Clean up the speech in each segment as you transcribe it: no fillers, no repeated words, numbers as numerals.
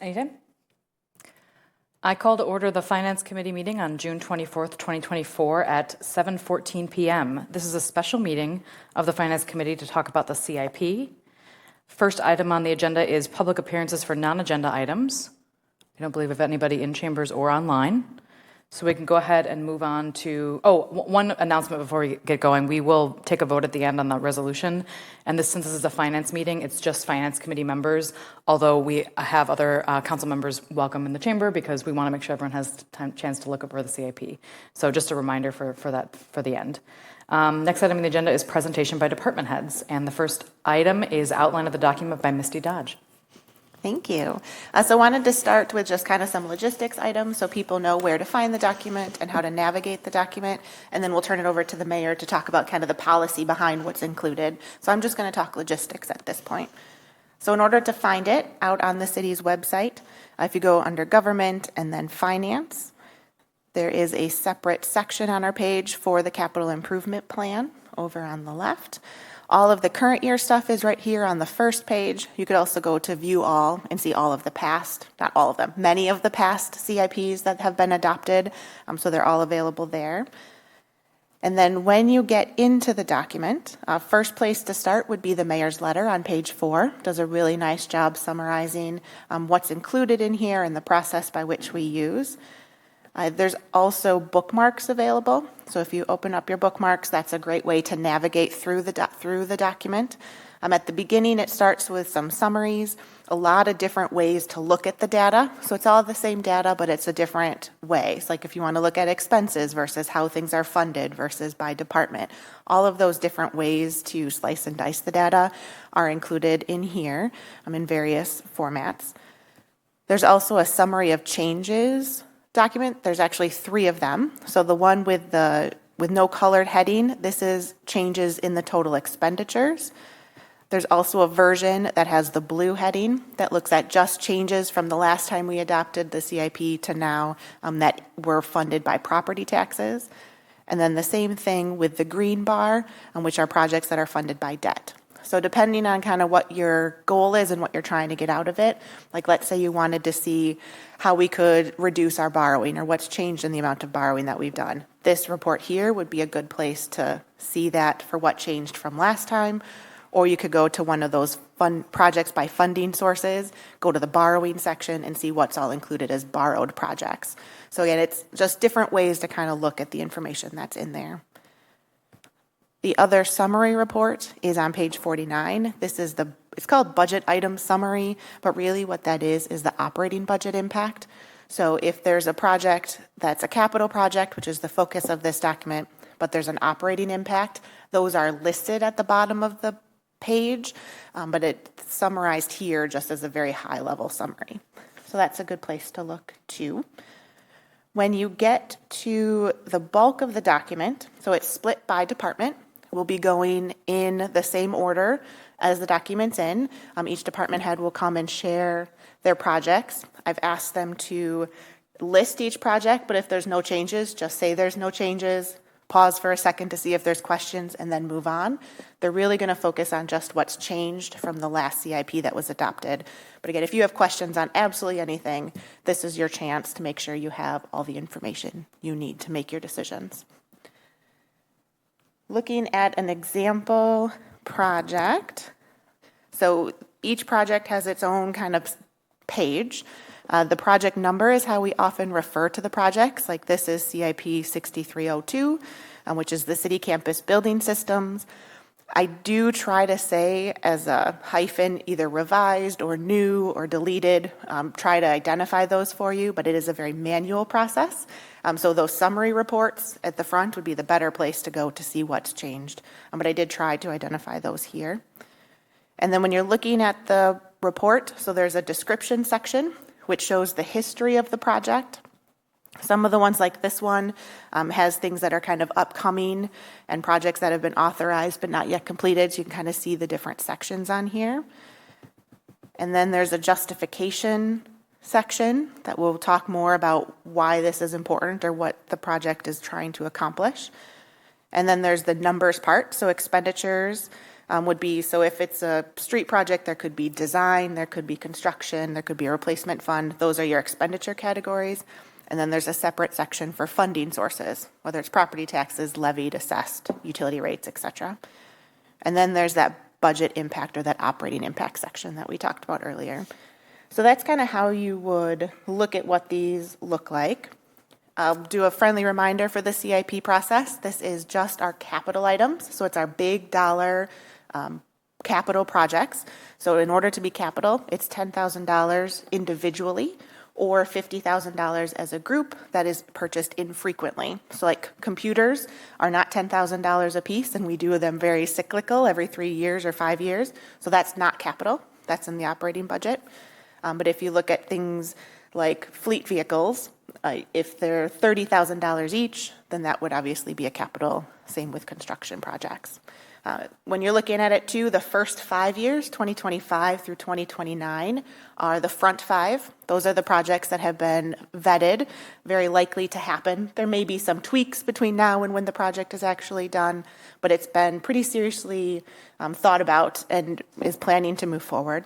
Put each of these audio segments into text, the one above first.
Anytime. I call to order the Finance Committee meeting on June 24th, 2024 at 7:14 p.m. This is a special meeting of the Finance Committee to talk about the CIP. First item on the agenda is public appearances for non-agenda items. I don't believe we have anybody in chambers or online. So we can go ahead and move on to, one announcement before we get going. We will take a vote at the end on the resolution. And since this is a finance meeting, it's just Finance Committee members, although we have other council members welcome in the chamber because we want to make sure everyone has chance to look over the CIP. So just a reminder for the end. Next item on the agenda is presentation by department heads. And the first item is outline of the document by Misty Dodge. Thank you. So I wanted to start with just kind of some logistics items so people know where to find the document and how to navigate the document. And then we'll turn it over to the mayor to talk about kind of the policy behind what's included. So I'm just going to talk logistics at this point. So in order to find it out on the city's website, if you go under government and then finance, there is a separate section on our page for the capital improvement plan over on the left. All of the current year stuff is right here on the first page. You could also go to view all and see all of the past, not all of them, many of the past CIPs that have been adopted. So they're all available there. And then when you get into the document, first place to start would be the mayor's letter on page 4. Does a really nice job summarizing what's included in here and the process by which we use. There's also bookmarks available. So if you open up your bookmarks, that's a great way to navigate through the document. At the beginning, it starts with some summaries, a lot of different ways to look at the data. So it's all the same data, but it's a different way. It's like if you want to look at expenses versus how things are funded versus by department. All of those different ways to slice and dice the data are included in here in various formats. There's also a summary of changes document. There's actually 3 of them. So the one with no colored heading, this is changes in the total expenditures. There's also a version that has the blue heading that looks at just changes from the last time we adopted the CIP to now that were funded by property taxes. And then the same thing with the green bar, which are projects that are funded by debt. So depending on kind of what your goal is and what you're trying to get out of it, like let's say you wanted to see how we could reduce our borrowing or what's changed in the amount of borrowing that we've done. This report here would be a good place to see that for what changed from last time. Or you could go to one of those fund projects by funding sources, go to the borrowing section and see what's all included as borrowed projects. So again, it's just different ways to kind of look at the information that's in there. The other summary report is on page 49. It's called budget item summary, but really what that is the operating budget impact. So if there's a project that's a capital project, which is the focus of this document, but there's an operating impact, those are listed at the bottom of the page, but it's summarized here just as a very high level summary. So that's a good place to look too. When you get to the bulk of the document, so it's split by department, we'll be going in the same order as the document's in. Each department head will come and share their projects. I've asked them to list each project, but if there's no changes, just say there's no changes, pause for a second to see if there's questions, and then move on. They're really going to focus on just what's changed from the last CIP that was adopted. But again, if you have questions on absolutely anything, this is your chance to make sure you have all the information you need to make your decisions. Looking at an example project. So each project has its own kind of page. The project number is how we often refer to the projects. Like this is CIP 6302, which is the city campus building systems. I do try to say as a hyphen, either revised or new or deleted, try to identify those for you, but it is a very manual process. So those summary reports at the front would be the better place to go to see what's changed. But I did try to identify those here. And then when you're looking at the report, so there's a description section, which shows the history of the project. Some of the ones like this one has things that are kind of upcoming and projects that have been authorized but not yet completed. So you can kind of see the different sections on here. And then there's a justification section that will talk more about why this is important or what the project is trying to accomplish. And then there's the numbers part. So expenditures would be, so if it's a street project, there could be design, there could be construction, there could be a replacement fund. Those are your expenditure categories. And then there's a separate section for funding sources, whether it's property taxes, levied, assessed, utility rates, et cetera. And then there's that budget impact or that operating impact section that we talked about earlier. So that's kind of how you would look at what these look like. I'll do a friendly reminder for the CIP process. This is just our capital items. So it's our big dollar capital projects. So in order to be capital, it's $10,000 individually or $50,000 as a group that is purchased infrequently. So like computers are not $10,000 a piece, and we do them very cyclical every 3 years or 5 years. So that's not capital. That's in the operating budget. But if you look at things like fleet vehicles, if they're $30,000 each, then that would obviously be a capital. Same with construction projects. When you're looking at it too, the first 5 years, 2025 through 2029, are the front 5. Those are the projects that have been vetted, very likely to happen. There may be some tweaks between now and when the project is actually done, but it's been pretty seriously thought about and is planning to move forward.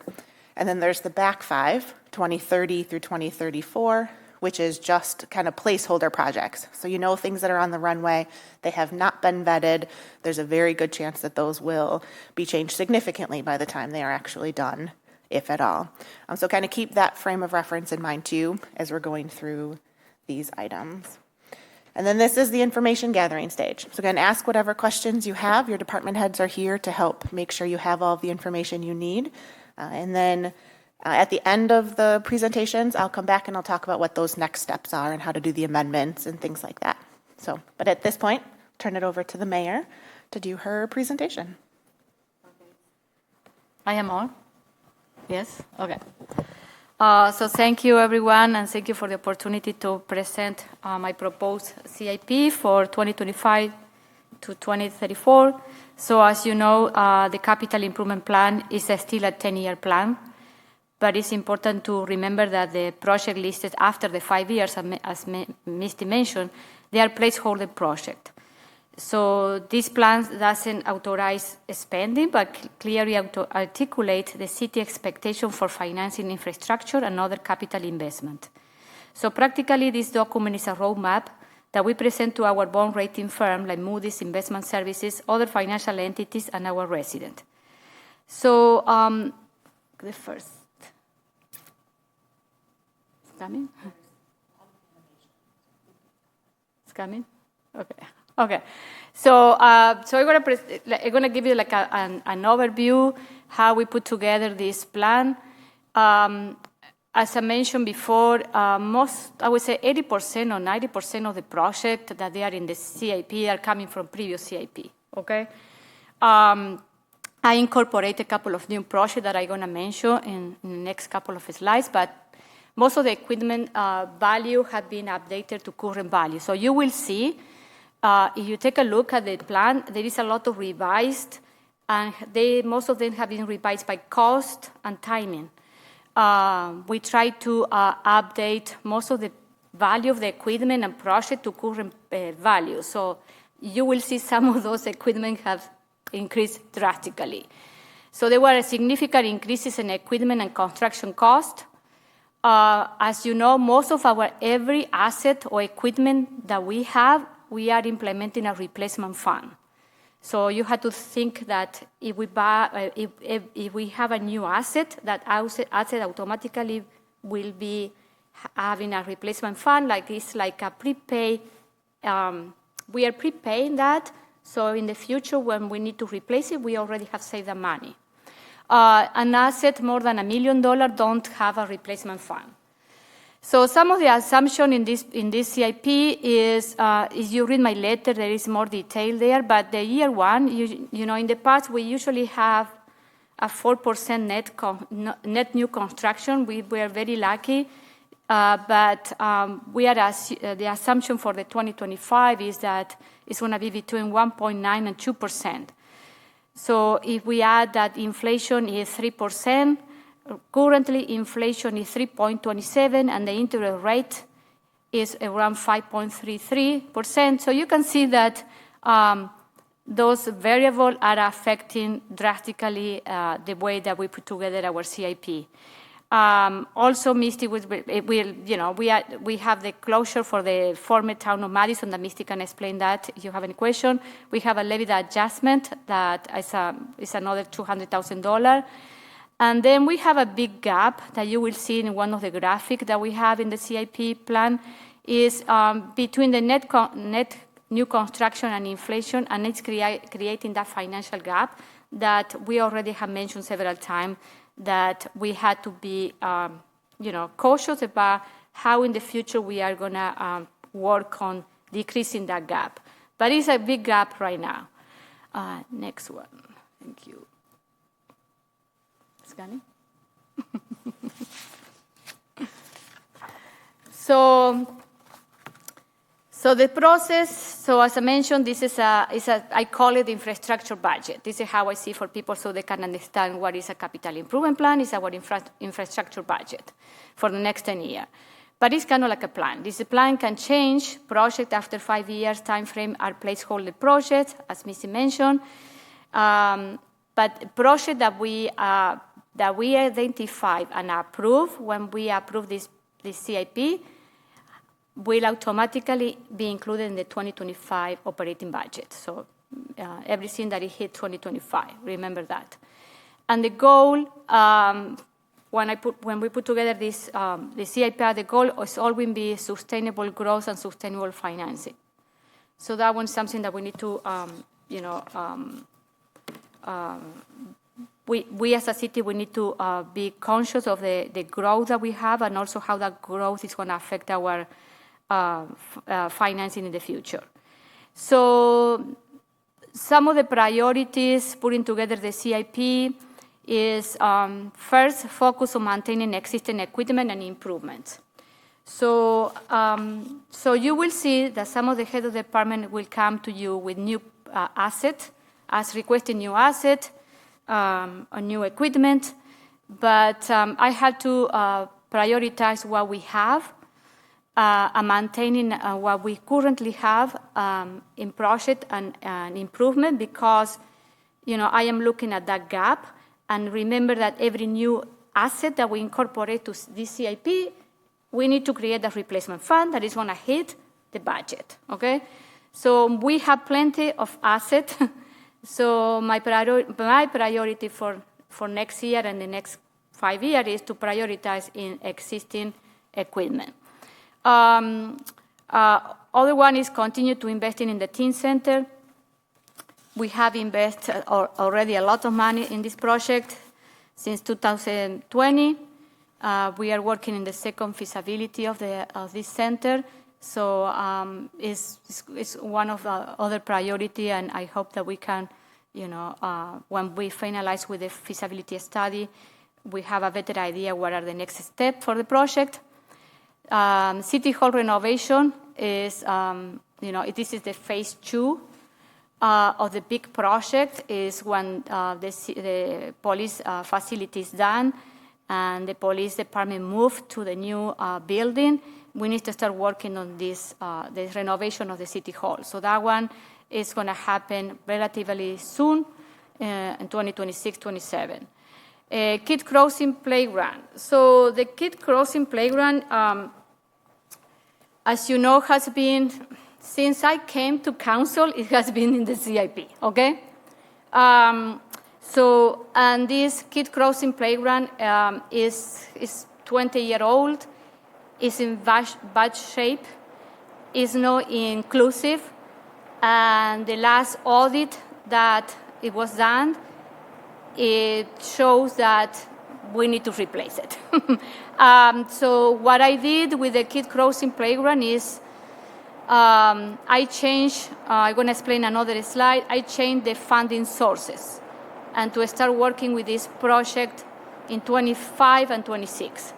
And then there's the back 5, 2030 through 2034, which is just kind of placeholder projects. So you know things that are on the runway, they have not been vetted. There's a very good chance that those will be changed significantly by the time they are actually done, if at all. So kind of keep that frame of reference in mind too as we're going through these items. And then this is the information gathering stage. So again, ask whatever questions you have. Your department heads are here to help make sure you have all of the information you need. And then at the end of the presentations, I'll come back and I'll talk about what those next steps are and how to do the amendments and things like that. So, but at this point, turn it over to the mayor to do her presentation. I am on? Yes? Okay. So thank you, everyone, and thank you for the opportunity to present my proposed CIP for 2025 to 2034. So as you know, the capital improvement plan is still a 10-year plan. But it's important to remember that the project listed after the 5 years, as Misty mentioned, they are placeholder project. So this plan doesn't authorize spending, but clearly articulate the city expectation for financing infrastructure and other capital investment. So practically, this document is a roadmap that we present to our bond rating firm, like Moody's Investment Services, other financial entities, and our resident. So the first. Coming? It's coming? Okay. Okay. So I'm gonna give you like an overview how we put together this plan. As I mentioned before, I would say 80% or 90% of the project that they are in the CIP are coming from previous CIP. Okay. I incorporate a couple of new projects that I'm gonna mention in the next couple of slides, but most of the equipment value had been updated to current value. So you will see, if you take a look at the plan, there is a lot of revised, and most of them have been revised by cost and timing. We try to update most of the value of the equipment and project to current value. So you will see some of those equipment have increased drastically. So there were significant increases in equipment and construction cost. As you know, most of every asset or equipment that we have, we are implementing a replacement fund. So you have to think that if we have a new asset, that asset automatically will be having a replacement fund, like it's like a prepay. We are prepaying that, so in the future when we need to replace it, we already have saved the money. An asset more than $1 million don't have a replacement fund. So some of the assumption in this CIP is, if you read my letter, there is more detail there. But the year one, you know, in the past we usually have a 4% net new construction. We were very lucky, but the assumption for the 2025 is that it's going to be between 1.9 and 2%. So if we add that inflation is 3%, currently inflation is 3.27%, and the interest rate is around 5.33%. So you can see that those variables are affecting drastically the way that we put together our CIP. Also, Misty we have the closure for the former town of Madison. That Misty can explain that if you have any question. We have a levy adjustment that is another $200,000. And then we have a big gap that you will see in one of the graphics that we have in the CIP plan is between the net new construction and inflation, and it's creating that financial gap that we already have mentioned several times, that we had to be cautious about how in the future we are going to work on decreasing that gap. But it's a big gap right now. Next one. Thank you. Scanning. So the process, so as I mentioned, this is I call it infrastructure budget. This is how I see for people so they can understand what is a capital improvement plan, is our infrastructure budget for the next 10 years. But it's kind of like a plan. This plan can change. Project after 5 years time frame are placeholder projects, as Missy mentioned. But project that we identify and approve when we approve this CIP will automatically be included in the 2025 operating budget. So everything that it hit 2025, remember that. And the goal, when we put together this the CIP, the goal is always be sustainable growth and sustainable financing. So that one's something that we need to, we as a city, we need to be conscious of the growth that we have and also how that growth is going to affect our financing in the future. So some of the priorities putting together the CIP is first focus on maintaining existing equipment and improvements. So you will see that some of the head of the department will come to you with new asset, as requesting new asset or new equipment, but I had to prioritize what we have and maintaining what we currently have in project and improvement, because I am looking at that gap. And remember that every new asset that we incorporate to this CIP, we need to create a replacement fund that is going to hit the budget, okay? So we have plenty of assets. So my priority for next year and the next 5 years is to prioritize in existing equipment. Other one is continue to investing in the teen center. We have invested already a lot of money in this project since 2020. We are working in the second feasibility of this center. So it's one of the other priority, and I hope that we can, when we finalize with the feasibility study, we have a better idea what are the next steps for the project. City Hall renovation is, this is the phase 2 of the big project, is when the police facility is done and the police department moved to the new building. We need to start working on this, the renovation of the City Hall. So that one is going to happen relatively soon, in 2026-27. Kid Crossing Playground. So the Kid Crossing Playground, as you know, has been, since I came to council, it has been in the CIP, okay? And this Kid Crossing Playground is 20-year-old, is in bad shape, is not inclusive, and the last audit that it was done, it shows that we need to replace it. So what I did with the Kid Crossing Playground is I changed, I'm going to explain another slide, I changed the funding sources and to start working with this project in 25 and 26.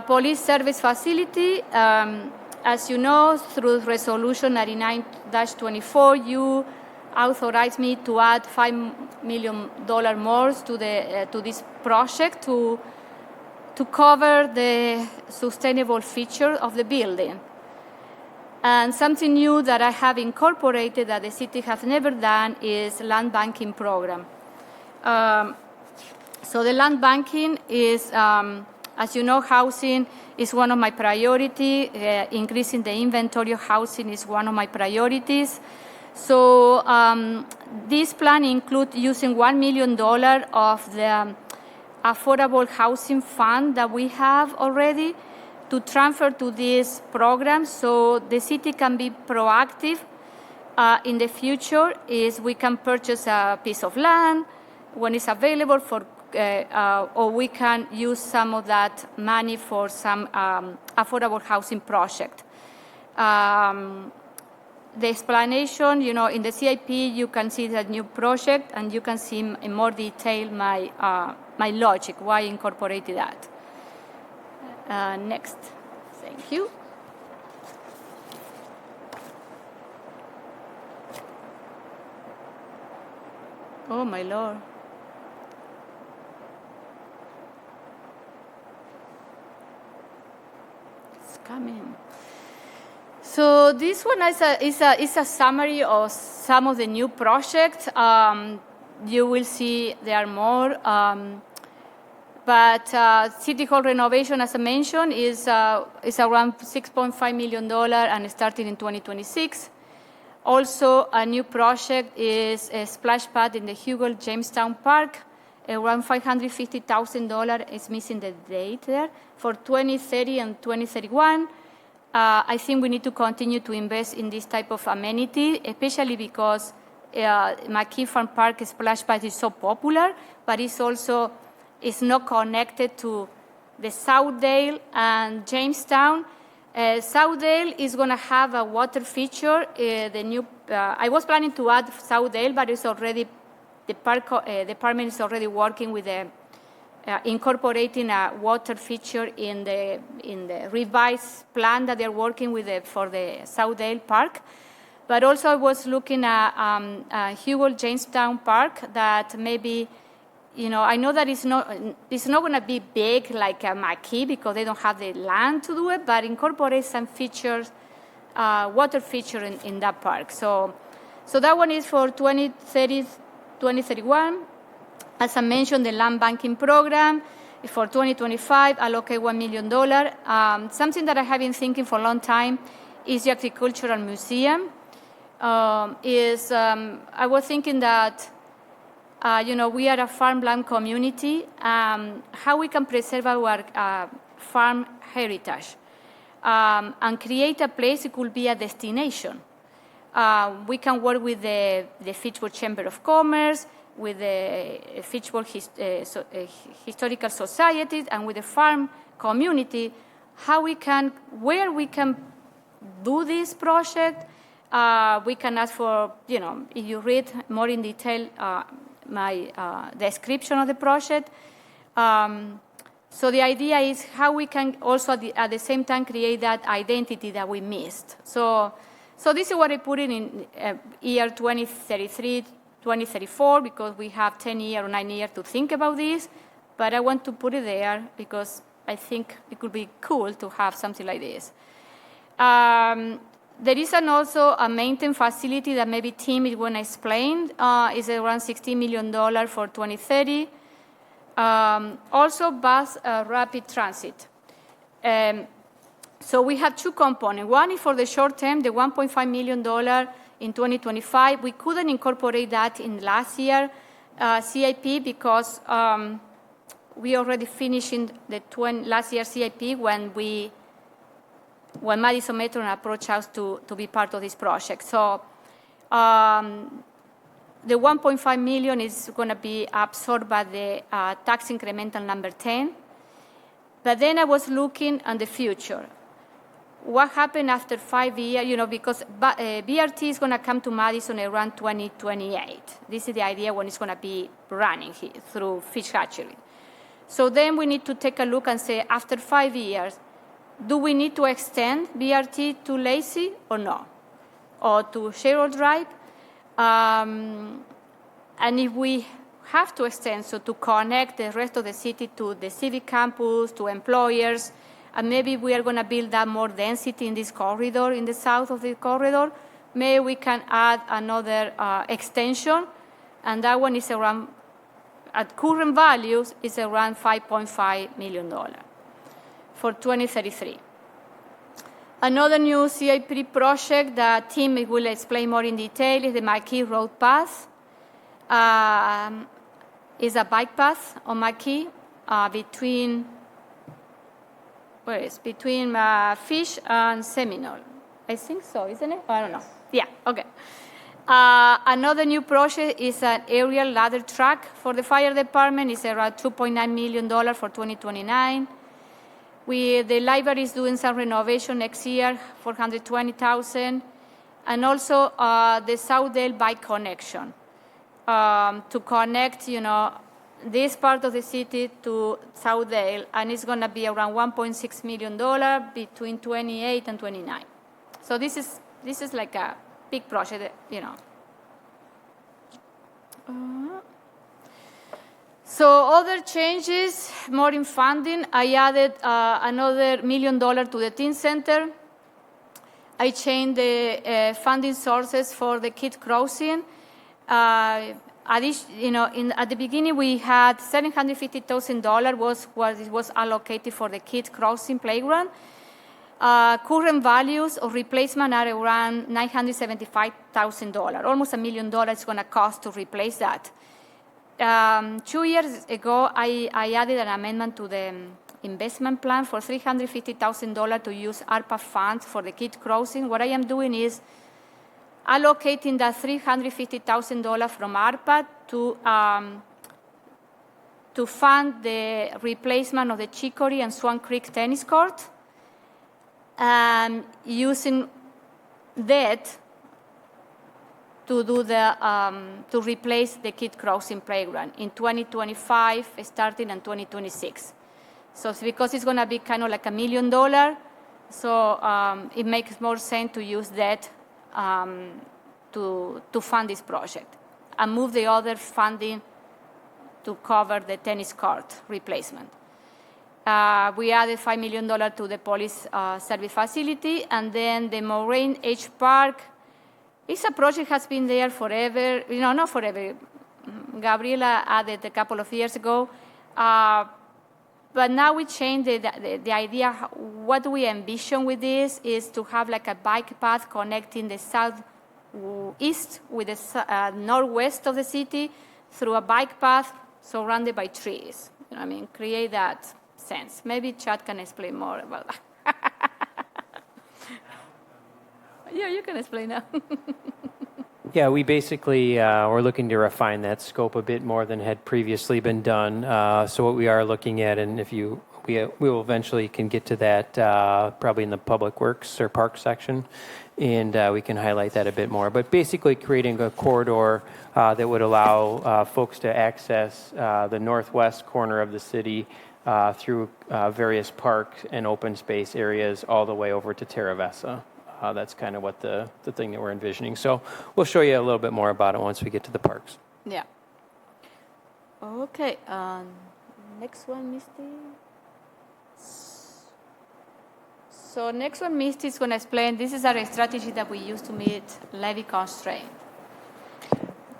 Police service facility, as you know, through resolution 99-24, you authorized me to add $5 million more to this project to cover the sustainable feature of the building. And something new that I have incorporated that the city has never done is land banking program. So the land banking is, as you know, housing is one of my priorities. Increasing the inventory of housing is one of my priorities. So this plan includes using $1 million of the affordable housing fund that we have already to transfer to this program so the city can be proactive in the future. Is we can purchase a piece of land when it's available for or we can use some of that money for some affordable housing project. The explanation, in the CIP, you can see the new project, and you can see in more detail my logic, why I incorporated that. Next. Thank you. Oh, my Lord. It's coming. So this one is a summary of some of the new projects. You will see there are more. But City Hall renovation, as I mentioned, is around $6.5 million and starting in 2026. Also, a new project is a splash pad in the Hugo Jamestown Park, around $550,000. It's missing the date there, for 2030 and 2031. I think we need to continue to invest in this type of amenity, especially because McKee Farm Park splash pad is so popular, but it's also not connected to the Southdale and Jamestown. Southdale is going to have a water feature. I was planning to add Southdale, but it's already the department is already working with incorporating a water feature in the revised plan that they're working with for the Southdale Park. But also I was looking at Hugo Jamestown Park that maybe, I know that it's not going to be big like a McKee because they don't have the land to do it, but incorporate some features, water feature in that park. So that one is for 2030, 2031. As I mentioned, the land banking program for 2025, allocate $1 million. Something that I have been thinking for a long time is the agricultural museum. I was thinking that, we are a farmland community, how we can preserve our farm heritage and create a place it could be a destination. We can work with the Fitchburg Chamber of Commerce, with the Fitchburg Historical Society, and with the farm community, where we can do this project. We can ask for, if you read more in detail my description of the project. So the idea is how we can also at the same time create that identity that we missed. So this is what I put in year 2033, 2034, because we have 10 years or 9 years to think about this. But I want to put it there because I think it could be cool to have something like this. There is also a maintenance facility that maybe Tim is going to explain. Is around $16 million for 2030. Also, bus rapid transit. So we have two components. One is for the short term, the $1.5 million in 2025. We couldn't incorporate that in last year CIP because we already finished in the last year CIP when Madison Metro approached us to be part of this project. So the $1.5 million is going to be absorbed by the tax incremental number 10. But then I was looking at the future. What happened after 5 years? Because BRT is going to come to Madison around 2028. This is the idea when it's going to be running here through Fish Hatchery. So then we need to take a look and say, after 5 years, do we need to extend BRT to Lacey or no? Or to Sherrill Drive? And if we have to extend, so to connect the rest of the city to the civic campus, to employers, and maybe we are going to build up more density in this corridor, in the south of the corridor, maybe we can add another extension, and that one is around, at current values, is around $5.5 million for 2033. Another new CIP project that Tim will explain more in detail is the Marquis Road Path. Is a bike path on Marquis between Fish and Seminole. I think so, isn't it? I don't know. Yeah, okay. Another new project is an aerial ladder truck for the fire department. It's around $2.9 million for 2029. The library is doing some renovation next year, $420,000. And also the Southdale bike connection to connect, this part of the city to Southdale, and it's going to be around $1.6 million between 28 and 29. So this is like a big project, So other changes, more in funding. I added another $1 million to the teen center. I changed the funding sources for the kid crossing. At the beginning, we had $750,000 was allocated for the kid crossing playground. Current values of replacement are around $975,000. Almost $1 million is going to cost to replace that. 2 years ago, I added an amendment to the investment plan for $350,000 to use ARPA funds for the kid crossing. What I am doing is allocating that $350,000 from ARPA to fund the replacement of the Chicory and Swan Creek tennis court, and using debt to do to replace the kid crossing playground in 2025, starting in 2026. So it's because it's going to be kind of like $1 million, so it makes more sense to use debt to fund this project and move the other funding to cover the tennis court replacement. We added $5 million to the police service facility, and then the Moraine H Park. It's a project has been there forever, not forever. Gabriela added a couple of years ago, but now we changed the idea. What we envision with this is to have like a bike path connecting the southeast with the northwest of the city through a bike path surrounded by trees. Create that sense. Maybe Chad can explain more about that. Yeah, you can explain now. Yeah, we basically we're looking to refine that scope a bit more than had previously been done. So what we are looking at, and we will eventually can get to that probably in the public works or park section, and we can highlight that a bit more. But basically creating a corridor that would allow folks to access the northwest corner of the city through various parks and open space areas all the way over to Terra Vesa. That's kind of what the thing that we're envisioning. So we'll show you a little bit more about it once we get to the parks. Yeah. Okay. Next one, Misty. So next one, Misty is going to explain. This is our strategy that we use to meet levy constraint.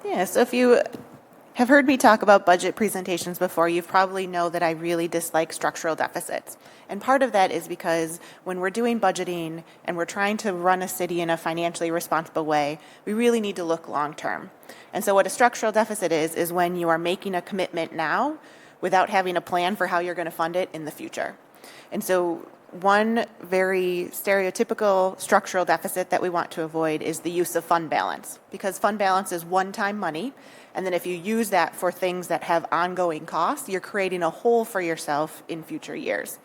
Yeah, so if you have heard me talk about budget presentations before, you probably know that I really dislike structural deficits. And part of that is because when we're doing budgeting and we're trying to run a city in a financially responsible way, we really need to look long term. And so what a structural deficit is when you are making a commitment now without having a plan for how you're going to fund it in the future. And so one very stereotypical structural deficit that we want to avoid is the use of fund balance, because fund balance is one-time money. And then if you use that for things that have ongoing costs, you're creating a hole for yourself in future years.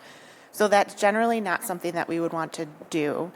So that's generally not something that we would want to do.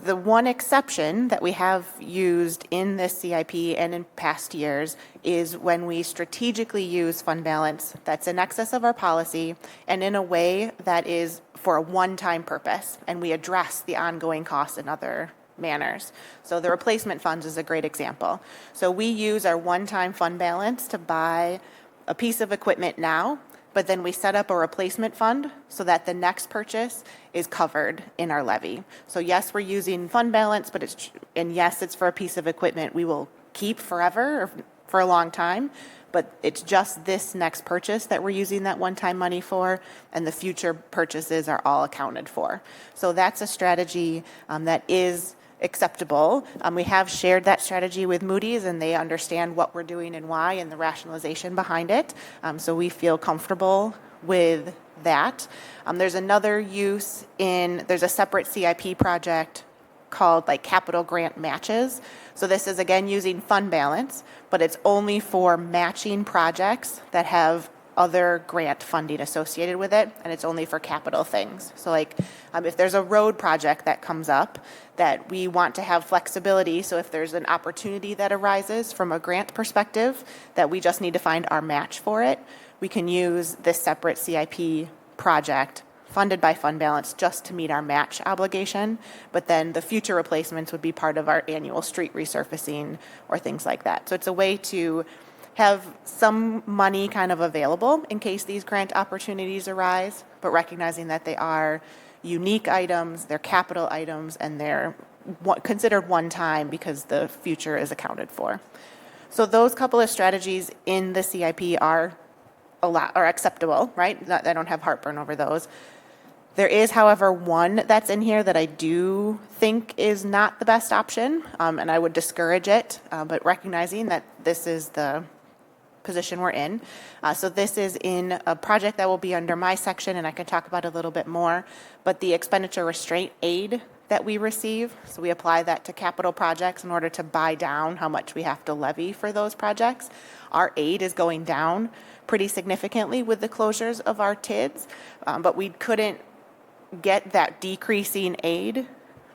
The one exception that we have used in this CIP and in past years is when we strategically use fund balance that's in excess of our policy and in a way that is for a one-time purpose, and we address the ongoing costs in other manners. So the replacement funds is a great example. So we use our one-time fund balance to buy a piece of equipment now, but then we set up a replacement fund so that the next purchase is covered in our levy. So yes, we're using fund balance, but yes, it's for a piece of equipment we will keep forever or for a long time, but it's just this next purchase that we're using that one-time money for, and the future purchases are all accounted for. So that's a strategy that is acceptable. We have shared that strategy with Moody's, and they understand what we're doing and why and the rationalization behind it. So we feel comfortable with that. There's another use there's a separate CIP project called like capital grant matches. So this is again using fund balance, but it's only for matching projects that have other grant funding associated with it, and it's only for capital things. So like if there's a road project that comes up that we want to have flexibility, so if there's an opportunity that arises from a grant perspective that we just need to find our match for it, we can use this separate CIP project funded by fund balance just to meet our match obligation, but then the future replacements would be part of our annual street resurfacing or things like that. So it's a way to have some money kind of available in case these grant opportunities arise, but recognizing that they are unique items, they're capital items, and they're considered one time because the future is accounted for. So those couple of strategies in the CIP are acceptable, right? I don't have heartburn over those. There is, however, one that's in here that I do think is not the best option, and I would discourage it, but recognizing that this is the position we're in. So this is in a project that will be under my section, and I can talk about it a little bit more, but the expenditure restraint aid that we receive, so we apply that to capital projects in order to buy down how much we have to levy for those projects. Our aid is going down pretty significantly with the closures of our TIDs, but we couldn't get that decreasing aid.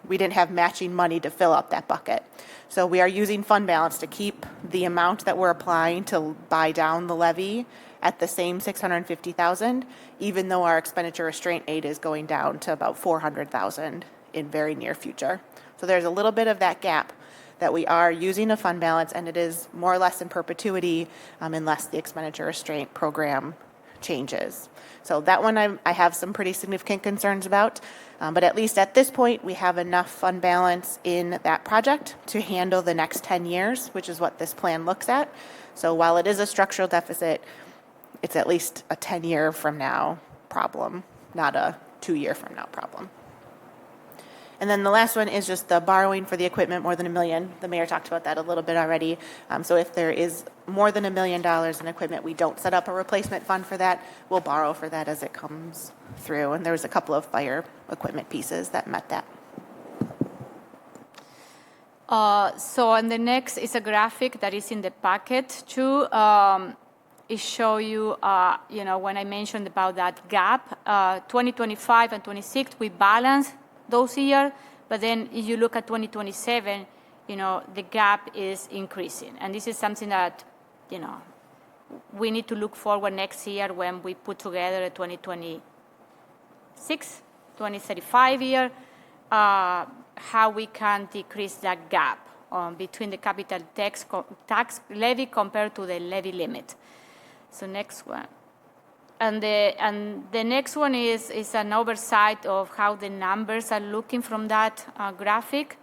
We didn't have matching money to fill up that bucket. So we are using fund balance to keep the amount that we're applying to buy down the levy at the same $650,000, even though our expenditure restraint aid is going down to about $400,000 in very near future. So there's a little bit of that gap that we are using a fund balance, and it is more or less in perpetuity unless the expenditure restraint program changes. So that one I have some pretty significant concerns about, but at least at this point we have enough fund balance in that project to handle the next 10 years, which is what this plan looks at. So while it is a structural deficit, it's at least a 10-year from now problem, not a 2-year from now problem. And then the last one is just the borrowing for the equipment more than $1 million. The mayor talked about that a little bit already. So if there is more than $1 million in equipment, we don't set up a replacement fund for that. We'll borrow for that as it comes through. And there was a couple of fire equipment pieces that met that. So on the next is a graphic that is in the packet too. It show you, when I mentioned about that gap, 2025 and 26, we balance those years, but then if you look at 2027, the gap is increasing. And this is something that, we need to look forward next year when we put together a 2026, 2035 year, how we can decrease that gap between the capital tax levy compared to the levy limit. So next one. And the next one is an oversight of how the numbers are looking from that graphic.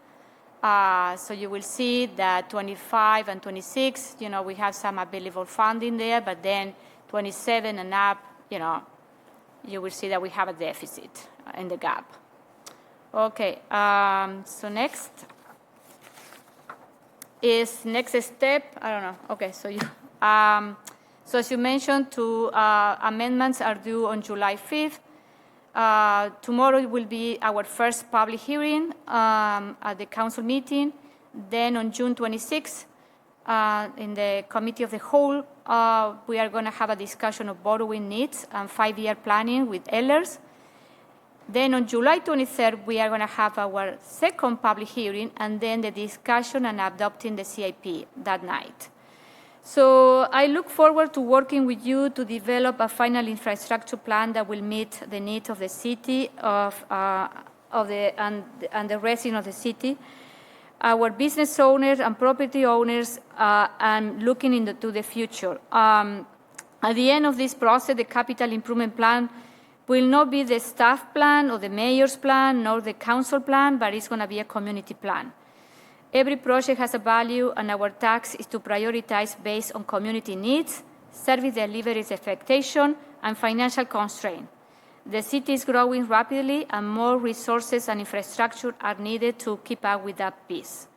So you will see that 25 and 26, we have some available funding there, but then 27 and up, you will see that we have a deficit in the gap. Okay, so next step, I don't know. Okay, so so as you mentioned, 2 amendments are due on July 5th. Tomorrow will be our first public hearing at the council meeting. Then on June 26th, in the committee of the whole, we are going to have a discussion of borrowing needs and 5-year planning with Ehlers. Then on July 23rd, we are going to have our second public hearing, and then the discussion and adopting the CIP that night. So I look forward to working with you to develop a final infrastructure plan that will meet the needs of the city and the residents of the city, our business owners and property owners, and looking into the future. At the end of this process, the capital improvement plan will not be the staff plan or the mayor's plan nor the council plan, but it's going to be a community plan. Every project has a value, and our task is to prioritize based on community needs, service delivery expectation, and financial constraint. The city is growing rapidly, and more resources and infrastructure are needed to keep up with that pace.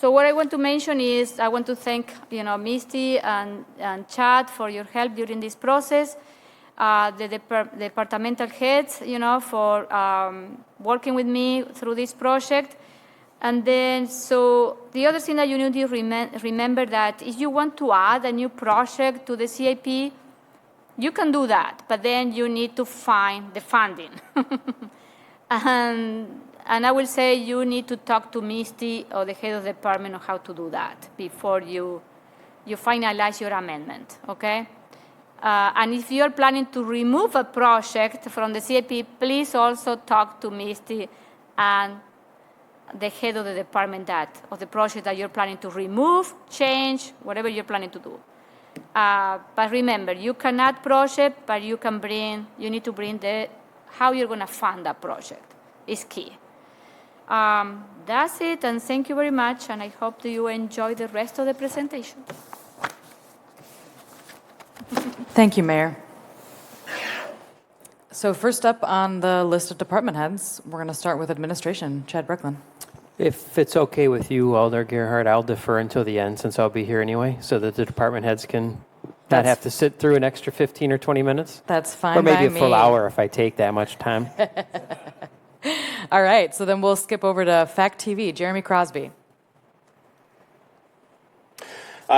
So what I want to mention is I want to thank Misty and Chad for your help during this process. The departmental heads, for working with me through this project. And then, so the other thing that you need to remember that if you want to add a new project to the CIP, you can do that, but then you need to find the funding. And I will say you need to talk to Misty or the head of the department on how to do that before you finalize your amendment, okay? And if you're planning to remove a project from the CIP, please also talk to Misty and the head of the department of the project that you're planning to remove, change, whatever you're planning to do. But remember, you can add project, but you need to bring how you're going to fund that project is key. That's it, and thank you very much, and I hope that you enjoy the rest of the presentation. Thank you, Mayor. So first up on the list of department heads, we're going to start with administration. Chad Brooklyn. If it's okay with you, Alder Gerhardt, I'll defer until the end since I'll be here anyway, so that the department heads can not have to sit through an extra 15 or 20 minutes. That's fine or maybe by a full me. hour if I take that much time. All right, so then we'll skip over to FACTv. Jeremy Crosby.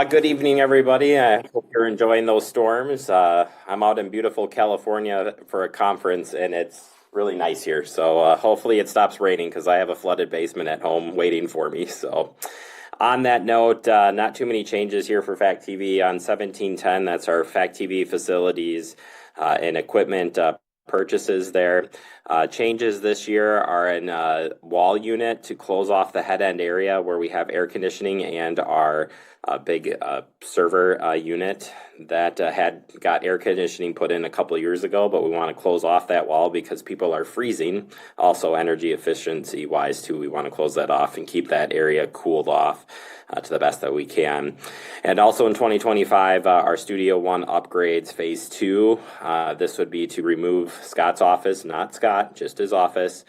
Good evening, everybody. I hope you're enjoying those storms. I'm out in beautiful California for a conference, and it's really nice here. So hopefully it stops raining because I have a flooded basement at home waiting for me. So on that note, not too many changes here for FACTv. On 1710, that's our FACTv facilities and equipment purchases there. Changes this year are in wall unit to close off the head end area where we have air conditioning and our big server unit that had got air conditioning put in a couple of years ago, but we want to close off that wall because people are freezing. Also energy efficiency wise too, we want to close that off and keep that area cooled off to the best that we can. And also in 2025, our Studio One upgrades phase 2. This would be to remove Scott's office, not Scott, just his office,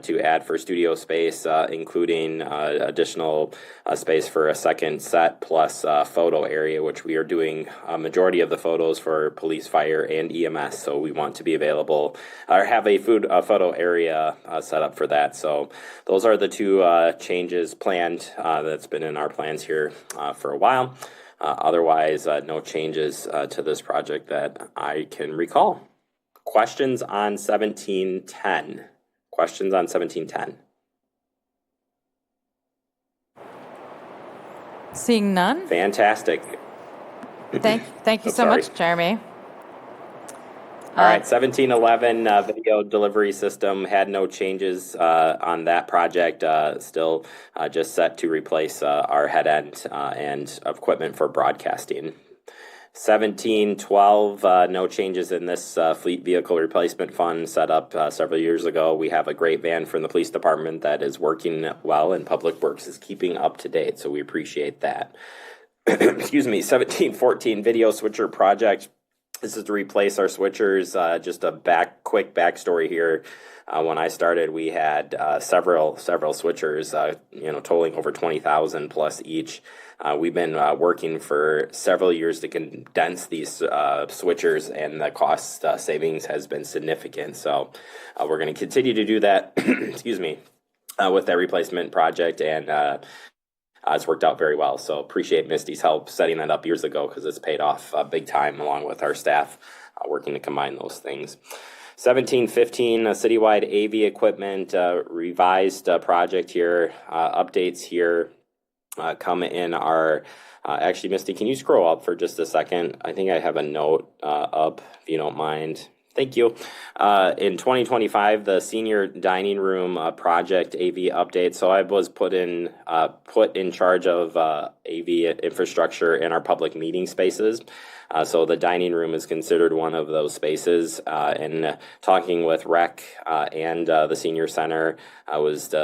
to add for studio space, including additional space for a second set plus photo area, which we are doing a majority of the photos for police, fire, and EMS. So we want to be available or have a photo area set up for that. So those are the two changes planned that's been in our plans here for a while. Otherwise, no changes to this project that I can recall. Questions on 1710? Questions on 1710? Seeing none? Fantastic. Thank you so much, Jeremy. All right, 1711 video delivery system had no changes on that project. Still just set to replace our head end and equipment for broadcasting. 1712, no changes in this fleet vehicle replacement fund set up several years ago. We have a great van from the police department that is working well, and Public Works is keeping up to date, so we appreciate that. Excuse me, 1714 video switcher project. This is to replace our switchers. Just a quick backstory here. When I started, we had several switchers, totaling over 20,000 plus each. We've been working for several years to condense these switchers, and the cost savings has been significant. So we're going to continue to do that, excuse me, with that replacement project, and it's worked out very well. So appreciate Misty's help setting that up years ago because it's paid off big time along with our staff working to combine those things. 1715, citywide AV equipment, revised project here, updates here. Come in our, actually, Misty, can you scroll up for just a second? I think I have a note up, if you don't mind. Thank you. In 2025, the senior dining room project AV update. So I was put in charge of AV infrastructure in our public meeting spaces. So the dining room is considered one of those spaces. And talking with Rec and the senior center, I was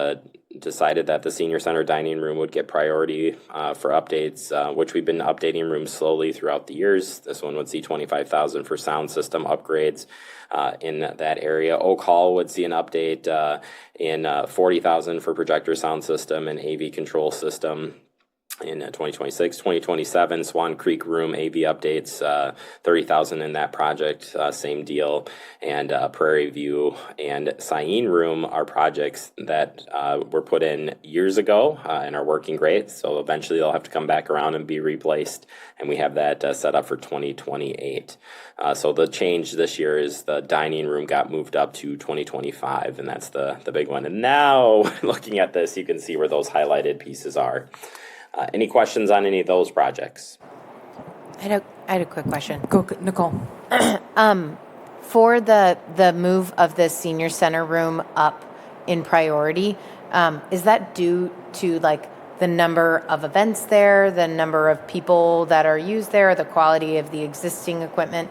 decided that the senior center dining room would get priority for updates, which we've been updating rooms slowly throughout the years. This one would see $25,000 for sound system upgrades in that area. Oak Hall would see an update in $40,000 for projector sound system and AV control system. In 2026, 2027, Swan Creek Room AV updates, $30,000 in that project, same deal. And Prairie View and Cyene Room are projects that were put in years ago and are working great. So eventually they'll have to come back around and be replaced. And we have that set up for 2028. So the change this year is the dining room got moved up to 2025, and that's the big one. And now looking at this, you can see where those highlighted pieces are. Any questions on any of those projects? I had a quick question. Go, Nicole. For the move of the senior center room up in priority, is that due to like the number of events there, the number of people that are used there, the quality of the existing equipment?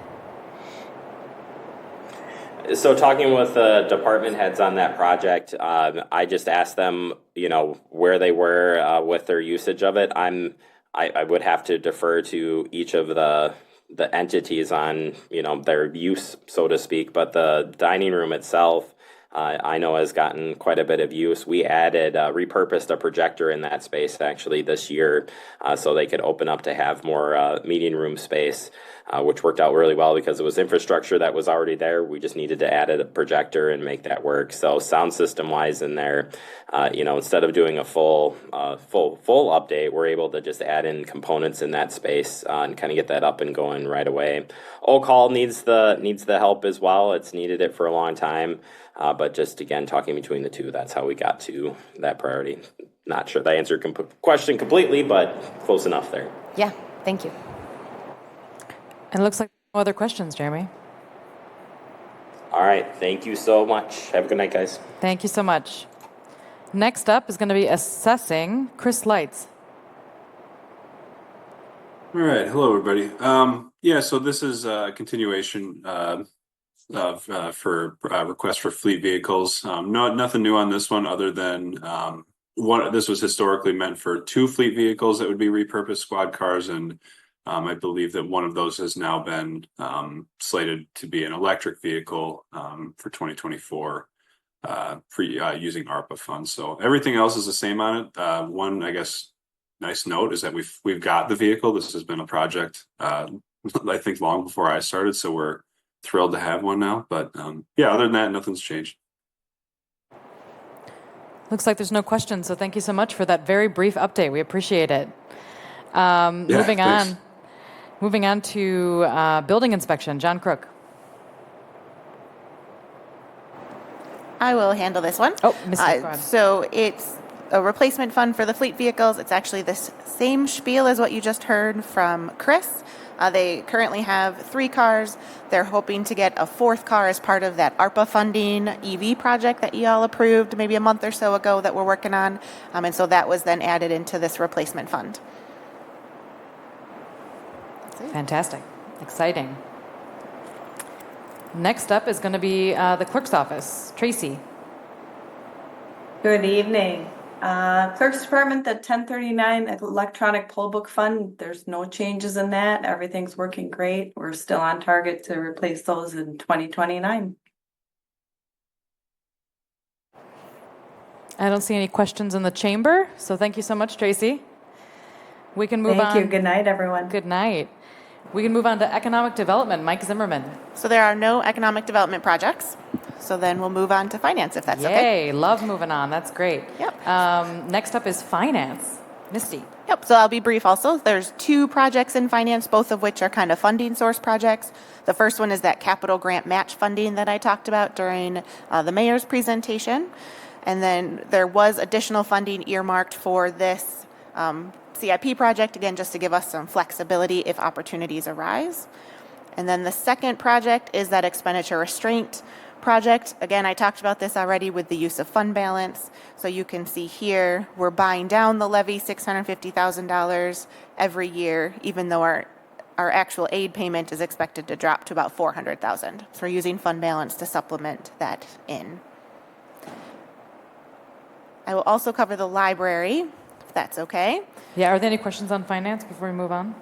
So talking with the department heads on that project, I just asked them, where they were with their usage of it. I would have to defer to each of the entities on, their use, so to speak. But the dining room itself, I know has gotten quite a bit of use. We repurposed a projector in that space actually this year, so they could open up to have more meeting room space, which worked out really well because it was infrastructure that was already there. We just needed to add a projector and make that work. So sound system wise in there, instead of doing a full update, we're able to just add in components in that space and kind of get that up and going right away. Oak Hall needs the help as well. It's needed it for a long time. But just again, talking between the two, that's how we got to that priority. Not sure that answered question completely, but close enough there. Yeah, thank you. And it looks like no other questions, Jeremy. All right. Thank you so much. Have a good night, guys. Thank you so much. Next up is going to be assessing Chris Lights. All right. Hello, everybody. So this is a continuation for requests for fleet vehicles. Nothing new on this one other than this was historically meant for 2 fleet vehicles that would be repurposed squad cars, and I believe that one of those has now been slated to be an electric vehicle for 2024 using ARPA funds. So everything else is the same on it. One, I guess, nice note is that we've got the vehicle. This has been a project I think long before I started, so we're thrilled to have one now. But other than that, nothing's changed. Looks like there's no questions, so thank you so much for that very brief update. We appreciate it. Moving on to building inspection. John Crook. I will handle this one. Oh, Ms. Smith, go ahead. So it's a replacement fund for the fleet vehicles. It's actually this same spiel as what you just heard from Chris. They currently have 3 cars. They're hoping to get a 4th car as part of that ARPA funding EV project that y'all approved maybe a month or so ago that we're working on. And so that was then added into this replacement fund. Fantastic. Exciting. Next up is going to be the clerk's office. Tracy. Good evening. Clerk's Department, the 1039 electronic poll book fund, there's no changes in that. Everything's working great. We're still on target to replace those in 2029. I don't see any questions in the chamber, so thank you so much, Tracy. We can move on. Thank you. Good night, everyone. Good night. We can move on to economic development. Mike Zimmerman. So there are no economic development projects. So then we'll move on to finance if that's okay. Yay, love moving on. That's great. Yep. Next up is finance. Misty. Yep, so I'll be brief also. There's 2 projects in finance, both of which are kind of funding source projects. The first one is that capital grant match funding that I talked about during the mayor's presentation. And then there was additional funding earmarked for this CIP project, again, just to give us some flexibility if opportunities arise. And then the second project is that expenditure restraint project. Again, I talked about this already with the use of fund balance. So you can see here, we're buying down the levy $650,000 every year, even though our actual aid payment is expected to drop to about $400,000. So we're using fund balance to supplement that in. I will also cover the library, if that's okay. Yeah, are there any questions on finance before we move on?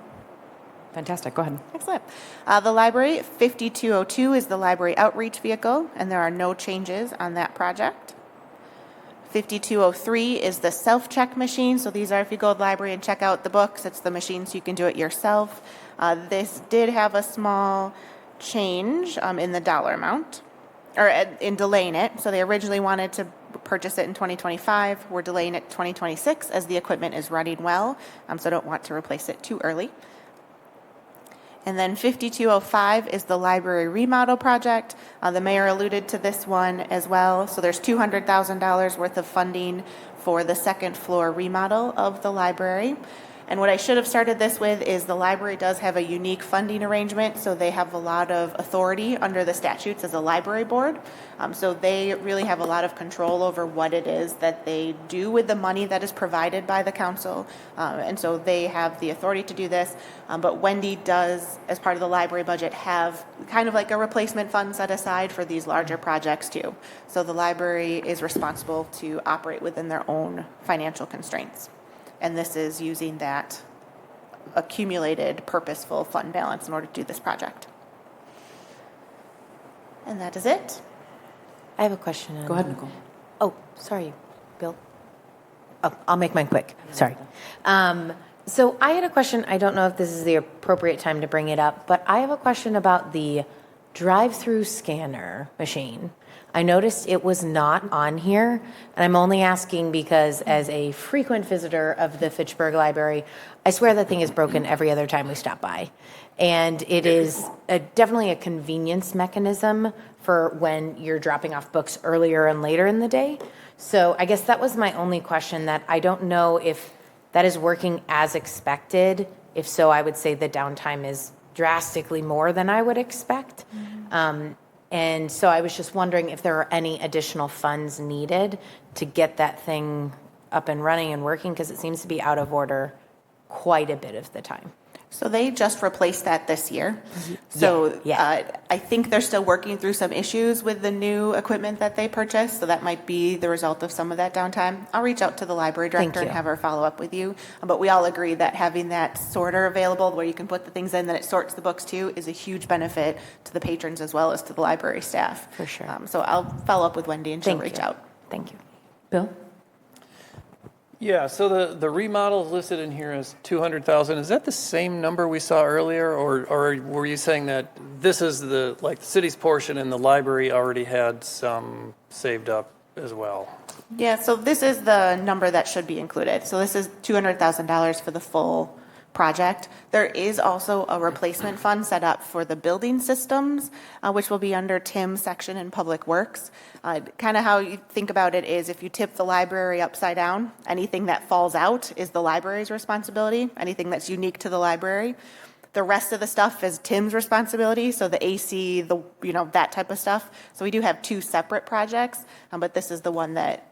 Fantastic, go ahead. Excellent. The library, 5202 is the library outreach vehicle, and there are no changes on that project. 5203 is the self-check machine. So these are, if you go to the library and check out the books, it's the machine so you can do it yourself. This did have a small change in the dollar amount, or in delaying it. So they originally wanted to purchase it in 2025. We're delaying it to 2026 as the equipment is running well, so I don't want to replace it too early. And then 5205 is the library remodel project. The mayor alluded to this one as well. So there's $200,000 worth of funding for the second floor remodel of the library. And what I should have started this with is the library does have a unique funding arrangement, so they have a lot of authority under the statutes as a library board. So they really have a lot of control over what it is that they do with the money that is provided by the council. And so they have the authority to do this. But Wendy does, as part of the library budget, have kind of like a replacement fund set aside for these larger projects too. So the library is responsible to operate within their own financial constraints. And this is using that accumulated purposeful fund balance in order to do this project. And that is it. I have a question. Go ahead, Nicole. Oh, sorry, Bill. Oh, I'll make mine quick. Sorry. So I had a question. I don't know if this is the appropriate time to bring it up, but I have a question about the drive-through scanner machine. I noticed it was not on here, and I'm only asking because as a frequent visitor of the Fitchburg Library, I swear that thing is broken every other time we stop by. And it is definitely a convenience mechanism for when you're dropping off books earlier and later in the day. So I guess that was my only question, that I don't know if that is working as expected. If so, I would say the downtime is drastically more than I would expect. And so I was just wondering if there are any additional funds needed to get that thing up and running and working, because it seems to be out of order quite a bit of the time. So they just replaced that this year. So I think they're still working through some issues with the new equipment that they purchased. So that might be the result of some of that downtime. I'll reach out to the library director and have her follow up with you. But we all agree that having that sorter available where you can put the things in that it sorts the books too is a huge benefit to the patrons as well as to the library staff. For sure. So I'll follow up with Wendy and she'll reach out. Thank you. Bill? Yeah, so the remodel is listed in here as 200,000. Is that the same number we saw earlier, or were you saying that this is the city's portion and the library already had some saved up as well? Yeah, so this is the number that should be included. So this is $200,000 for the full project. There is also a replacement fund set up for the building systems, which will be under Tim's section in Public Works. Kind of how you think about it is if you tip the library upside down, anything that falls out is the library's responsibility, anything that's unique to the library. The rest of the stuff is Tim's responsibility, so the AC, that type of stuff. So we do have two separate projects, but this is the one that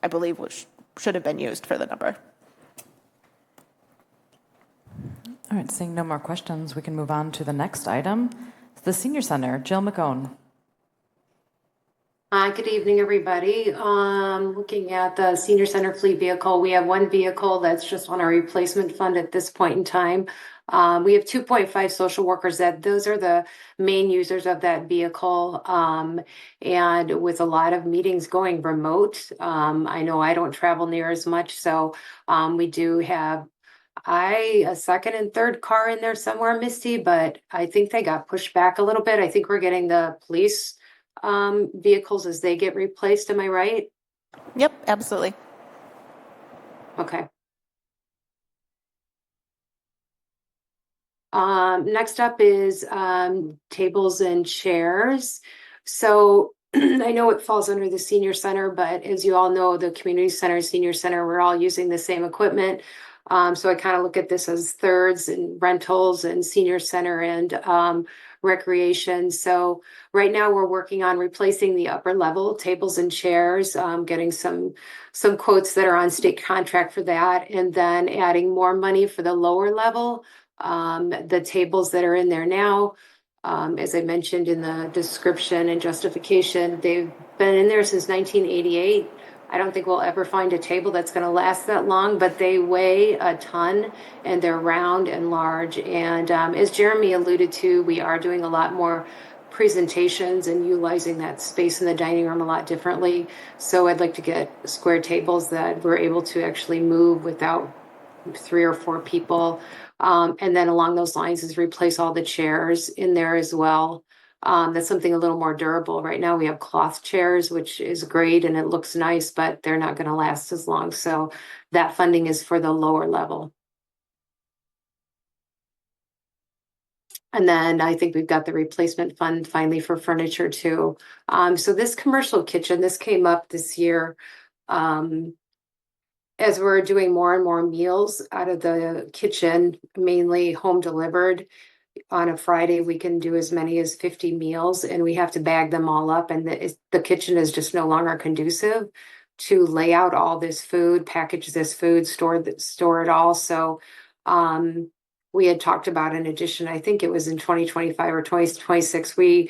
I believe should have been used for the number. All right, seeing no more questions, we can move on to the next item. The Senior Center, Jill McCone. Good evening, everybody. Looking at the Senior Center fleet vehicle, we have one vehicle that's just on our replacement fund at this point in time. We have 2.5 social workers those are the main users of that vehicle. And with a lot of meetings going remote, I know I don't travel near as much. So we do have a second and third car in there somewhere, Misty, but I think they got pushed back a little bit. I think we're getting the police vehicles as they get replaced. Am I right? Yep, absolutely. Okay. Next up is tables and chairs. So I know it falls under the Senior Center, but as you all know, the Community Center, Senior Center, we're all using the same equipment. So I kind of look at this as thirds and rentals and Senior Center and recreation. So right now we're working on replacing the upper level tables and chairs, getting some quotes that are on state contract for that, and then adding more money for the lower level. The tables that are in there now, as I mentioned in the description and justification, they've been in there since 1988. I don't think we'll ever find a table that's going to last that long, but they weigh a ton and they're round and large. And as Jeremy alluded to, we are doing a lot more presentations and utilizing that space in the dining room a lot differently. So I'd like to get square tables that we're able to actually move without 3 or 4 people. And then along those lines is replace all the chairs in there as well. That's something a little more durable. Right now we have cloth chairs, which is great and it looks nice, but they're not going to last as long. So that funding is for the lower level. And then I think we've got the replacement fund finally for furniture too. So this commercial kitchen, this came up this year. As we're doing more and more meals out of the kitchen, mainly home delivered. On a Friday, we can do as many as 50 meals and we have to bag them all up. And the kitchen is just no longer conducive to lay out all this food, package this food, store it all. So we had talked about an addition, I think it was in 2025 or 2026, we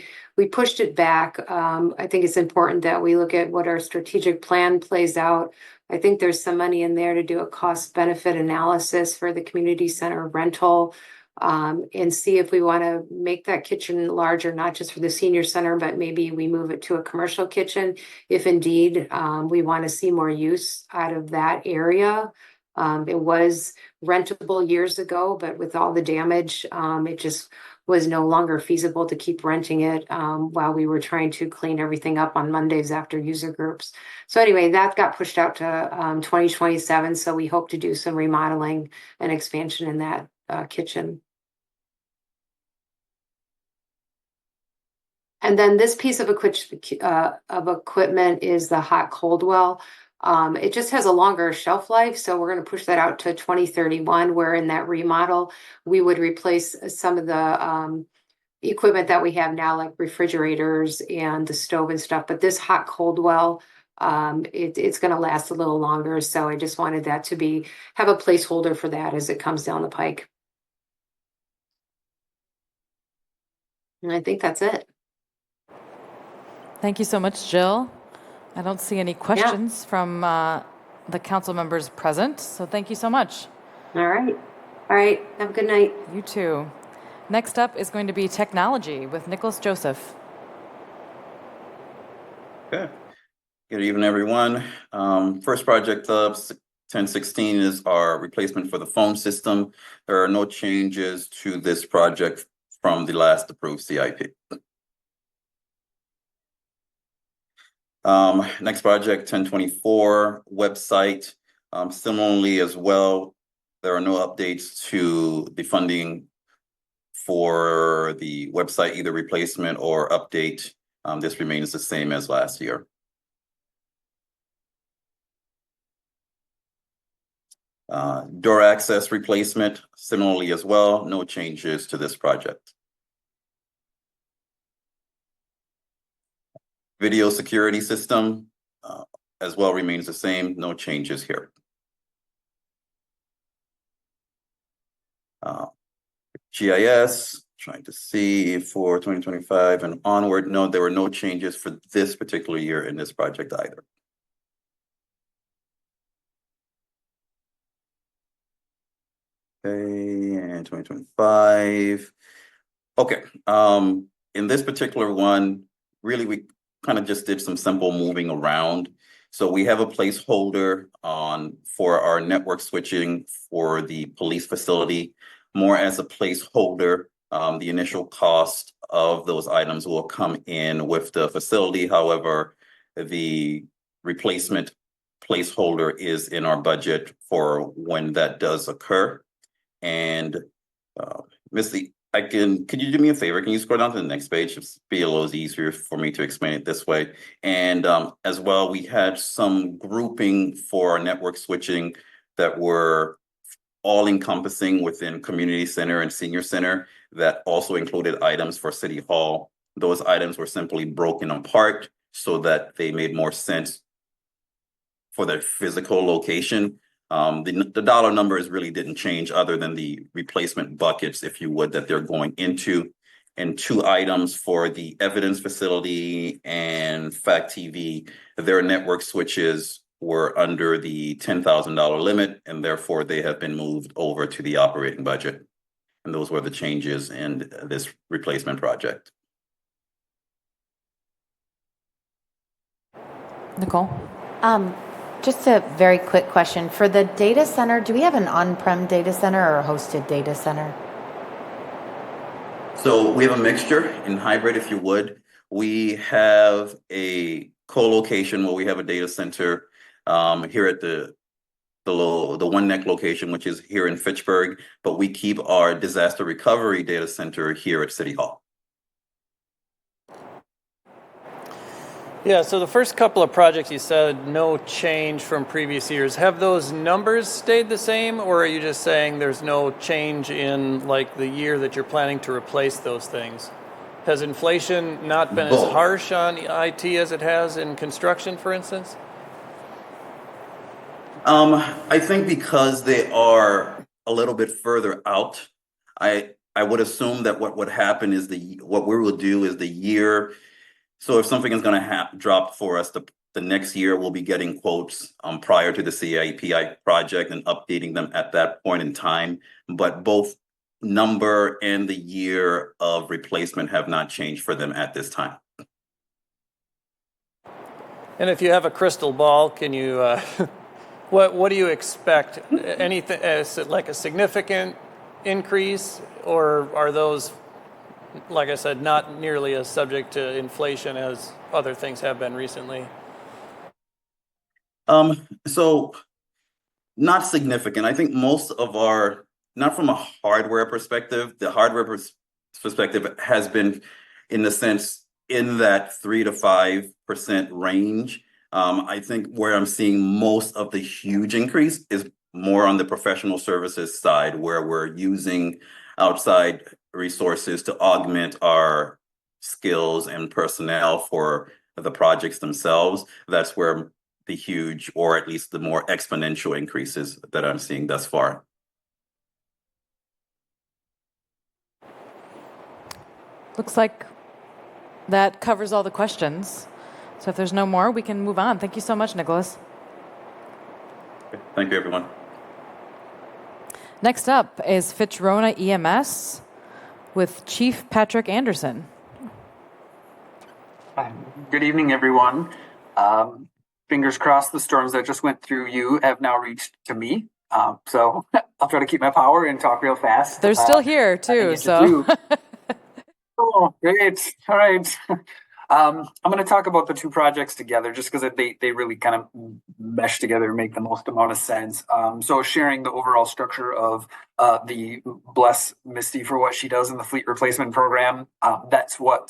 pushed it back. I think it's important that we look at what our strategic plan plays out. I think there's some money in there to do a cost benefit analysis for the community center rental. And see if we want to make that kitchen larger, not just for the senior center, but maybe we move it to a commercial kitchen. If indeed we want to see more use out of that area. It was rentable years ago, but with all the damage, it just was no longer feasible to keep renting it while we were trying to clean everything up on Mondays after user groups. So anyway, that got pushed out to 2027. So we hope to do some remodeling and expansion in that kitchen. And then this piece of equipment is the hot cold well. It just has a longer shelf life, so we're going to push that out to 2031, where in that remodel, we would replace some of the equipment that we have now, like refrigerators and the stove and stuff. But this hot cold well, it's going to last a little longer. So I just wanted that to have a placeholder for that as it comes down the pike. And I think that's it. Thank you so much, Jill. I don't see any questions from the council members present, so thank you so much. All right. Have a good night. You too. Next up is going to be technology with Nicholas Joseph. Okay. Good evening, everyone. First project of 1016 is our replacement for the phone system. There are no changes to this project from the last approved CIP. Next project, 1024 website. Similarly as well, there are no updates to the funding for the website, either replacement or update. This remains the same as last year. Door access replacement, similarly as well, no changes to this project. Video security system as well remains the same, no changes here. GIS, trying to see for 2025 and onward, no, there were no changes for this particular year in this project either. Okay, and 2025. Okay, in this particular one, really we kind of just did some simple moving around. So we have a placeholder for our network switching for the police facility, more as a placeholder. The initial cost of those items will come in with the facility. However, the replacement placeholder is in our budget for when that does occur. And Missy, could you do me a favor? Can you scroll down to the next page? It'll be a little easier for me to explain it this way. And as well, we had some grouping for our network switching that were all encompassing within community center and senior center that also included items for City Hall. Those items were simply broken apart so that they made more sense for their physical location. The dollar numbers really didn't change other than the replacement buckets, if you would, that they're going into. And 2 items for the evidence facility and FACTv, their network switches were under the $10,000 limit, and therefore they have been moved over to the operating budget. And those were the changes in this replacement project. Nicole? Just a very quick question. For the data center, do we have an on-prem data center or a hosted data center? So we have a mixture in hybrid, if you would. We have a co-location where we have a data center here at the One Neck location, which is here in Fitchburg, but we keep our disaster recovery data center here at City Hall. Yeah, so the first couple of projects you said no change from previous years. Have those numbers stayed the same, or are you just saying there's no change in like the year that you're planning to replace those things? Has inflation not been as harsh on IT as it has in construction, for instance? I think because they are a little bit further out, I would assume that what would happen is what we will do is the year. So if something is going to drop for us, the next year we'll be getting quotes prior to the CIP project and updating them at that point in time. But both number and the year of replacement have not changed for them at this time. And if you have a crystal ball, can you, what do you expect? Anything, is it like a significant increase, or are those, like I said, not nearly as subject to inflation as other things have been recently? So not significant. I think most of not from a hardware perspective, the hardware perspective has been in the sense in that 3 to 5% range. I think where I'm seeing most of the huge increase is more on the professional services side, where we're using outside resources to augment our skills and personnel for the projects themselves. That's where the huge, or at least the more exponential increases that I'm seeing thus far. Looks like that covers all the questions. So if there's no more, we can move on. Thank you so much, Nicholas. Thank you, everyone. Next up is Fitch-Rona EMS with Chief Patrick Anderson. Good evening, everyone. Fingers crossed the storms that just went through you have now reached to me. So I'll try to keep my power and talk real fast. They're still here, too. So. Oh, great. All right. I'm going to talk about the 2 projects together just because they really kind of mesh together and make the most amount of sense. So sharing the overall structure of the bless Misty for what she does in the fleet replacement program. That's what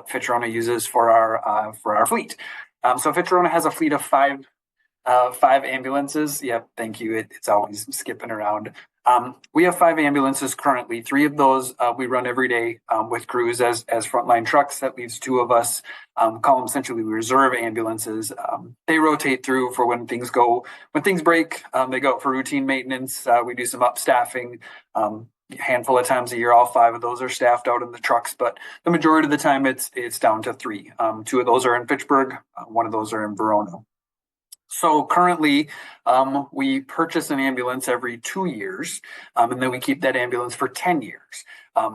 Fitch-Rona uses for our fleet. So Fitch-Rona has a fleet of 5 ambulances. Yep, thank you. It's always skipping around. We have 5 ambulances currently. 3 of those we run every day with crews as frontline trucks. That leaves 2 of us, call them essentially reserve ambulances. They rotate through for when things break. They go out for routine maintenance. We do some up staffing. A handful of times a year, all 5 of those are staffed out in the trucks, but the majority of the time it's down to 3. 2 of those are in Fitchburg. 1 of those are in Verona. So currently, we purchase an ambulance every 2 years, and then we keep that ambulance for 10 years.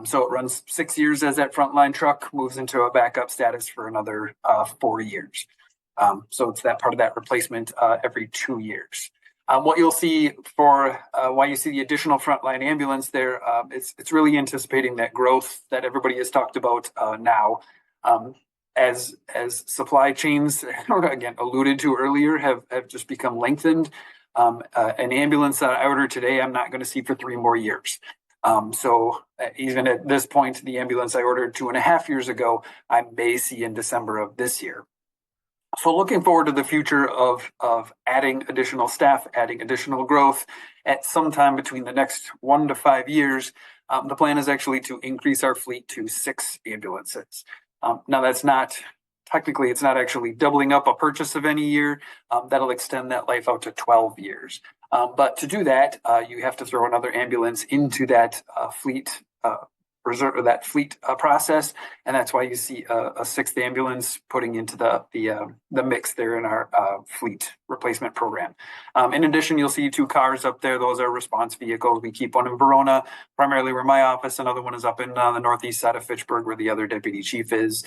So it runs 6 years as that frontline truck, moves into a backup status for another 4 years. So it's that part of that replacement every 2 years. What you'll see for why you see the additional frontline ambulance there, it's really anticipating that growth that everybody has talked about now. As supply chains, again, alluded to earlier, have just become lengthened. An ambulance that I ordered today, I'm not going to see for 3 more years. So even at this point, the ambulance I ordered 2.5 years ago, I may see in December of this year. So looking forward to the future of adding additional staff, adding additional growth at some time between the next 1 to 5 years, the plan is actually to increase our fleet to 6 ambulances. Now that's not, technically it's not actually doubling up a purchase of any year. That'll extend that life out to 12 years. But to do that, you have to throw another ambulance into that fleet reserve, or that fleet process, and that's why you see a 6th ambulance putting into the mix there in our fleet replacement program. In addition, you'll see 2 cars up there. Those are response vehicles. We keep one in Verona, primarily where my office. Another one is up in the northeast side of Fitchburg, where the other deputy chief is.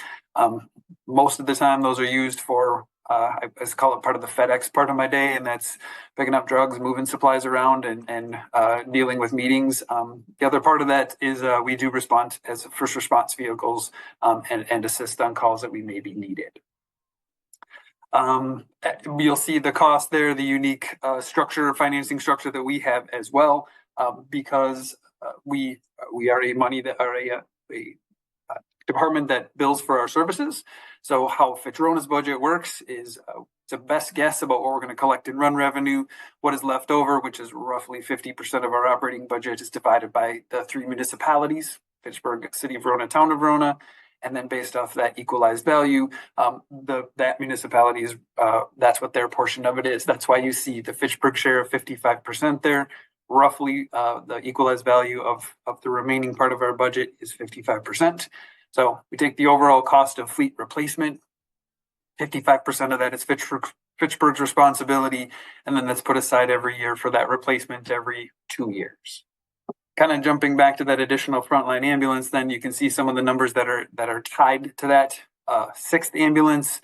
Most of the time, those are used for I call it part of the FedEx part of my day, and that's picking up drugs, moving supplies around, and dealing with meetings. The other part of that is we do respond as first response vehicles and assist on calls that we may be needed. You'll see the cost there, the unique financing structure that we have as well, because we are a department that bills for our services. So how Fitch-Rona's budget works is it's a best guess about what we're going to collect in run revenue. What is left over, which is roughly 50% of our operating budget, is divided by the 3 municipalities, Fitchburg, City of Verona, Town of Verona, and then based off that equalized value, that municipality is, that's what their portion of it is. That's why you see the Fitchburg share of 55% there. Roughly, the equalized value of the remaining part of our budget is 55%. So we take the overall cost of fleet replacement, 55% of that is Fitchburg's responsibility, and then that's put aside every year for that replacement every 2 years. Kind of jumping back to that additional frontline ambulance, then you can see some of the numbers that are tied to that 6th ambulance.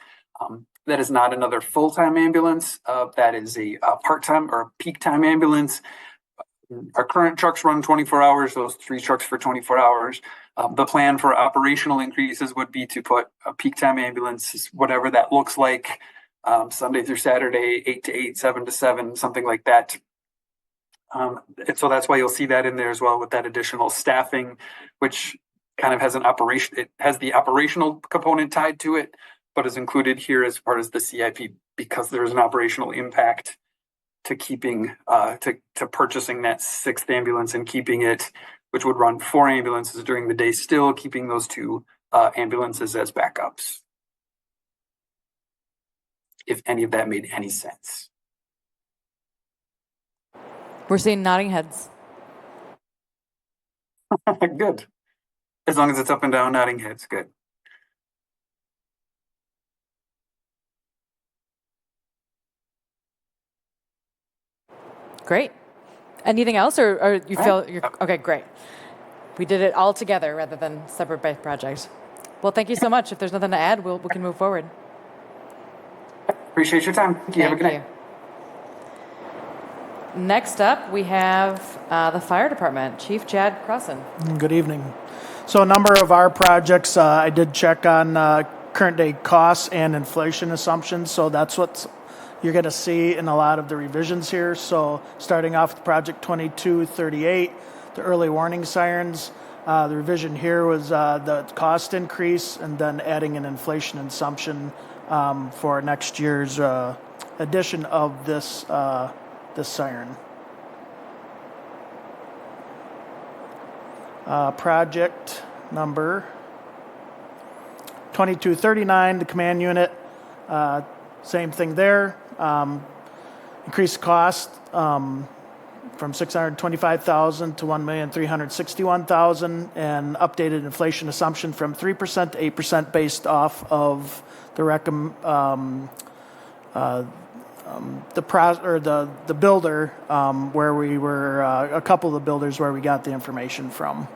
That is not another full-time ambulance. That is a part-time or peak time ambulance. Our current trucks run 24 hours, those 3 trucks for 24 hours. The plan for operational increases would be to put a peak time ambulance, whatever that looks like, Sunday through Saturday, 8 to 8, 7 to 7, something like that. And so that's why you'll see that in there as well with that additional staffing, which kind of has an operation. It has the operational component tied to it, but is included here as part of the CIP because there is an operational impact to keeping to purchasing that 6th ambulance and keeping it, which would run 4 ambulances during the day, still keeping those 2 ambulances as backups. If any of that made any sense. We're seeing nodding heads. Good. As long as it's up and down nodding heads, good. Great. Anything else, or you feel you're okay? Great. We did it all together rather than separate by project. Well, thank you so much. If there's nothing to add, we can move forward. Appreciate your time. Thank you. Have a good night. Next up, we have the fire department, Chief Chad Crossan. Good evening. So a number of our projects, I did check on current day costs and inflation assumptions. So that's what you're going to see in a lot of the revisions here. So starting off with project 2238, the early warning sirens. The revision here was the cost increase and then adding an inflation assumption for next year's edition of this siren. Project number 2239, the command unit, same thing there. Increased cost from $625,000 to $1,361,000, and updated inflation assumption from 3% to 8% based off of the builder where we were a couple of the builders where we got the information from.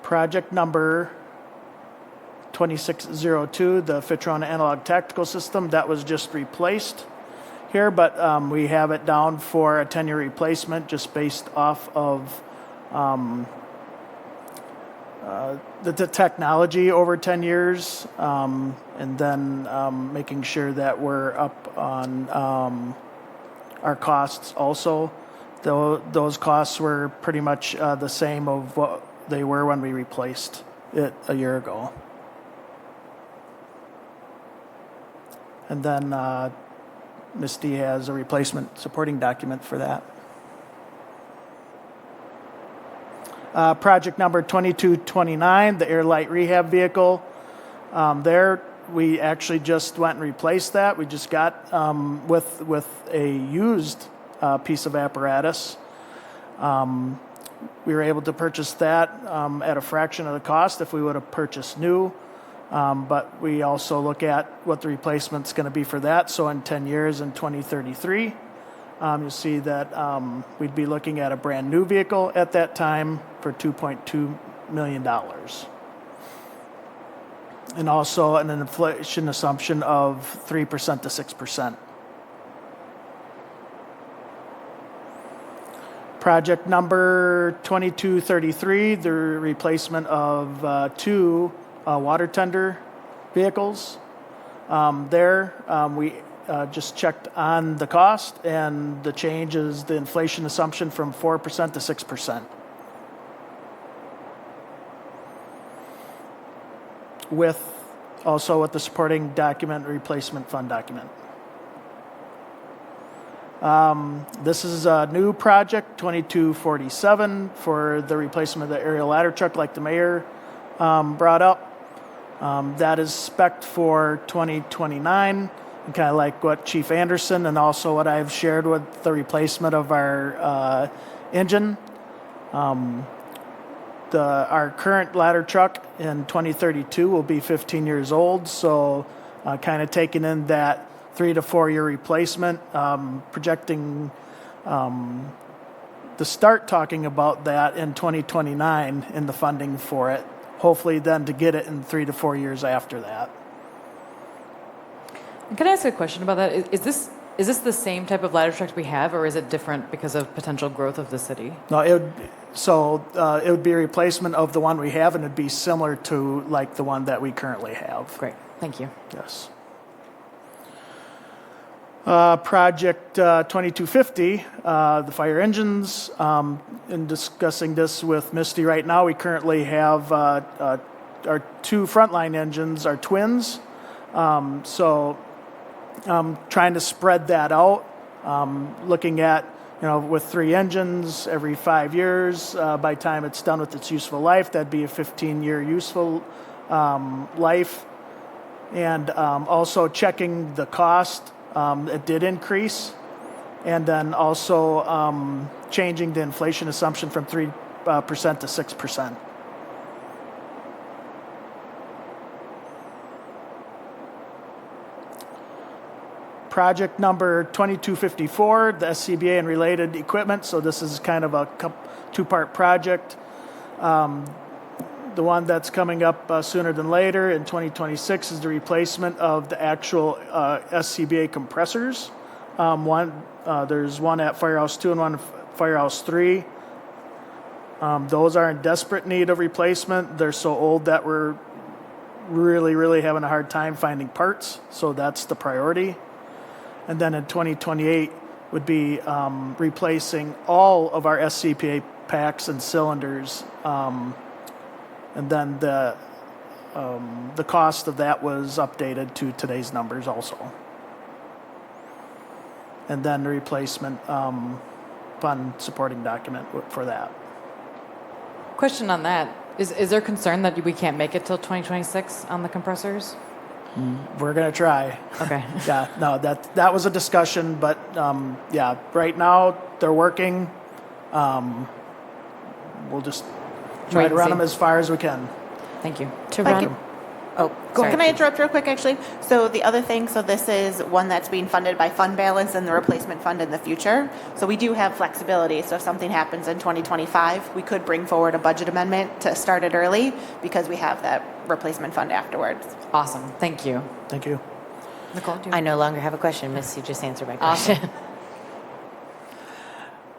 Project number 2602, the Fitch-Rona analog tactical system, that was just replaced here, but we have it down for a 10-year replacement just based off of the technology over 10 years, and then making sure that we're up on our costs also. Those costs were pretty much the same of what they were when we replaced it a year ago. And then Misty has a replacement supporting document for that. Project number 2229, the air light rehab vehicle. There, we actually just went and replaced that. We just got with a used piece of apparatus. We were able to purchase that at a fraction of the cost if we would have purchased new. But we also look at what the replacement's going to be for that. So in 10 years, in 2033, you'll see that we'd be looking at a brand new vehicle at that time for $2.2 million. And also an inflation assumption of 3% to 6%. Project number 2233, the replacement of two water tender vehicles. We just checked on the cost, and the change is the inflation assumption from 4% to 6%. With the supporting document, replacement fund document. This is a new project, 2247, for the replacement of the aerial ladder truck like the mayor brought up. That is spec'd for 2029, and kind of like what Chief Anderson and also what I've shared with the replacement of our engine. Our current ladder truck in 2032 will be 15 years old, so kind of taking in that 3 to 4 year replacement, projecting to start talking about that in 2029 in the funding for it. Hopefully then to get it in 3 to 4 years after that. Can I ask a question about that? Is this the same type of ladder truck we have, or is it different because of potential growth of the city? No, it would be a replacement of the one we have, and it'd be similar to like the one that we currently have. Great, thank you. Yes. Project 2250, the fire engines. In discussing this with Misty right now, we currently have our two frontline engines are twins. Trying to spread that out, looking at, with 3 engines every 5 years, by the time it's done with its useful life, that'd be a 15-year useful life. And also checking the cost. It did increase, and then also changing the inflation assumption from 3% to 6%. Project number 2254, the SCBA and related equipment. So this is kind of a 2-part project. The one that's coming up sooner than later in 2026 is the replacement of the actual SCBA compressors. There's one at Firehouse 2 and one at Firehouse 3. Those are in desperate need of replacement. They're so old that we're really, really having a hard time finding parts. So that's the priority. And then in 2028 would be replacing all of our SCBA packs and cylinders. And then the cost of that was updated to today's numbers also. And then the replacement fund supporting document for that. Question on that. Is there concern that we can't make it till 2026 on the compressors? We're going to try. Okay. Yeah, no, that was a discussion, but right now they're working. We'll just try to run them as far as we can. Thank you. Can I interrupt real quick, actually? So the other thing, this is one that's being funded by fund balance and the replacement fund in the future. So we do have flexibility. So if something happens in 2025, we could bring forward a budget amendment to start it early because we have that replacement fund afterwards. Awesome. Thank you. Thank you. Nicole, do you? I no longer have a question. Missy just answered my question. Awesome.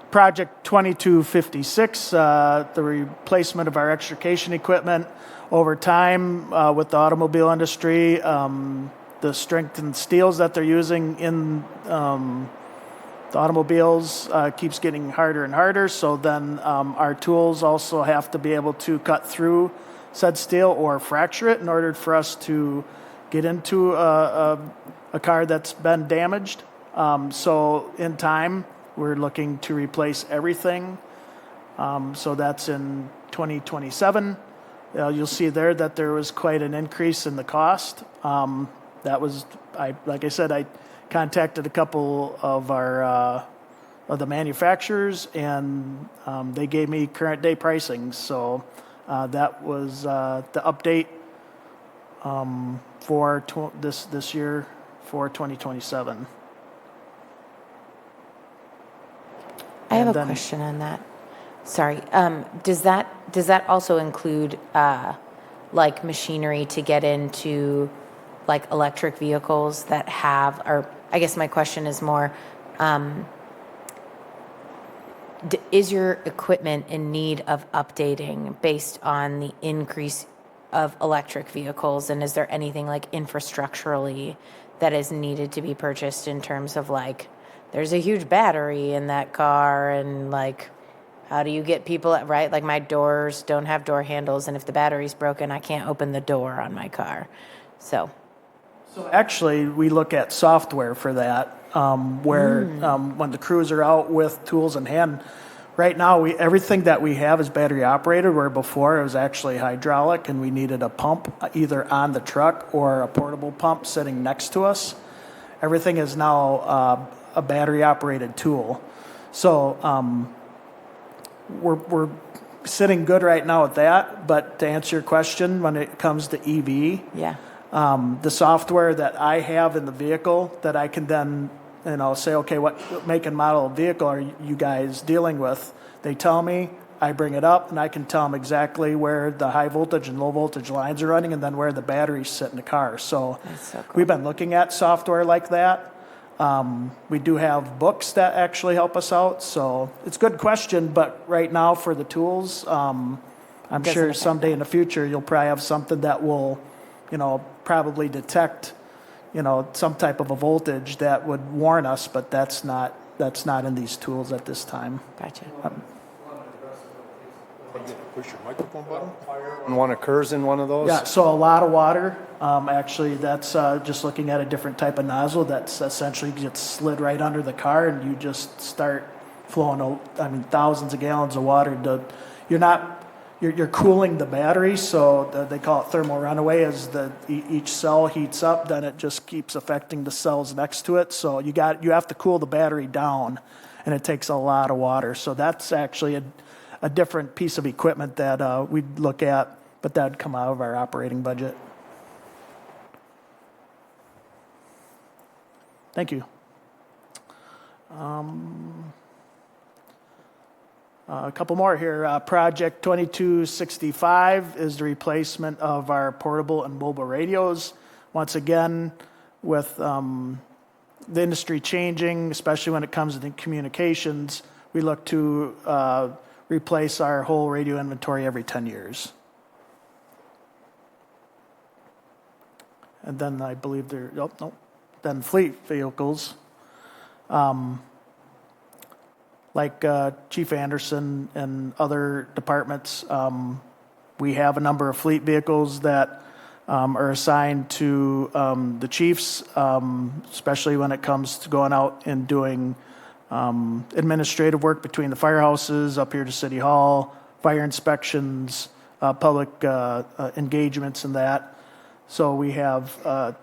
Project 2256, the replacement of our extrication equipment. Over time, with the automobile industry, the strengthened steels that they're using in the automobiles keeps getting harder and harder. So then our tools also have to be able to cut through said steel or fracture it in order for us to get into a car that's been damaged. So in time, we're looking to replace everything. So that's in 2027. You'll see there that there was quite an increase in the cost. That was, like I said, I contacted a couple of our of the manufacturers, and they gave me current day pricing. So that was the update for this year for 2027. I have a question on that. Sorry. Does that also include like machinery to get into like electric vehicles that have, or I guess my question is more, is your equipment in need of updating based on the increase of electric vehicles? And is there anything like infrastructurally that is needed to be purchased in terms of like, there's a huge battery in that car, and like, how do you get people right? Like my doors don't have door handles, and if the battery's broken, I can't open the door on my car. So actually, we look at software for that, where when the crews are out with tools in hand. Right now, everything that we have is battery operated, where before it was actually hydraulic, and we needed a pump either on the truck or a portable pump sitting next to us. Everything is now a battery operated tool. So we're sitting good right now with that. But to answer your question, when it comes to EV, the software that I have in the vehicle that I can then say, okay, what make and model of vehicle are you guys dealing with? They tell me, I bring it up, and I can tell them exactly where the high voltage and low voltage lines are running, and then where the batteries sit in the car. So, we've been looking at software like that. We do have books that actually help us out. So it's a good question, but right now for the tools, I'm sure someday in the future you'll probably have something that will, probably detect, some type of a voltage that would warn us, but that's not in these tools at this time. Gotcha. Push your microphone button. When one occurs in one of those? Yeah, so a lot of water. Actually, that's just looking at a different type of nozzle that's essentially gets slid right under the car, and you just start flowing, thousands of gallons of water. You're cooling the battery, so they call it thermal runaway. As each cell heats up, then it just keeps affecting the cells next to it. So you have to cool the battery down, and it takes a lot of water. So that's actually a different piece of equipment that we'd look at, but that'd come out of our operating budget. Thank you. A couple more here. Project 2265 is the replacement of our portable and mobile radios. Once again, with the industry changing, especially when it comes to communications, we look to replace our whole radio inventory every 10 years. And then I believe then fleet vehicles. Like Chief Anderson and other departments, we have a number of fleet vehicles that are assigned to the chiefs, especially when it comes to going out and doing administrative work between the firehouses up here to City Hall, fire inspections, public engagements, and that. So we have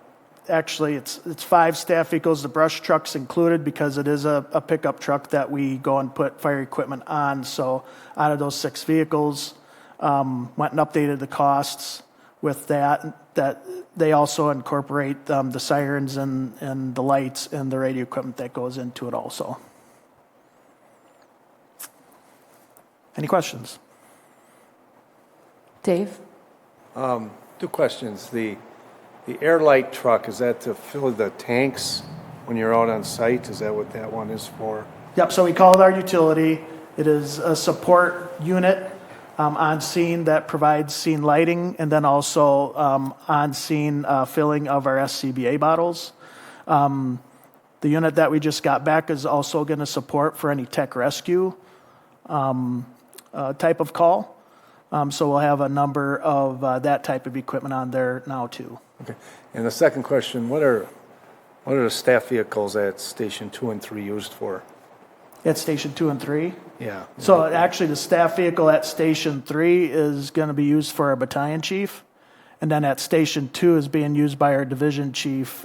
actually it's 5 staff vehicles, the brush truck's included because it is a pickup truck that we go and put fire equipment on. So out of those 6 vehicles, went and updated the costs with that they also incorporate the sirens and the lights and the radio equipment that goes into it also. Any questions? Dave? 2 questions. The air light truck, is that to fill the tanks when you're out on site? Is that what that one is for? Yep, so we call it our utility. It is a support unit on scene that provides scene lighting, and then also on scene filling of our SCBA bottles. The unit that we just got back is also going to support for any tech rescue type of call. So we'll have a number of that type of equipment on there now too. Okay. And the second question, what are the staff vehicles at Station 2 and 3 used for? At Station 2 and 3? Yeah. So actually, the staff vehicle at Station 3 is going to be used for our battalion chief. And then at Station 2 is being used by our division chief,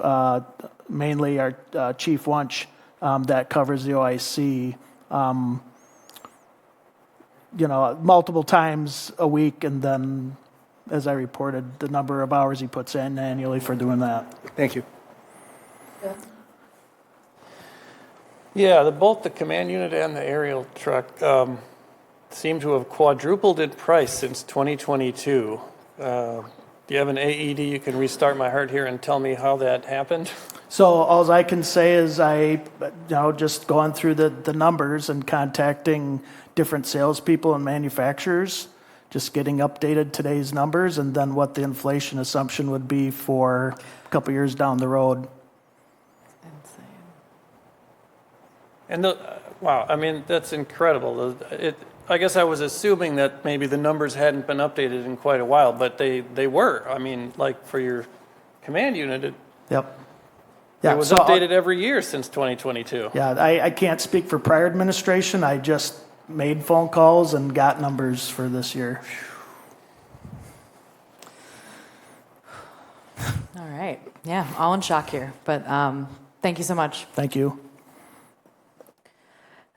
mainly our Chief Wunsch, that covers the OIC, multiple times a week. And then, as I reported, the number of hours he puts in annually for doing that. Thank you. Yeah, both the command unit and the aerial truck seem to have quadrupled in price since 2022. Do you have an AED you can restart my heart here and tell me how that happened? So all I can say is just going through the numbers and contacting different salespeople and manufacturers, just getting updated today's numbers and then what the inflation assumption would be for a couple years down the road. And wow, I mean, that's incredible. I guess I was assuming that maybe the numbers hadn't been updated in quite a while, but they were. I mean, like for your command unit, Yep. It was updated every year since 2022. Yeah, I can't speak for prior administration. I just made phone calls and got numbers for this year. All right. Yeah, all in shock here, but thank you so much. Thank you.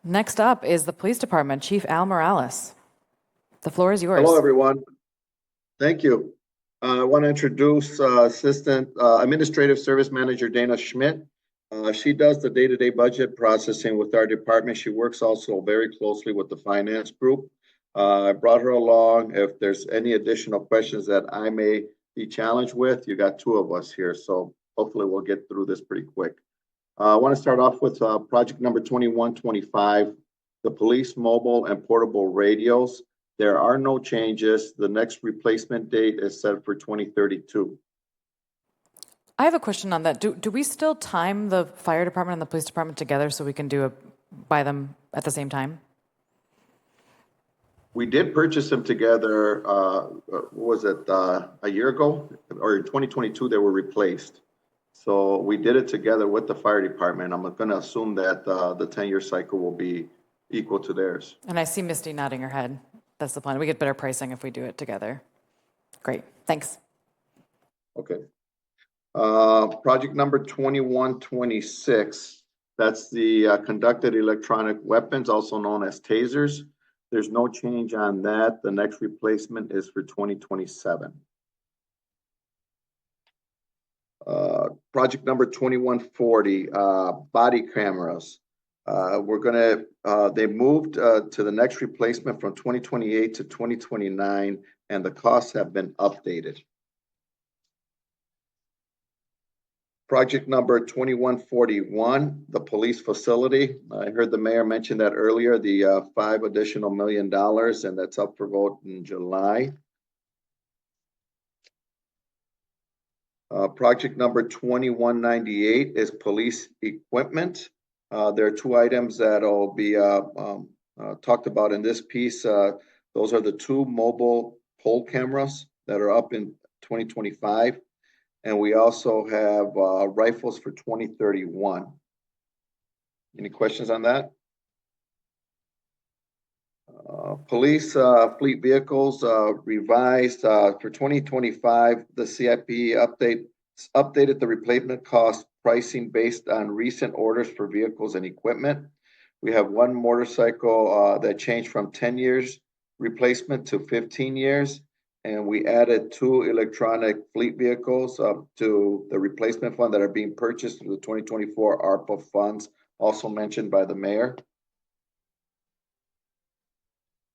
Next up is the Police Department, Chief Al Morales. The floor is yours. Hello, everyone. Thank you. I want to introduce Assistant Administrative Service Manager Dana Schmidt. She does the day-to-day budget processing with our department. She works also very closely with the finance group. I brought her along. If there's any additional questions that I may be challenged with, you got two of us here, so hopefully we'll get through this pretty quick. I want to start off with project number 2125, the police mobile and portable radios. There are no changes. The next replacement date is set for 2032. I have a question on that. Do we still time the fire department and the police department together so we can buy them at the same time? We did purchase them together, was it a year ago? Or in 2022, they were replaced. So we did it together with the fire department. I'm going to assume that the 10-year cycle will be equal to theirs. And I see Misty nodding her head. That's the plan. We get better pricing if we do it together. Great. Thanks. Okay. Project number 2126. That's the conducted electronic weapons, also known as tasers. There's no change on that. The next replacement is for 2027. Project number 2140, body cameras. They moved to the next replacement from 2028 to 2029, and the costs have been updated. Project number 2141, the police facility. I heard the mayor mention that earlier, the $5 additional million, and that's up for vote in July. Project number 2198 is police equipment. There are two items that will be talked about in this piece. Those are the two mobile pole cameras that are up in 2025. And we also have rifles for 2031. Any questions on that? Police fleet vehicles revised for 2025. The CIP updated the replacement cost pricing based on recent orders for vehicles and equipment. We have one motorcycle that changed from 10 years replacement to 15 years. And we added two electronic fleet vehicles to the replacement fund that are being purchased through the 2024 ARPA funds, also mentioned by the mayor.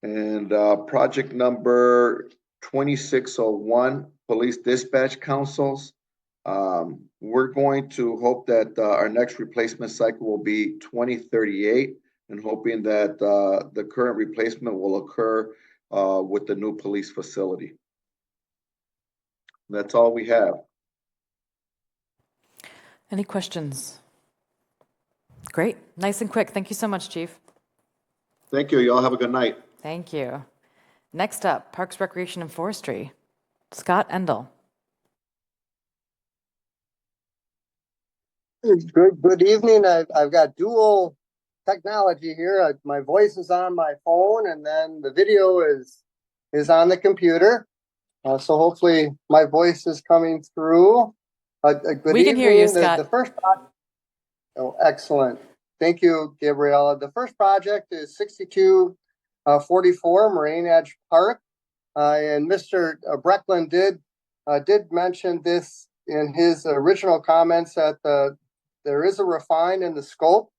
And project number 2601, police dispatch councils. We're going to hope that our next replacement cycle will be 2038, and hoping that the current replacement will occur with the new police facility. That's all we have. Any questions? Great. Nice and quick. Thank you so much, Chief. Thank you. Y'all have a good night. Thank you. Next up, Parks, Recreation, and Forestry. Scott Endel. Good evening. I've got dual technology here. My voice is on my phone, and then the video is on the computer. So hopefully my voice is coming through. Good We can evening. hear you, Scott. The first oh, excellent. Thank you, Gabriella. The first project is 6244 Moraine Edge Park, and Mr. Brecklin did mention this in his original comments that there is a refine in the scope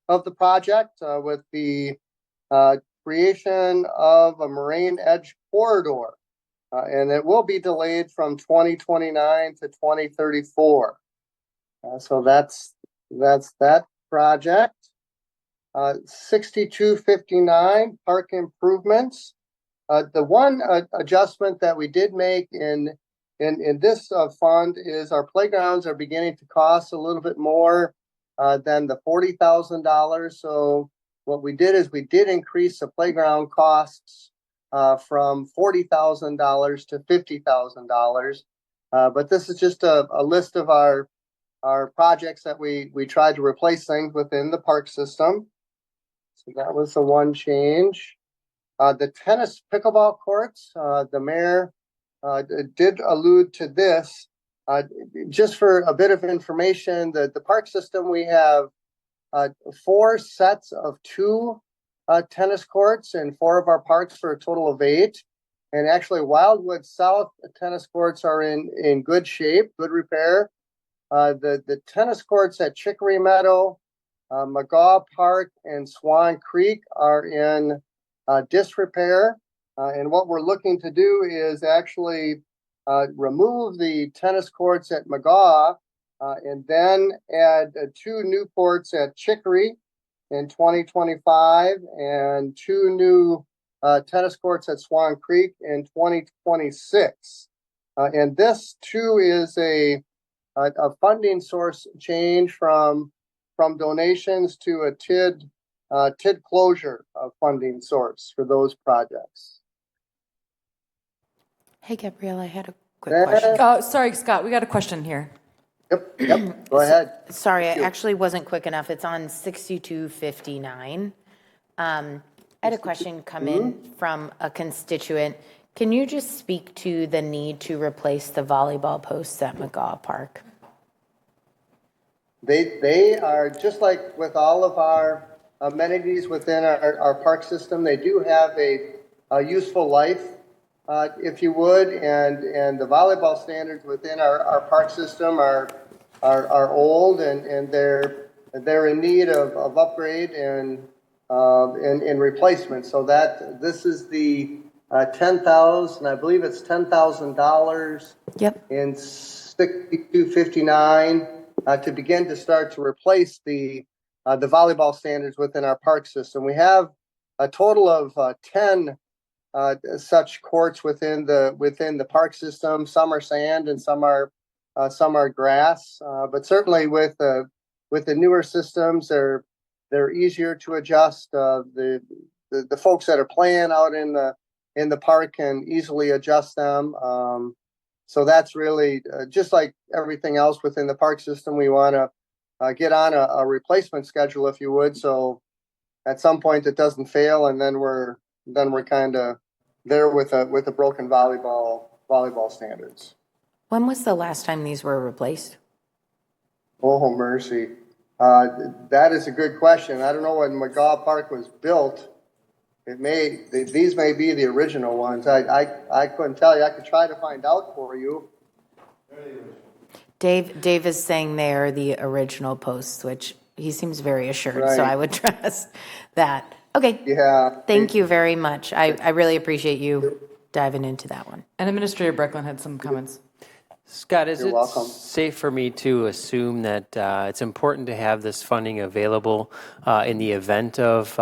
of the project with the creation of a moraine edge corridor, and it will be delayed from 2029 to 2034. So that's that project. 6259 park improvements. The one adjustment that we did make in this fund is our playgrounds are beginning to cost a little bit more than the $40,000. So what we did is we did increase the playground costs from $40,000 to $50,000. But this is just a list of our projects that we tried to replace things within the park system. So that was the one change. The tennis pickleball courts, the mayor did allude to this. Just for a bit of information, the park system, we have 4 sets of 2 tennis courts in 4 of our parks for a total of 8. And actually, Wildwood South tennis courts are in good shape, good repair. The tennis courts at Chicory Meadow, McGaw Park, and Swan Creek are in disrepair. And what we're looking to do is actually remove the tennis courts at McGaw and then add 2 new courts at Chicory in 2025 and 2 new tennis courts at Swan Creek in 2026. And this too is a funding source change from donations to a TID closure funding source for those projects. Hey, Gabrielle, I had a quick question. Oh, sorry, Scott. We got a question here. Yep. Go ahead. Sorry, I actually wasn't quick enough. It's on 6259. I had a question come in from a constituent. Can you just speak to the need to replace the volleyball posts at McGaw Park? They are just like with all of our amenities within our park system. They do have a useful life, if you would, and the volleyball standards within our park system are old and they're in need of upgrade and replacement. So that this is the $10,000, I believe it's $10,000. Yep. In 6259 to begin to start to replace the volleyball standards within our park system. We have a total of 10 such courts within the park system. Some are sand and some are grass. But certainly with the newer systems, they're easier to adjust. The folks that are playing out in the park can easily adjust them. So that's really just like everything else within the park system. We want to get on a replacement schedule, if you would. So at some point it doesn't fail, and then we're kind of there with a broken volleyball standards. When was the last time these were replaced? Oh, mercy. That is a good question. I don't know when McGaw Park was built. These may be the original ones. I couldn't tell you. I could try to find out for you. Dave is saying they are the original posts, which he seems very assured, Right. so I would trust that. Okay. Yeah. Thank you very much. I really appreciate you diving into that one. And Administrator Brecklin had some comments. Scott, is You're it welcome. safe for me to assume that it's important to have this funding available in the event of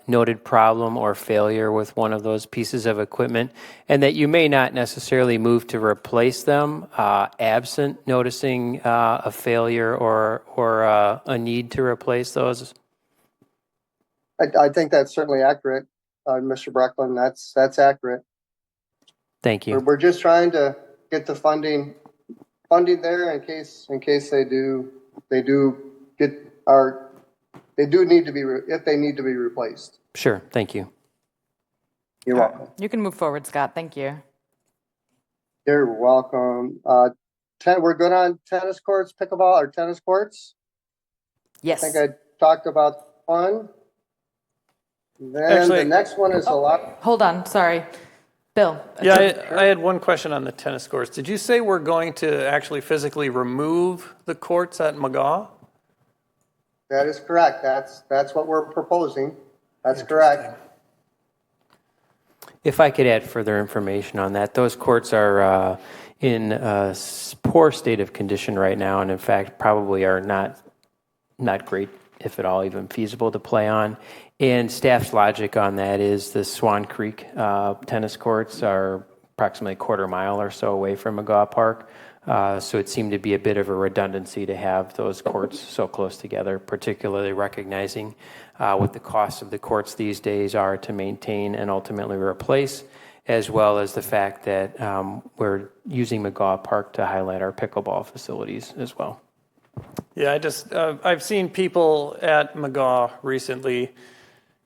noted problem or failure with one of those pieces of equipment, and that you may not necessarily move to replace them absent noticing a failure or a need to replace those? I think that's certainly accurate, Mr. Brecklin. That's accurate. Thank you. We're just trying to get the funding there in case they do need to be if they need to be replaced. Sure. Thank you. You're welcome. You can move forward, Scott. Thank you. You're welcome. We're good on tennis courts, pickleball, or tennis courts? Yes. I think I talked about one. Then Actually, the next one is a lot. Hold on. Sorry. Bill. Yeah, I had one question on the tennis courts. Did you say we're going to actually physically remove the courts at McGaw? That is correct. That's what we're proposing. That's correct. If I could add further information on that, those courts are in a poor state of condition right now, and in fact probably are not great, if at all even feasible to play on. And staff's logic on that is the Swan Creek tennis courts are approximately a quarter mile or so away from McGaw Park. So it seemed to be a bit of a redundancy to have those courts so close together, particularly recognizing what the costs of the courts these days are to maintain and ultimately replace, as well as the fact that we're using McGaw Park to highlight our pickleball facilities as well. Yeah, I've seen people at McGaw recently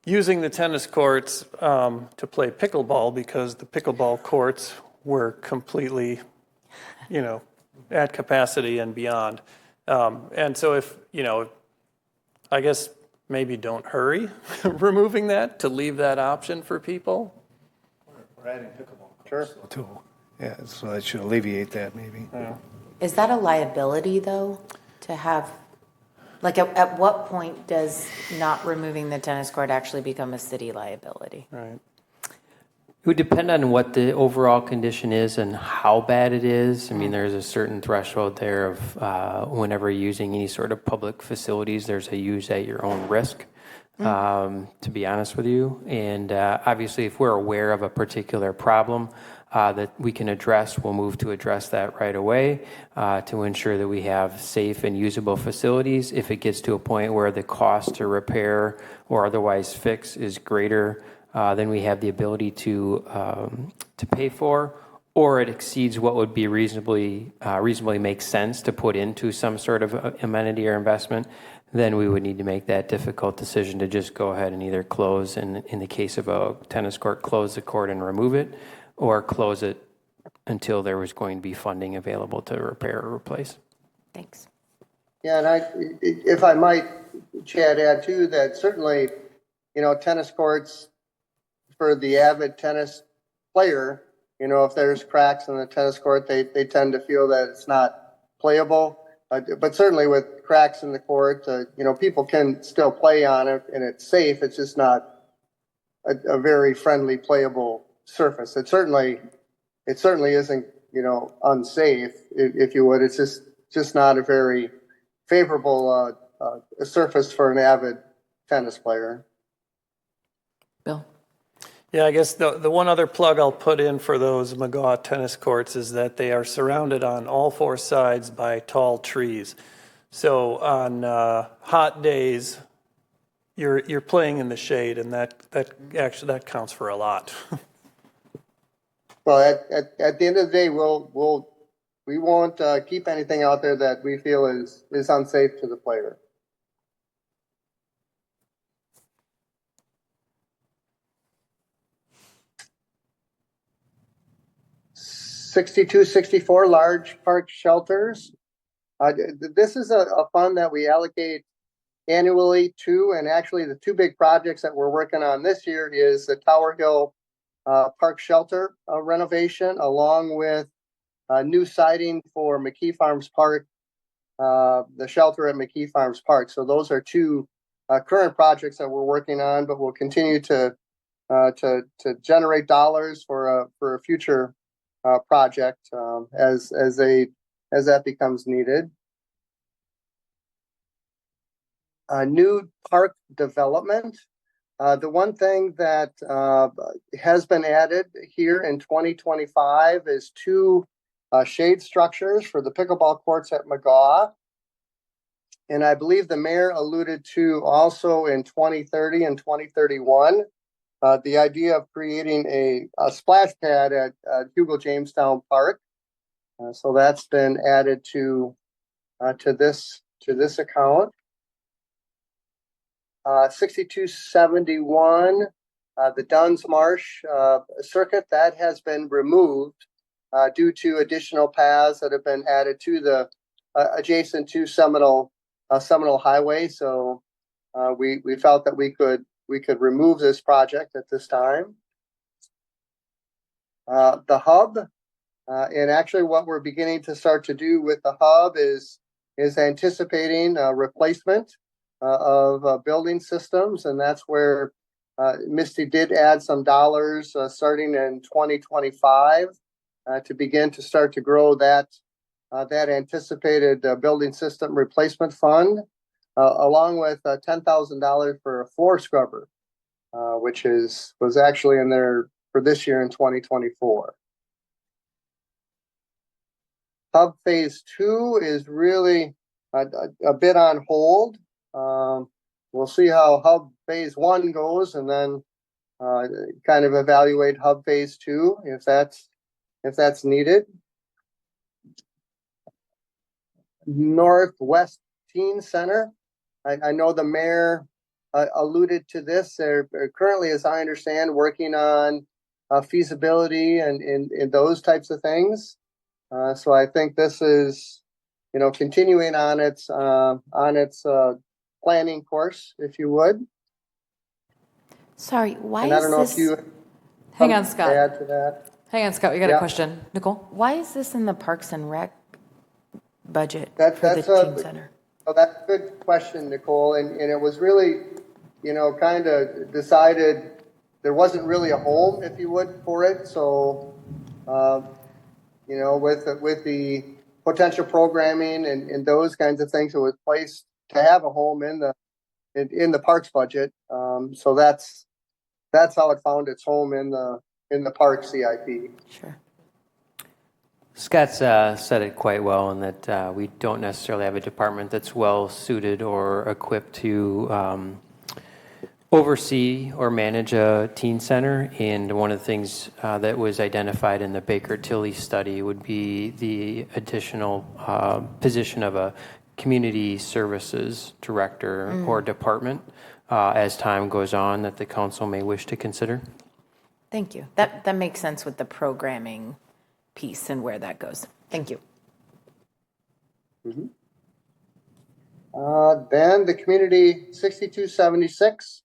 using the tennis courts to play pickleball because the pickleball courts were completely, at capacity and beyond. And so I guess maybe don't hurry removing that to leave that option for people. We're adding pickleball courts too. Yeah, so that should alleviate that maybe. Yeah. Is that a liability though, to have, like at what point does not removing the tennis court actually become a city liability? Right. It would depend on what the overall condition is and how bad it is. I mean, there's a certain threshold there of whenever using any sort of public facilities, there's a use at your own risk, to be honest with you. And obviously, if we're aware of a particular problem that we can address, we'll move to address that right away to ensure that we have safe and usable facilities. If it gets to a point where the cost to repair or otherwise fix is greater, then we have the ability to pay for, or it exceeds what would be reasonably make sense to put into some sort of amenity or investment, then we would need to make that difficult decision to just go ahead and either close, in the case of a tennis court, close the court and remove it, or close it until there was going to be funding available to repair or replace. Thanks. Yeah, and if I might, Chad, add too that certainly, tennis courts for the avid tennis player, if there's cracks in the tennis court, they tend to feel that it's not playable. But certainly with cracks in the court, people can still play on it and it's safe. It's just not a very friendly playable surface. It certainly isn't, unsafe, if you would. It's just not a very favorable surface for an avid tennis player. Bill. Yeah, I guess the one other plug I'll put in for those McGaw tennis courts is that they are surrounded on all four sides by tall trees. So on hot days, you're playing in the shade, and that counts for a lot. Well, at the end of the day, we won't keep anything out there that we feel is unsafe to the player. '62, '64 large park shelters. This is a fund that we allocate annually to, and actually the two big projects that we're working on this year is the Tower Hill Park Shelter renovation, along with new siding for McKee Farms Park, the shelter at McKee Farms Park. So those are two current projects that we're working on, but we'll continue to generate dollars for a future project as that becomes needed. New park development. The one thing that has been added here in 2025 is two shade structures for the pickleball courts at McGaw. And I believe the mayor alluded to also in 2030 and 2031 the idea of creating a splash pad at Hugo Jamestown Park. So that's been added to this account. 6271, the Duns Marsh circuit, that has been removed due to additional paths that have been added to the adjacent to Seminole Highway. So we felt that we could remove this project at this time. The hub, and actually what we're beginning to start to do with the hub is anticipating replacement of building systems, and that's where Misty did add some dollars starting in 2025 to begin to start to grow that anticipated building system replacement fund, along with $10,000 for a floor scrubber, which was actually in there for this year in 2024. Hub Phase 2 is really a bit on hold. We'll see how Hub Phase 1 goes, and then kind of evaluate Hub Phase 2 if that's needed. Northwest Teen Center. I know the mayor alluded to this. They're currently, as I understand, working on feasibility and in those types of things. So I think this is, continuing on its planning course, if you would. Sorry, why and is I don't know this? if you Hang on, Scott. add to that. Hang on, Scott. We got Yeah. a question. Nicole? Why is this in the Parks and Rec budget That's for the a teen center? that's a good question, Nicole. And it was really, kind of decided there wasn't really a home, if you would, for it. So, with the potential programming and those kinds of things, it was placed to have a home in the parks budget. So that's how it found its home in the park CIP. Sure. Scott's said it quite well in that we don't necessarily have a department that's well suited or equipped to oversee or manage a teen center. And one of the things that was identified in the Baker-Tilly study would be the additional position of a community services director or department as time goes on that the council may wish to consider. Thank you. That makes sense with the programming piece and where that goes. Thank you. Mm-hmm. Then the community 6276,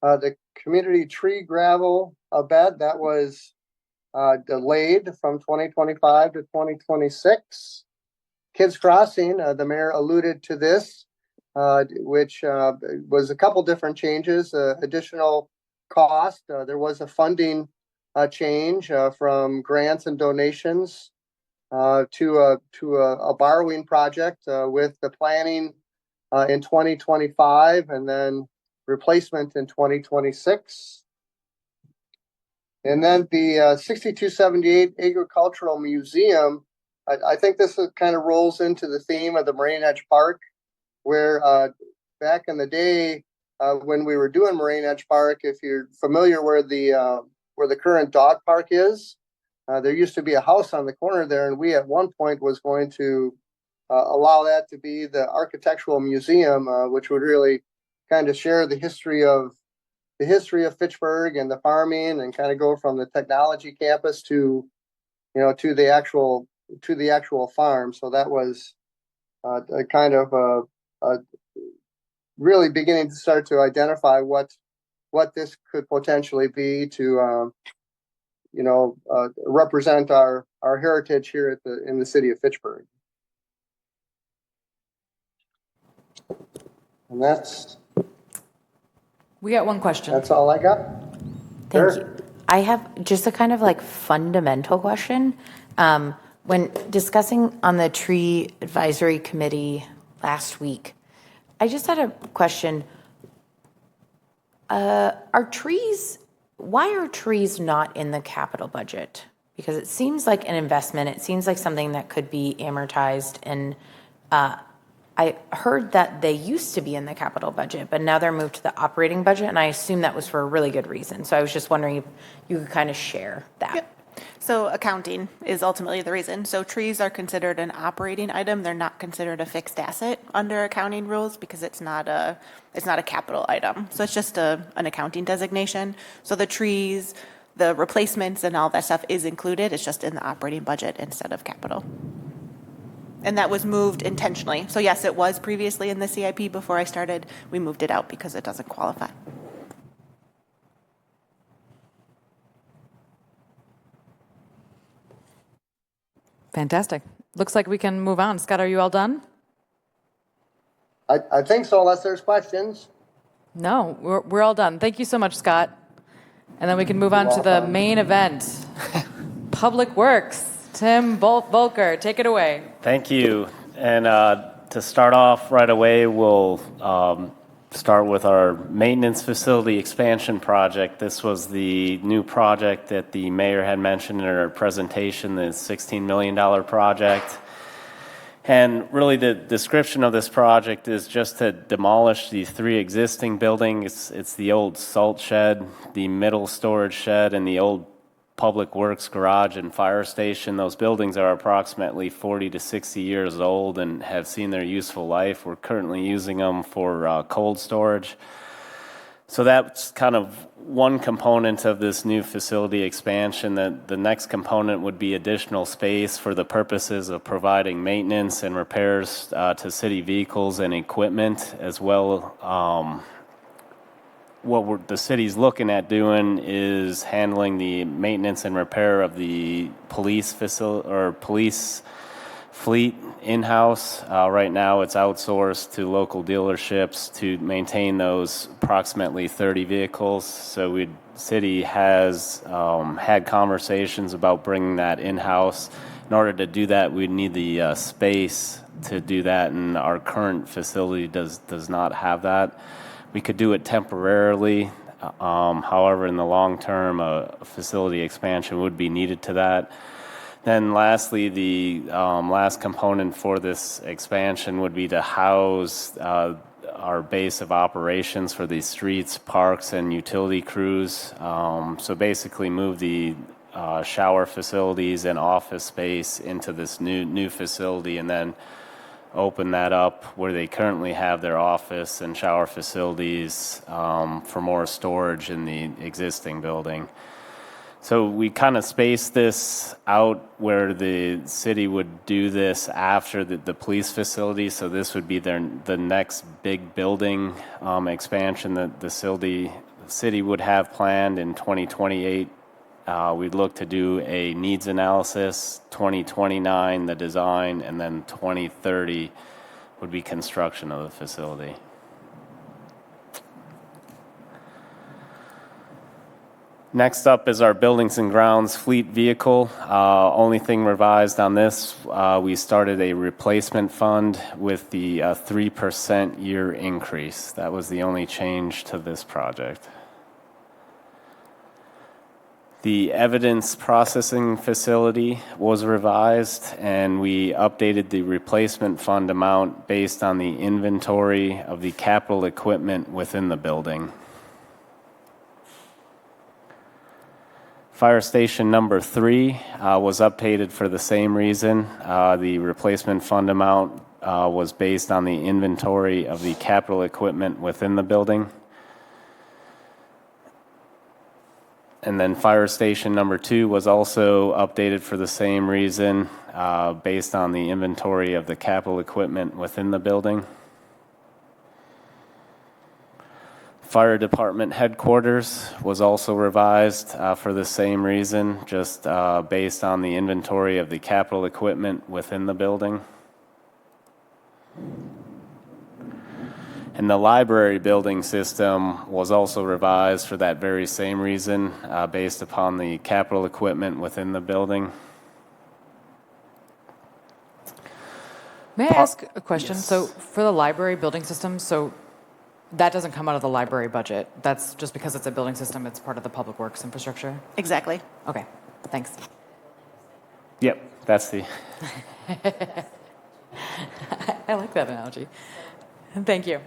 the community tree gravel bed that was delayed from 2025 to 2026. Kids Crossing, the mayor alluded to this, which was a couple different changes, additional cost. There was a funding change from grants and donations to a borrowing project with the planning in 2025 and then replacement in 2026. And then the 6278 Agricultural Museum, I think this kind of rolls into the theme of the Moraine Edge Park, where back in the day when we were doing Moraine Edge Park, if you're familiar where the current dog park is, there used to be a house on the corner there, and we at one point was going to allow that to be the architectural museum, which would really kind of share the history of Fitchburg and the farming, and kind of go from the technology campus to the actual farm. So that was a kind of really beginning to start to identify what this could potentially be to represent our heritage here in the city of Fitchburg. And We got one question. that's all I got. Thank you. I have just a kind of like fundamental question. When discussing on the tree advisory committee last week, I just had a question. Why are trees not in the capital budget? Because it seems like an investment. It seems like something that could be amortized and I heard that they used to be in the capital budget, but now they're moved to the operating budget, and I assume that was for a really good reason. So I was just wondering if you could kind of share that. Yep. So accounting is ultimately the reason. So trees are considered an operating item. They're not considered a fixed asset under accounting rules because it's not a capital item. So it's just an accounting designation. So the trees, the replacements and all that stuff is included. It's just in the operating budget instead of capital. And that was moved intentionally. So yes, it was previously in the CIP before I started. We moved it out because it doesn't qualify. Fantastic. Looks like we can move on. Scott, are you all done? I think so, unless there's questions. No, we're all done. Thank you so much, Scott. And then we can move on to the main event. Public Works. Tim Volker, take it away. Thank you. And to start off right away, we'll start with our maintenance facility expansion project. This was the new project that the mayor had mentioned in her presentation, the $16 million project. And really the description of this project is just to demolish the 3 existing buildings. It's the old salt shed, the middle storage shed, and the old Public Works garage and fire station. Those buildings are approximately 40 to 60 years old and have seen their useful life. We're currently using them for cold storage. So that's kind of one component of this new facility expansion. That the next component would be additional space for the purposes of providing maintenance and repairs to city vehicles and equipment, as well. What the city's looking at doing is handling the maintenance and repair of the police fleet in-house. Right now it's outsourced to local dealerships to maintain those approximately 30 vehicles. So city has had conversations about bringing that in-house. In order to do that, we'd need the space to do that, and our current facility does not have that. We could do it temporarily. However, in the long term, a facility expansion would be needed to that. Then lastly, the last component for this expansion would be to house our base of operations for the streets, parks, and utility crews. So basically move the shower facilities and office space into this new facility, and then open that up where they currently have their office and shower facilities for more storage in the existing building. So we kind of spaced this out where the city would do this after the police facility. So this would be the next big building expansion that the city would have planned in 2028. We'd look to do a needs analysis, 2029, the design, and then 2030 would be construction of the facility. Next up is our buildings and grounds fleet vehicle. Only thing revised on this, we started a replacement fund with the 3% year increase. That was the only change to this project. The evidence processing facility was revised, and we updated the replacement fund amount based on the inventory of the capital equipment within the building. Fire station number 3 was updated for the same reason. The replacement fund amount was based on the inventory of the capital equipment within the building. And then fire station number 2 was also updated for the same reason, based on the inventory of the capital equipment within the building. Fire department headquarters was also revised for the same reason, just based on the inventory of the capital equipment within the building. And the library building system was also revised for that very same reason, based upon the capital equipment within the building. May I ask a question? Yes. So for the library building system, so that doesn't come out of the library budget. That's just because it's a building system, it's part of the public works infrastructure? Exactly. Okay, thanks. Yep, that's the... I like that analogy. Thank you.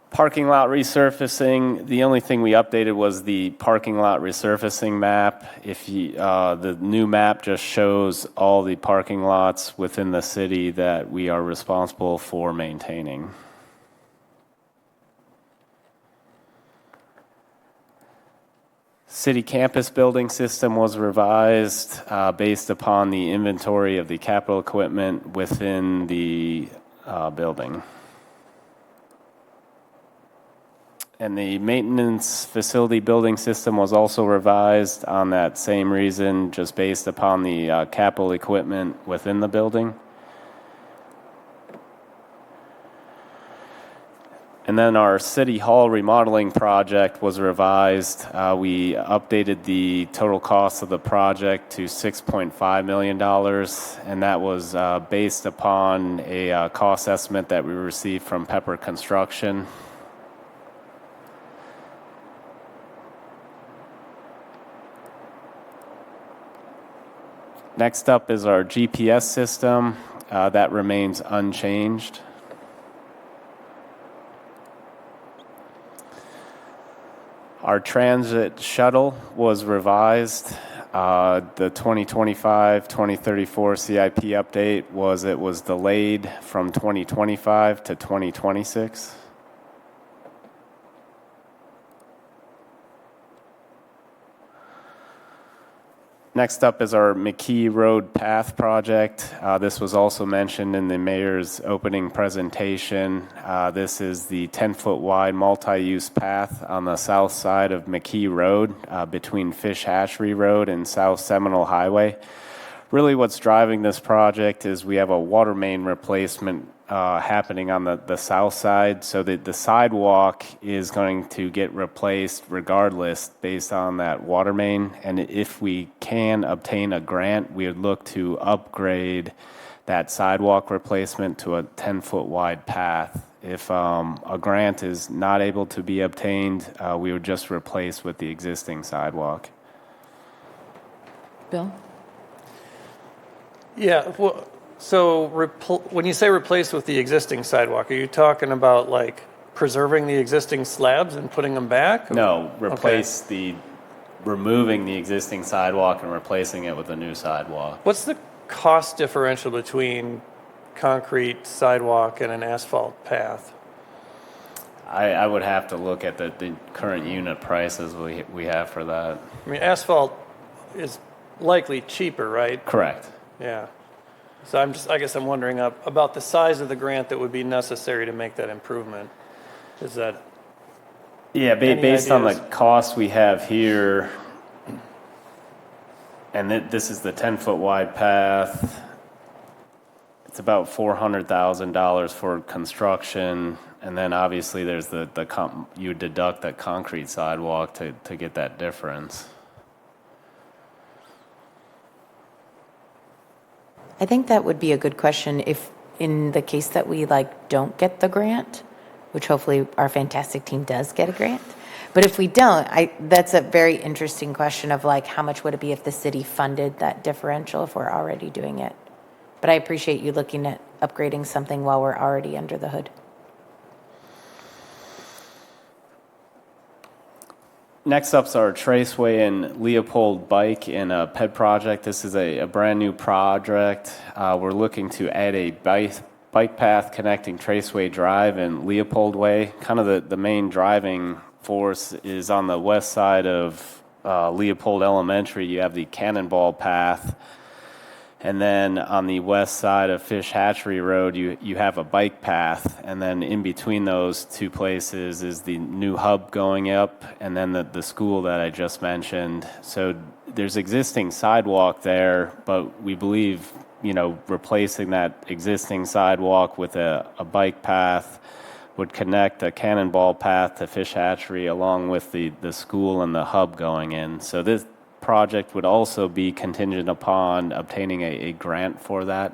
Parking lot resurfacing, the only thing we updated was the parking lot resurfacing map. If you, the new map just shows all the parking lots within the city that we are responsible for maintaining. City campus building system was revised based upon the inventory of the capital equipment within the building. And the maintenance facility building system was also revised on that same reason, just based upon the capital equipment within the building. And then our City Hall remodeling project was revised. We updated the total cost of the project to $6.5 million, and that was based upon a cost estimate that we received from Pepper Construction. Next up is our GPS system. That remains unchanged. Our transit shuttle was revised. The 2025-2034 CIP update was delayed from 2025 to 2026. Next up is our McKee Road Path project. This was also mentioned in the mayor's opening presentation. This is the 10-foot wide multi-use path on the south side of McKee Road between Fish Hatchery Road and South Seminole Highway. Really what's driving this project is we have a water main replacement happening on the south side, so that the sidewalk is going to get replaced regardless based on that water main. And if we can obtain a grant, we would look to upgrade that sidewalk replacement to a 10-foot wide path. If a grant is not able to be obtained, we would just replace with the existing sidewalk. Bill? Yeah, well, so when you say replace with the existing sidewalk, are you talking about like preserving the existing slabs and putting them back? No, removing the existing sidewalk and replacing it with a new sidewalk. What's the cost differential between concrete sidewalk and an asphalt path? I would have to look at the current unit prices we have for that. I mean, asphalt is likely cheaper, right? Correct. Yeah. So I guess I'm wondering about the size of the grant that would be necessary to make that improvement. Is that? Yeah, based on the cost we have here, and this is the 10-foot wide path. It's about $400,000 for construction, and then obviously there's you deduct that concrete sidewalk to get that difference. I think that would be a good question if in the case that we don't get the grant, which hopefully our fantastic team does get a grant. But if we don't, that's a very interesting question of how much would it be if the city funded that differential if we're already doing it. But I appreciate you looking at upgrading something while we're already under the hood. Next up's our Traceway and Leopold Bike and a PED project. This is a brand new project. We're looking to add a bike path connecting Traceway Drive and Leopold Way. Kind of the main driving force is on the west side of Leopold Elementary. You have the Cannonball Path. And then on the west side of Fish Hatchery Road, you have a bike path. And then in between those two places is the new hub going up and then the school that I just mentioned. So there's existing sidewalk there, but we believe, replacing that existing sidewalk with a bike path would connect a Cannonball Path to Fish Hatchery along with the school and the hub going in. So this project would also be contingent upon obtaining a grant for that.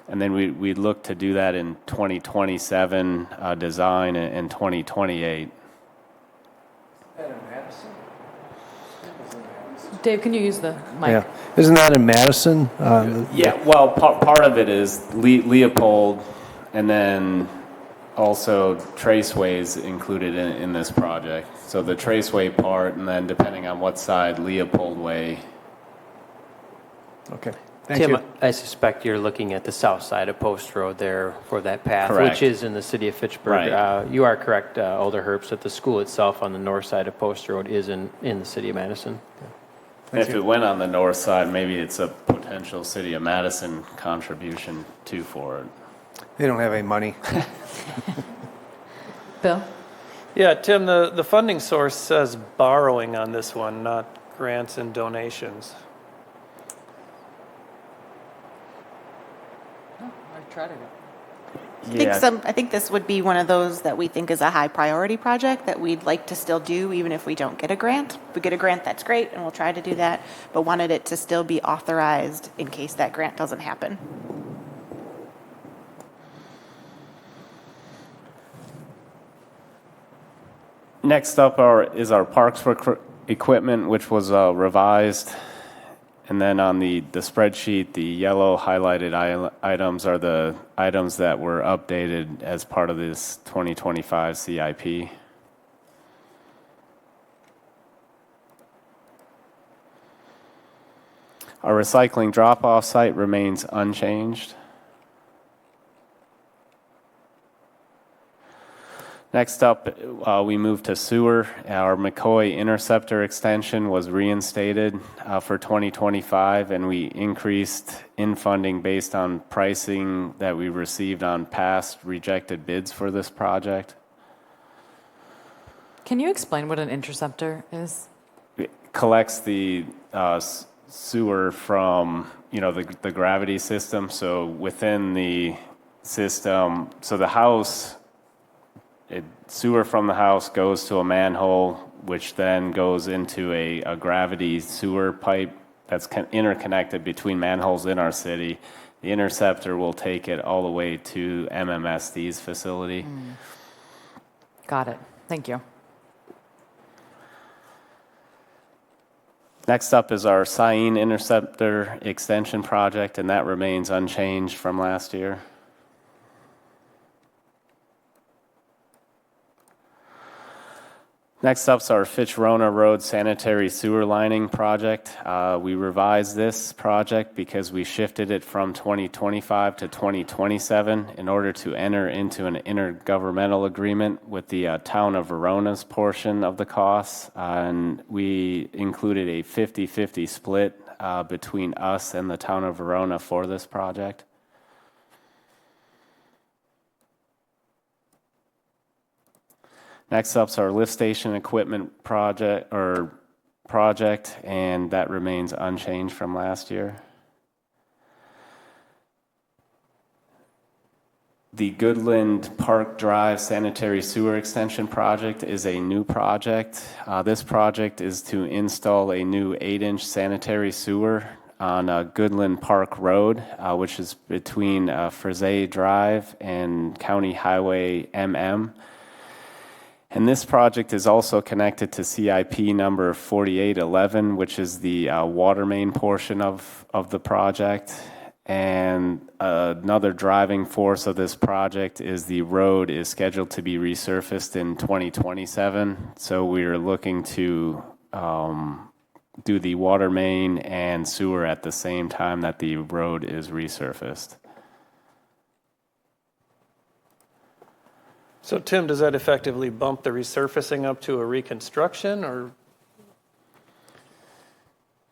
And then we'd look to do that in 2027 design and 2028. Dave, can you use the mic? Yeah. Isn't that in Madison? Yeah, well, part of it is Leopold, and then also Traceways included in this project. So the Traceway part, and then depending on what side, Leopold Way. Okay. Thank Tim, you. I suspect you're looking at the south side of Post Road there for that path, Correct. which is in the city of Fitchburg. Right. You are correct, Alder Herbst, that the school itself on the north side of Post Road is in the city of Madison. If it went on the north side, maybe it's a potential city of Madison contribution too for it. They don't have any money. Bill? Yeah, Tim, the funding source says borrowing on this one, not grants and donations. I tried it. I think this would be one of those that we think is a high priority project that we'd like to still do even if we don't get a grant. If we get a grant, that's great, and we'll try to do that, but wanted it to still be authorized in case that grant doesn't happen. Next up is our parks equipment, which was revised. And then on the spreadsheet, the yellow highlighted items are the items that were updated as part of this 2025 CIP. Our recycling drop-off site remains unchanged. Next up, we move to sewer. Our McCoy Interceptor extension was reinstated for 2025, and we increased in funding based on pricing that we received on past rejected bids for this project. Can you explain what an interceptor is? It collects the sewer from, the gravity system. So within the system, so the house, sewer from the house goes to a manhole, which then goes into a gravity sewer pipe that's interconnected between manholes in our city. The interceptor will take it all the way to MMSD's facility. Got it. Thank you. Next up is our Cyene Interceptor extension project, and that remains unchanged from last year. Next up is our Fitch-Rona Road sanitary sewer lining project. We revised this project because we shifted it from 2025 to 2027 in order to enter into an intergovernmental agreement with the town of Verona's portion of the costs. And we included a 50-50 split between us and the town of Verona for this project. Next up is our lift station equipment project, and that remains unchanged from last year. The Goodland Park Drive sanitary sewer extension project is a new project. This project is to install a new 8-inch sanitary sewer on Goodland Park Road, which is between Frisay Drive and County Highway MM. And this project is also connected to CIP number 4811, which is the water main portion of the project. And another driving force of this project is the road is scheduled to be resurfaced in 2027. So we're looking to do the water main and sewer at the same time that the road is resurfaced. So Tim, does that effectively bump the resurfacing up to a reconstruction, or?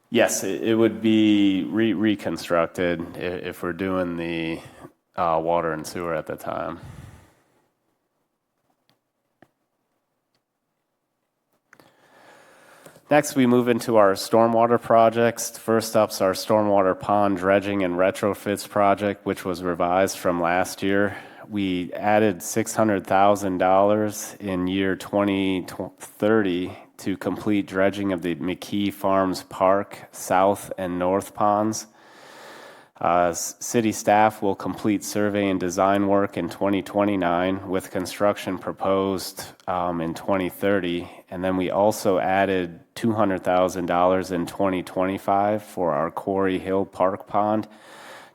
Yes, it would be reconstructed if we're doing the water and sewer at the time. Next, we move into our stormwater projects. First up is our stormwater pond dredging and retrofits project, which was revised from last year. We added $600,000 in year 2030 to complete dredging of the McKee Farms Park South and North ponds. City staff will complete survey and design work in 2029 with construction proposed in 2030. And then we also added $200,000 in 2025 for our Quarry Hill Park Pond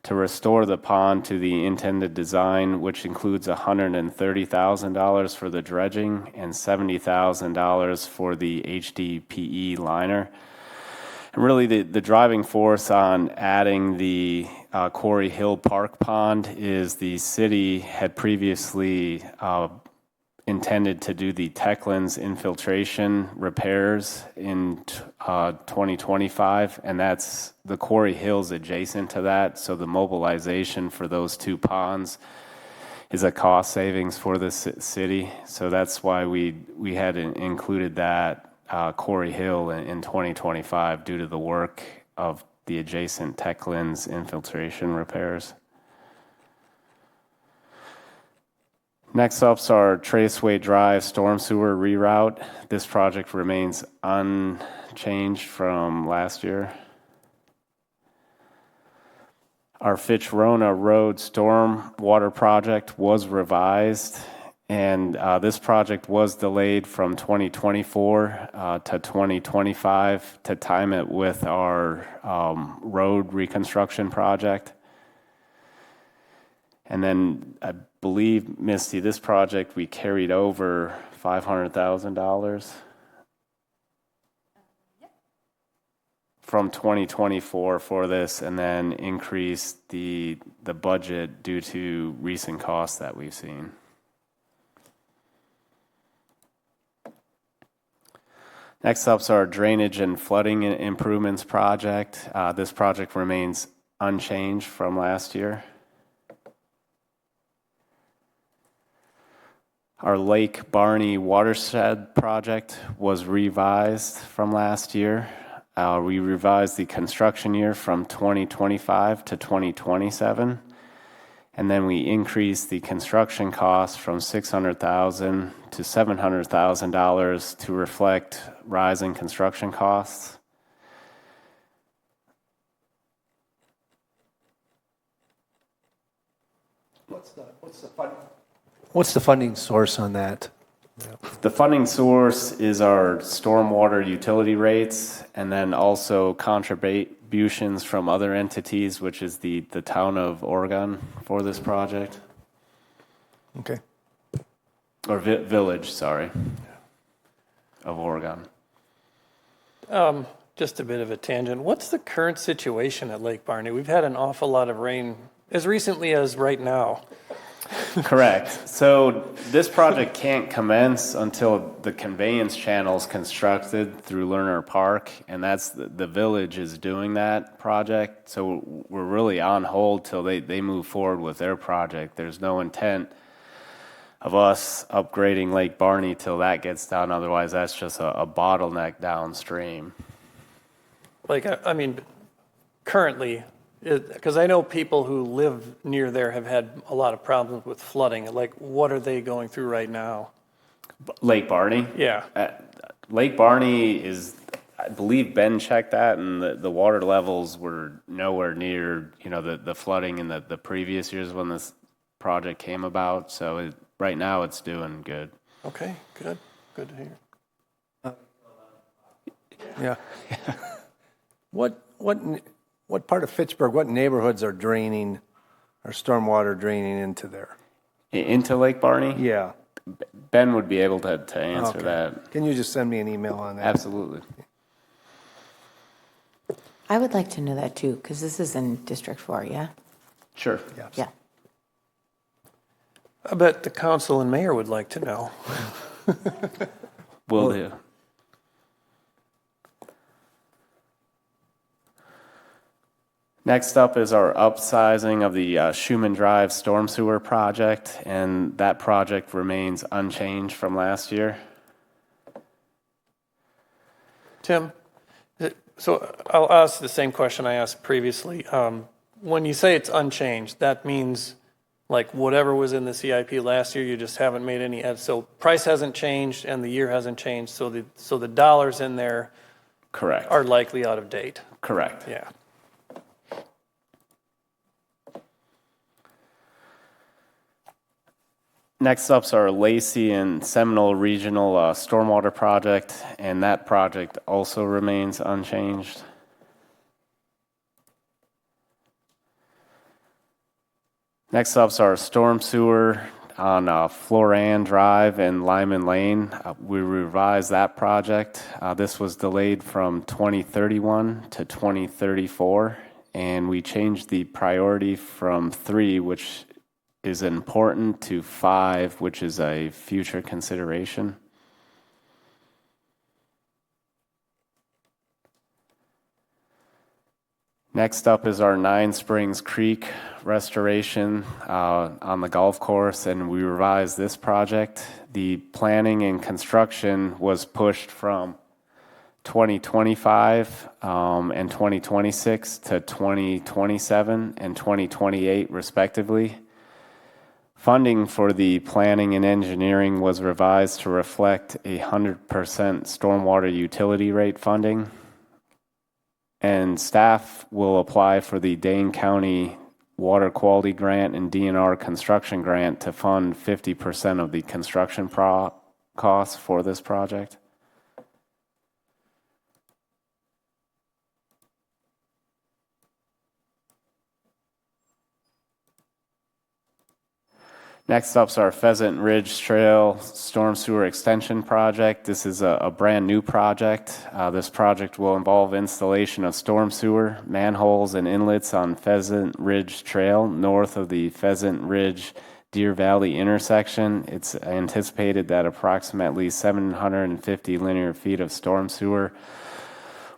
to restore the pond to the intended design, which includes $130,000 for the dredging and $70,000 for the HDPE liner. And really, the driving force on adding the Quarry Hill Park Pond is the city had previously intended to do the Techlands infiltration repairs in 2025, and that's the Quarry Hills adjacent to that. So the mobilization for those two ponds is a cost savings for the city. So that's why we had included that Quarry Hill in 2025 due to the work of the adjacent Techlands infiltration repairs. Next up's our Traceway Drive storm sewer reroute. This project remains unchanged from last year. Our Fitchburg Road storm water project was revised, and this project was delayed from 2024 to 2025 to time it with our road reconstruction project. And then I believe, Misty, this project we carried over $500,000 from 2024 for this, and then increased the budget due to recent costs that we've seen. Next up's our drainage and flooding improvements project. This project remains unchanged from last year. Our Lake Barney watershed project was revised from last year. We revised the construction year from 2025 to 2027. And then we increased the construction cost from $600,000 to $700,000 to reflect rising construction costs. What's the funding source on that? The funding source is our stormwater utility rates, and then also contributions from other entities, which is the town of Oregon for this project. Okay. Or village, sorry, of Oregon. Just a bit of a tangent. What's the current situation at Lake Barney? We've had an awful lot of rain as recently as right now. Correct. So this project can't commence until the conveyance channel is constructed through Lerner Park, and that's the village is doing that project. So we're really on hold till they move forward with their project. There's no intent of us upgrading Lake Barney till that gets done. Otherwise, that's just a bottleneck downstream. Like, I mean, currently, because I know people who live near there have had a lot of problems with flooding. Like, what are they going through right now? Lake Barney? Yeah. Lake Barney is, I believe Ben checked that, and the water levels were nowhere near, the flooding in the previous years when this project came about. So right now it's doing good. Okay, good. Good to hear. Yeah. What part of Fitchburg, what neighborhoods are stormwater draining into there? Into Lake Barney? Yeah. Ben would be able to answer that. Can you just send me an email on that? Absolutely. I would like to know that too, because this is in District 4, yeah? Sure. Yeah. I bet the council and mayor would like to know. Will do. Next up is our upsizing of the Schumann Drive storm sewer project, and that project remains unchanged from last year. Tim, so I'll ask the same question I asked previously. When you say it's unchanged, that means like whatever was in the CIP last year, you just haven't made any edits. So price hasn't changed and the year hasn't changed. So the dollars in there, correct, are likely out of date. Correct. Yeah. Next up's our Lacey and Seminole Regional Stormwater Project, and that project also remains unchanged. Next up's our storm sewer on Floran Drive and Lyman Lane. We revised that project. This was delayed from 2031 to 2034, and we changed the priority from 3, which is important, to 5, which is a future consideration. Next up is our Nine Springs Creek restoration on the golf course, and we revised this project. The planning and construction was pushed from 2025 and 2026 to 2027 and 2028 respectively. Funding for the planning and engineering was revised to reflect 100% stormwater utility rate funding. And staff will apply for the Dane County Water Quality Grant and DNR Construction Grant to fund 50% of the construction costs for this project. Next up's our Pheasant Ridge Trail Storm Sewer Extension Project. This is a brand new project. This project will involve installation of storm sewer, manholes, and inlets on Pheasant Ridge Trail north of the Pheasant Ridge Deer Valley intersection. It's anticipated that approximately 750 linear feet of storm sewer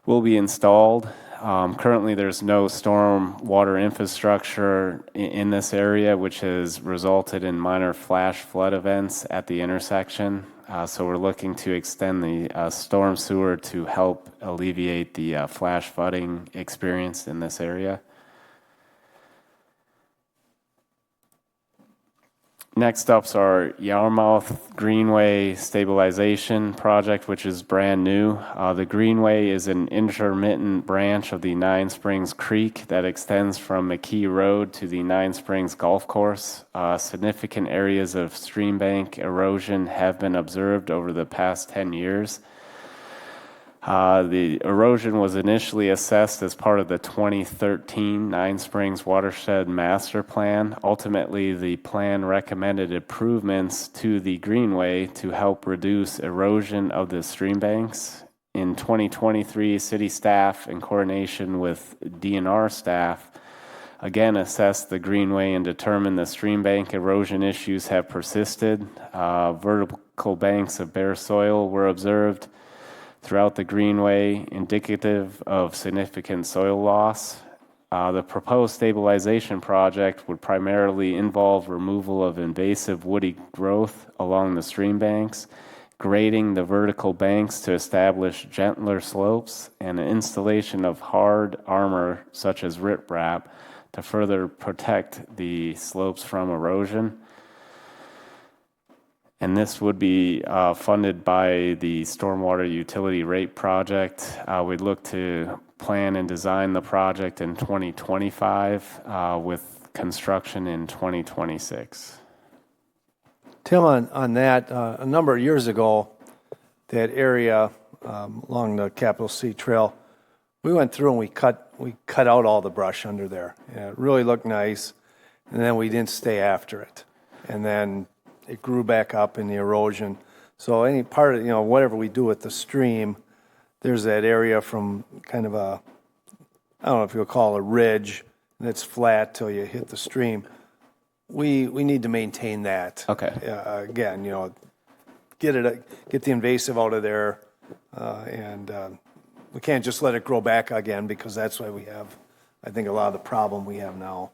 will be installed. Currently, there's no storm water infrastructure in this area, which has resulted in minor flash flood events at the intersection. So we're looking to extend the storm sewer to help alleviate the flash flooding experienced in this area. Next up's our Yarmouth Greenway Stabilization Project, which is brand new. The Greenway is an intermittent branch of the Nine Springs Creek that extends from McKee Road to the Nine Springs Golf Course. Significant areas of stream bank erosion have been observed over the past 10 years. The erosion was initially assessed as part of the 2013 Nine Springs Watershed Master Plan. Ultimately, the plan recommended improvements to the greenway to help reduce erosion of the stream banks. In 2023, city staff, in coordination with DNR staff, again assessed the greenway and determined the stream bank erosion issues have persisted. Vertical banks of bare soil were observed throughout the greenway, indicative of significant soil loss. The proposed stabilization project would primarily involve removal of invasive woody growth along the stream banks, grading the vertical banks to establish gentler slopes, and an installation of hard armor such as riprap to further protect the slopes from erosion. And this would be funded by the Stormwater Utility Rate Project. We'd look to plan and design the project in 2025 with construction in 2026. Tim, on that, a number of years ago, that area along the Capital C Trail, we went through and we cut out all the brush under there. Yeah, it really looked nice, and then we didn't stay after it. And then it grew back up in the erosion. So any part of, whatever we do with the stream, there's that area from kind of a, I don't know if you'll call it a ridge, that's flat till you hit the stream. We need to maintain that. Okay. Again, get the invasive out of there, and we can't just let it grow back again, because that's why we have, I think, a lot of the problem we have now.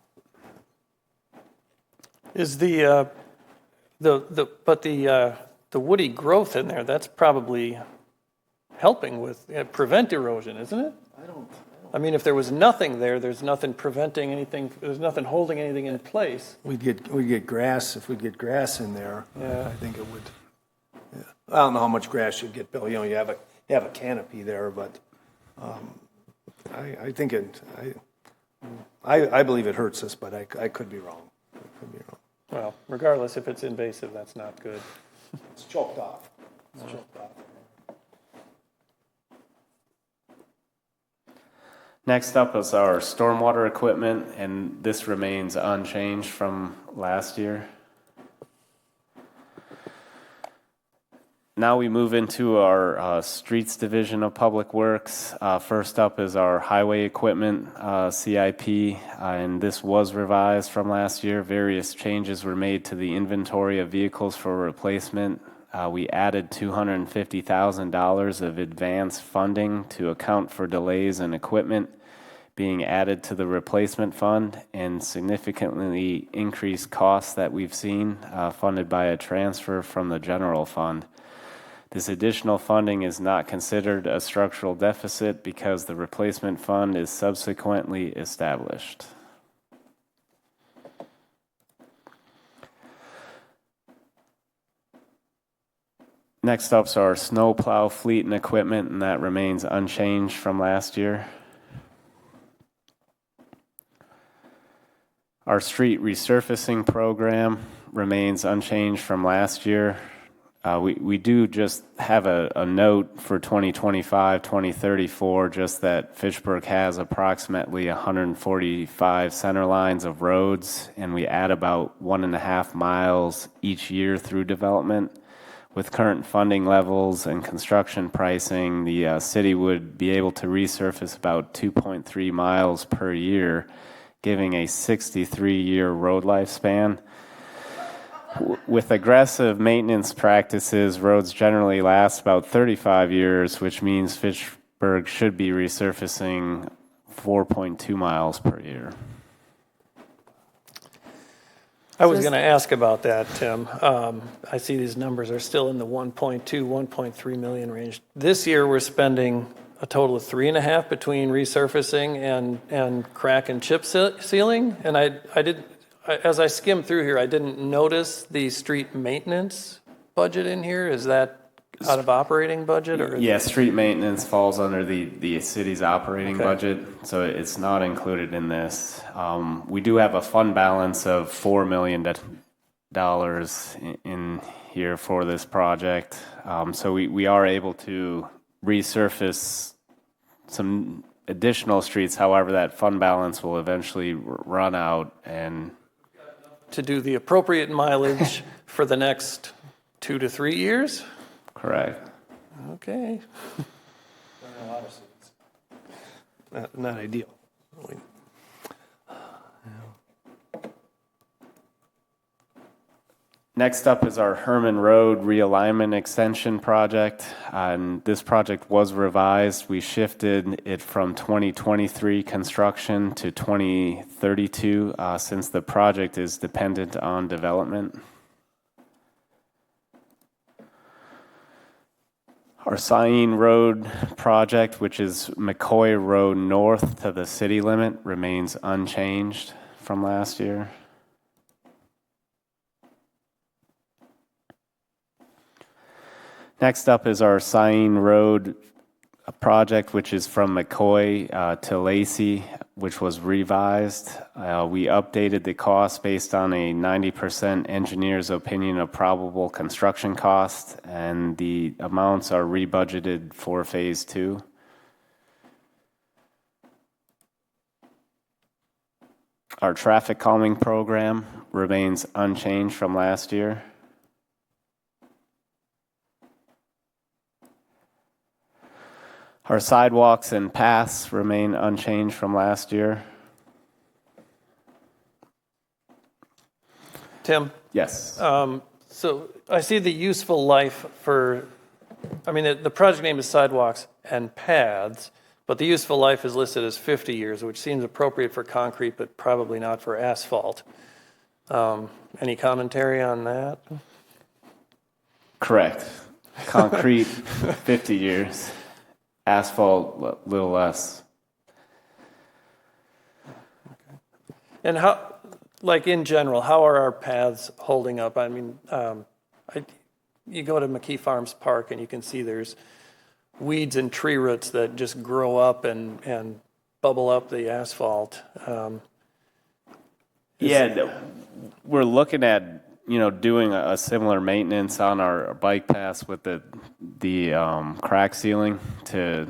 Is the woody growth in there, that's probably helping with prevent erosion, isn't it? I mean, if there was nothing there, there's nothing preventing anything. There's nothing holding anything in place. We'd get grass if we get grass in there. Yeah, I think it would. Yeah. I don't know how much grass you'd get, Bill. You have a canopy there, but I think I believe it hurts us, but I could be wrong. Well, regardless if it's invasive, that's not good. It's choked off. It's choked off. Next up is our stormwater equipment, and this remains unchanged from last year. Now we move into our streets division of public works. First up is our highway equipment, CIP, and this was revised from last year. Various changes were made to the inventory of vehicles for replacement. We added $250,000 of advance funding to account for delays in equipment being added to the replacement fund and significantly increased costs that we've seen funded by a transfer from the general fund. This additional funding is not considered a structural deficit because the replacement fund is subsequently established. Next up is our snow plow fleet and equipment, and that remains unchanged from last year. Our street resurfacing program remains unchanged from last year. We do just have a note for 2025, 2034, just that Fitchburg has approximately 145 center lines of roads, and we add about 1.5 miles each year through development. With current funding levels and construction pricing, the city would be able to resurface about 2.3 miles per year, giving a 63-year road lifespan. With aggressive maintenance practices, roads generally last about 35 years, which means Fitchburg should be resurfacing 4.2 miles per year. I was going to ask about that, Tim. I see these numbers are still in the 1.2, 1.3 million range. This year we're spending a total of 3.5 between resurfacing and crack and chip sealing. And as I skimmed through here, I didn't notice the street maintenance budget in here. Is that out of operating budget? Or yeah, street maintenance falls under the city's operating budget, so it's not included in this. We do have a fund balance of $4 million in here for this project. So we are able to resurface some additional streets. However, that fund balance will eventually run out, and to do the appropriate mileage for the next 2 to 3 years? Correct. Okay. Not ideal. Next up is our Herman Road realignment extension project. And this project was revised. We shifted it from 2023 construction to 2032 since the project is dependent on development. Our Sain Road project, which is McCoy Road north to the city limit, remains unchanged from last year. Next up is our Sain Road project, which is from McCoy to Lacey, which was revised. We updated the cost based on a 90% engineer's opinion of probable construction cost, and the amounts are rebudgeted for phase 2. Our traffic calming program remains unchanged from last year. Our sidewalks and paths remain unchanged from last year. Tim? Yes. So I see the useful life for, the project name is sidewalks and paths, but the useful life is listed as 50 years, which seems appropriate for concrete, but probably not for asphalt. Any commentary on that? Correct. Concrete, 50 years. Asphalt, a little less. And how, in general, how are our paths holding up? You go to McKee Farms Park and you can see there's weeds and tree roots that just grow up and bubble up the asphalt. Yeah, we're looking at, doing a similar maintenance on our bike paths with the crack sealing to,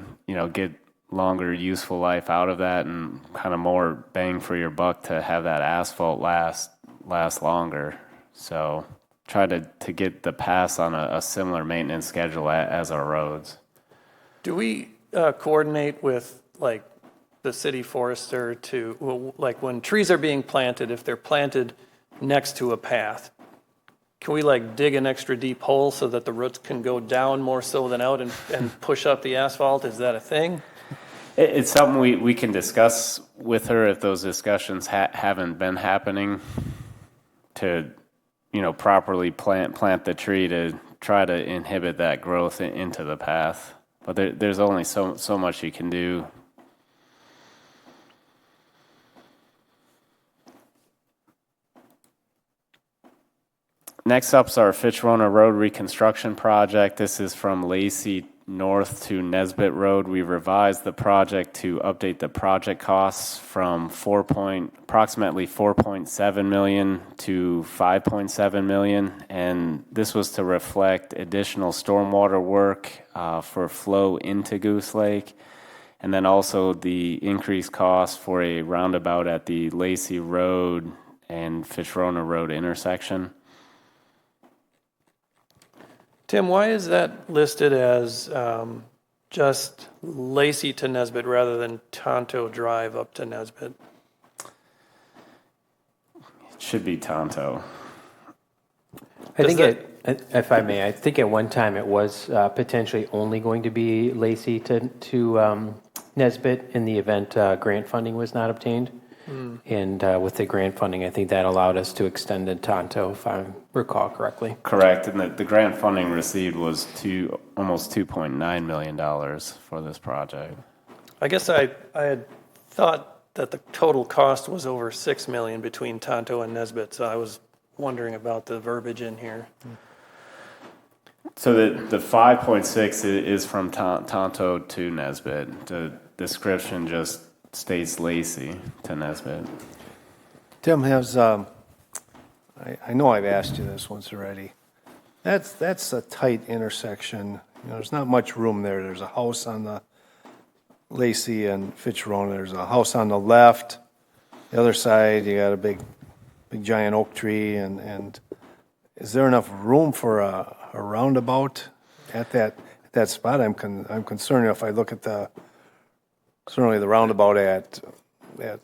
get longer useful life out of that and kind of more bang for your buck to have that asphalt last longer. So try to get the paths on a similar maintenance schedule as our roads. Do we coordinate with like the city forester to, like when trees are being planted, if they're planted next to a path, can we like dig an extra deep hole so that the roots can go down more so than out and push up the asphalt? Is that a thing? It's something we can discuss with her if those discussions haven't been happening to, properly plant the tree to try to inhibit that growth into the path. But there's only so much you can do. Next up's our Fitchburg Road reconstruction project. This is from Lacey North to Nesbitt Road. We revised the project to update the project costs from approximately $4.7 million to $5.7 million, and this was to reflect additional stormwater work for flow into Goose Lake, and then also the increased cost for a roundabout at the Lacey Road and Fitchburg Road intersection. Tim, why is that listed as just Lacey to Nesbitt rather than Tonto Drive up to Nesbitt? It should be Tonto. I think if I may, I think at one time it was potentially only going to be Lacey to Nesbitt in the event grant funding was not obtained. And with the grant funding, I think that allowed us to extend to Tonto, if I recall correctly. Correct, and the grant funding received was almost $2.9 million for this project. I guess I had thought that the total cost was over $6 million between Tonto and Nesbitt, so I was wondering about the verbiage in here. So the 5.6 is from Tonto to Nesbitt. The description just states Lacey to Nesbitt. Tim, I know I've asked you this once already. That's a tight intersection. There's not much room there. There's a house on the Lacey and Fitchburg. There's a house on the left. The other side, you got a big giant oak tree. And is there enough room for a roundabout at that spot? I'm concerned if I look at certainly the roundabout at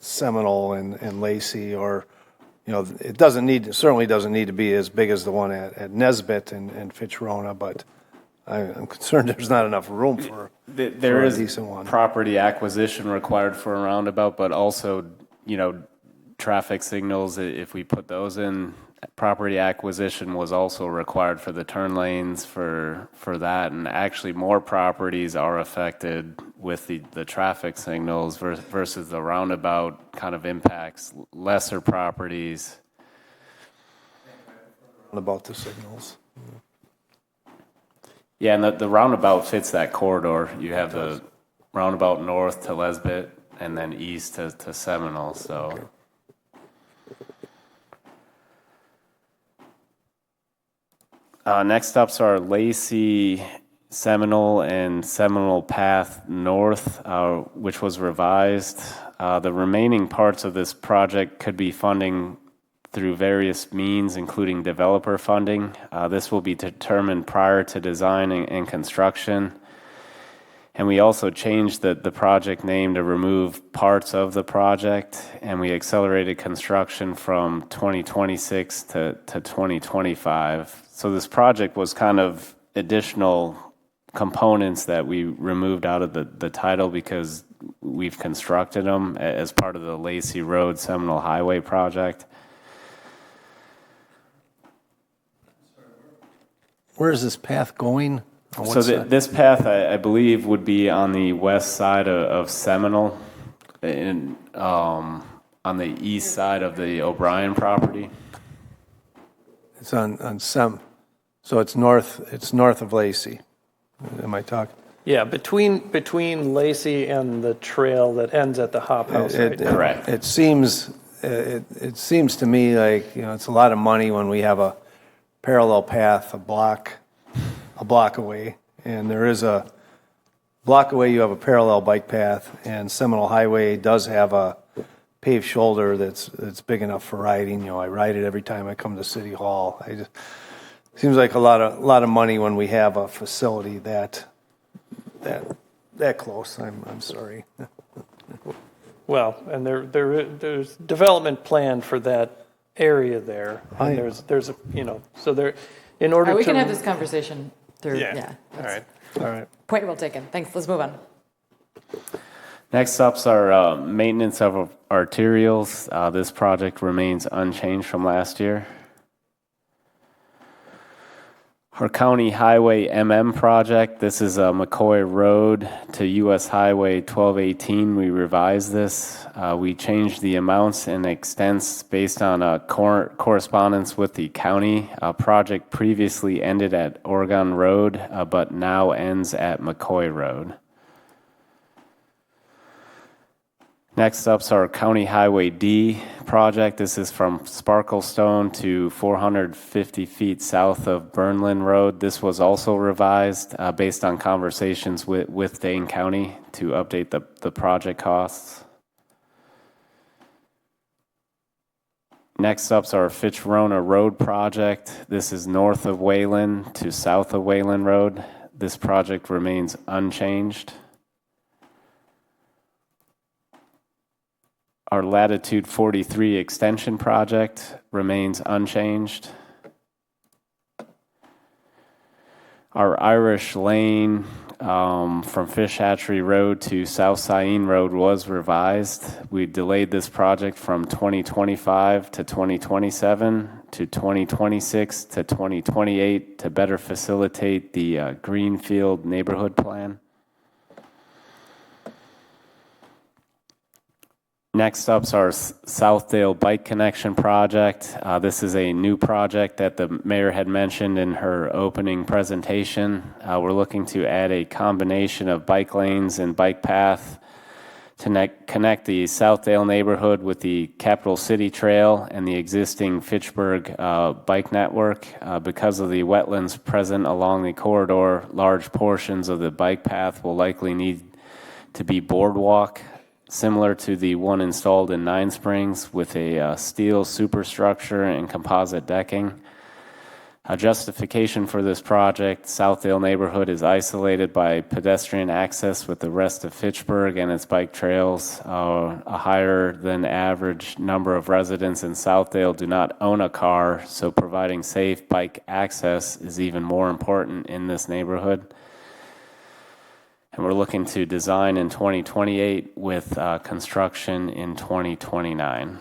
Seminole and Lacey, or it certainly doesn't need to be as big as the one at Nesbitt and Fitchburg, but I'm concerned there's not enough room for a decent one. Property acquisition required for a roundabout, but also traffic signals. If we put those in, property acquisition was also required for the turn lanes for that, and actually more properties are affected with the traffic signals versus the roundabout kind of impacts lesser properties. About the signals. Yeah, and the roundabout fits that corridor. You have the roundabout north to Nesbitt and then east to Seminole, so. Okay. Next up's our Lacey, Seminole, and Seminole Path North, which was revised. The remaining parts of this project could be funding through various means, including developer funding. This will be determined prior to design and construction. And we also changed the project name to remove parts of the project, and we accelerated construction from 2026 to 2025. So this project was kind of additional components that we removed out of the title because we've constructed them as part of the Lacey Road Seminole Highway project. Where is this path going? So this path, I believe, would be on the west side of Seminole, on the east side of the O'Brien property. It's on so it's north of Lacey. Am I talking? Yeah, between Lacey and the trail that ends at the hop house. Correct. It seems it seems to me like, it's a lot of money when we have a parallel path a block away, and there is a block away you have a parallel bike path, and Seminole Highway does have a paved shoulder that's big enough for riding. I ride it every time I come to City Hall. Seems like a lot of money when we have a facility that close. I'm sorry. Well, and there's development plan for that area there. And there's a, so there, in order We to. can have this conversation through, Yeah. All right. Point well taken. Thanks. Let's move on. Next up's our maintenance of arterials. This project remains unchanged from last year. Our County Highway project, this is McCoy Road to US Highway 1218. We revised this. We changed the amounts and extents based on correspondence with the county. Project previously ended at Oregon Road, but now ends at McCoy Road. Next up's our County Highway D project. This is from Sparklestone to 450 feet south of Burnlin Road. This was also revised based on conversations with Dane County to update the project costs. Next up's our Fitchburg Road project. This is north of Wayland to south of Wayland Road. This project remains unchanged. Our Latitude 43 extension project remains unchanged. Our Irish Lane from Fish Hatchery Road to South Saline Road was revised. We delayed this project from 2025 to 2027 to 2026 to 2028 to better facilitate the Greenfield neighborhood plan. Next up's our Southdale Bike Connection project. This is a new project that the mayor had mentioned in her opening presentation. We're looking to add a combination of bike lanes and bike path to connect the Southdale neighborhood with the Capital City Trail and the existing Fitchburg bike network. Because of the wetlands present along the corridor, large portions of the bike path will likely need to be boardwalk, similar to the one installed in Nine Springs with a steel superstructure and composite decking. A justification for this project, Southdale neighborhood is isolated by pedestrian access with the rest of Fitchburg and its bike trails. A higher than average number of residents in Southdale do not own a car, so providing safe bike access is even more important in this neighborhood. And we're looking to design in 2028 with construction in 2029.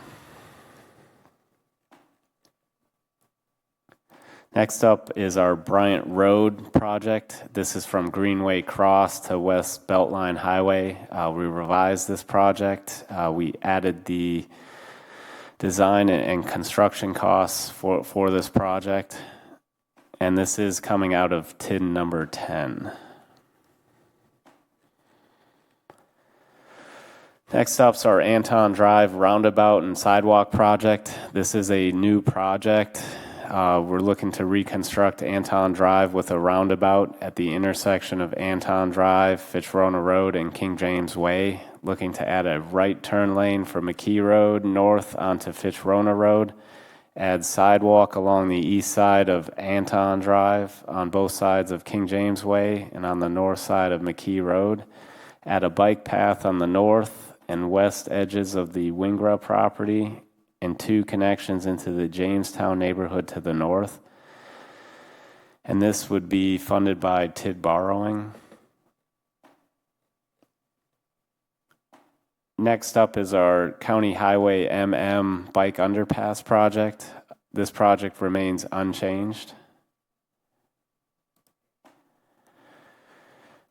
Next up is our Bryant Road project. This is from Greenway Cross to West Beltline Highway. We revised this project. We added the design and construction costs for this project. And this is coming out of TIN number 10. Next up's our Anton Drive Roundabout and Sidewalk project. This is a new project. We're looking to reconstruct Anton Drive with a roundabout at the intersection of Anton Drive, Fitzrona Road, and King James Way. Looking to add a right turn lane from McKee Road north onto Fitzrona Road. Add sidewalk along the east side of Anton Drive on both sides of King James Way and on the north side of McKee Road. Add a bike path on the north and west edges of the Wingra property and 2 connections into the Jamestown neighborhood to the north. And this would be funded by TID borrowing. Next up is our County Highway bike underpass project. This project remains unchanged.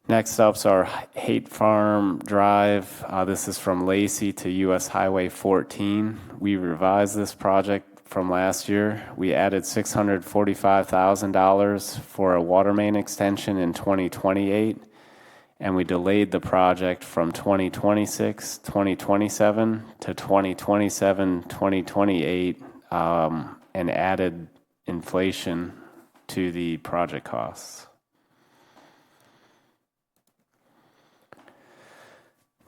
Next up's our Haight Farm Drive. This is from Lacey to US Highway 14. We revised this project from last year. We added $645,000 for a water main extension in 2028 and we delayed the project from 2026, 2027 to 2027, 2028, and added inflation to the project costs.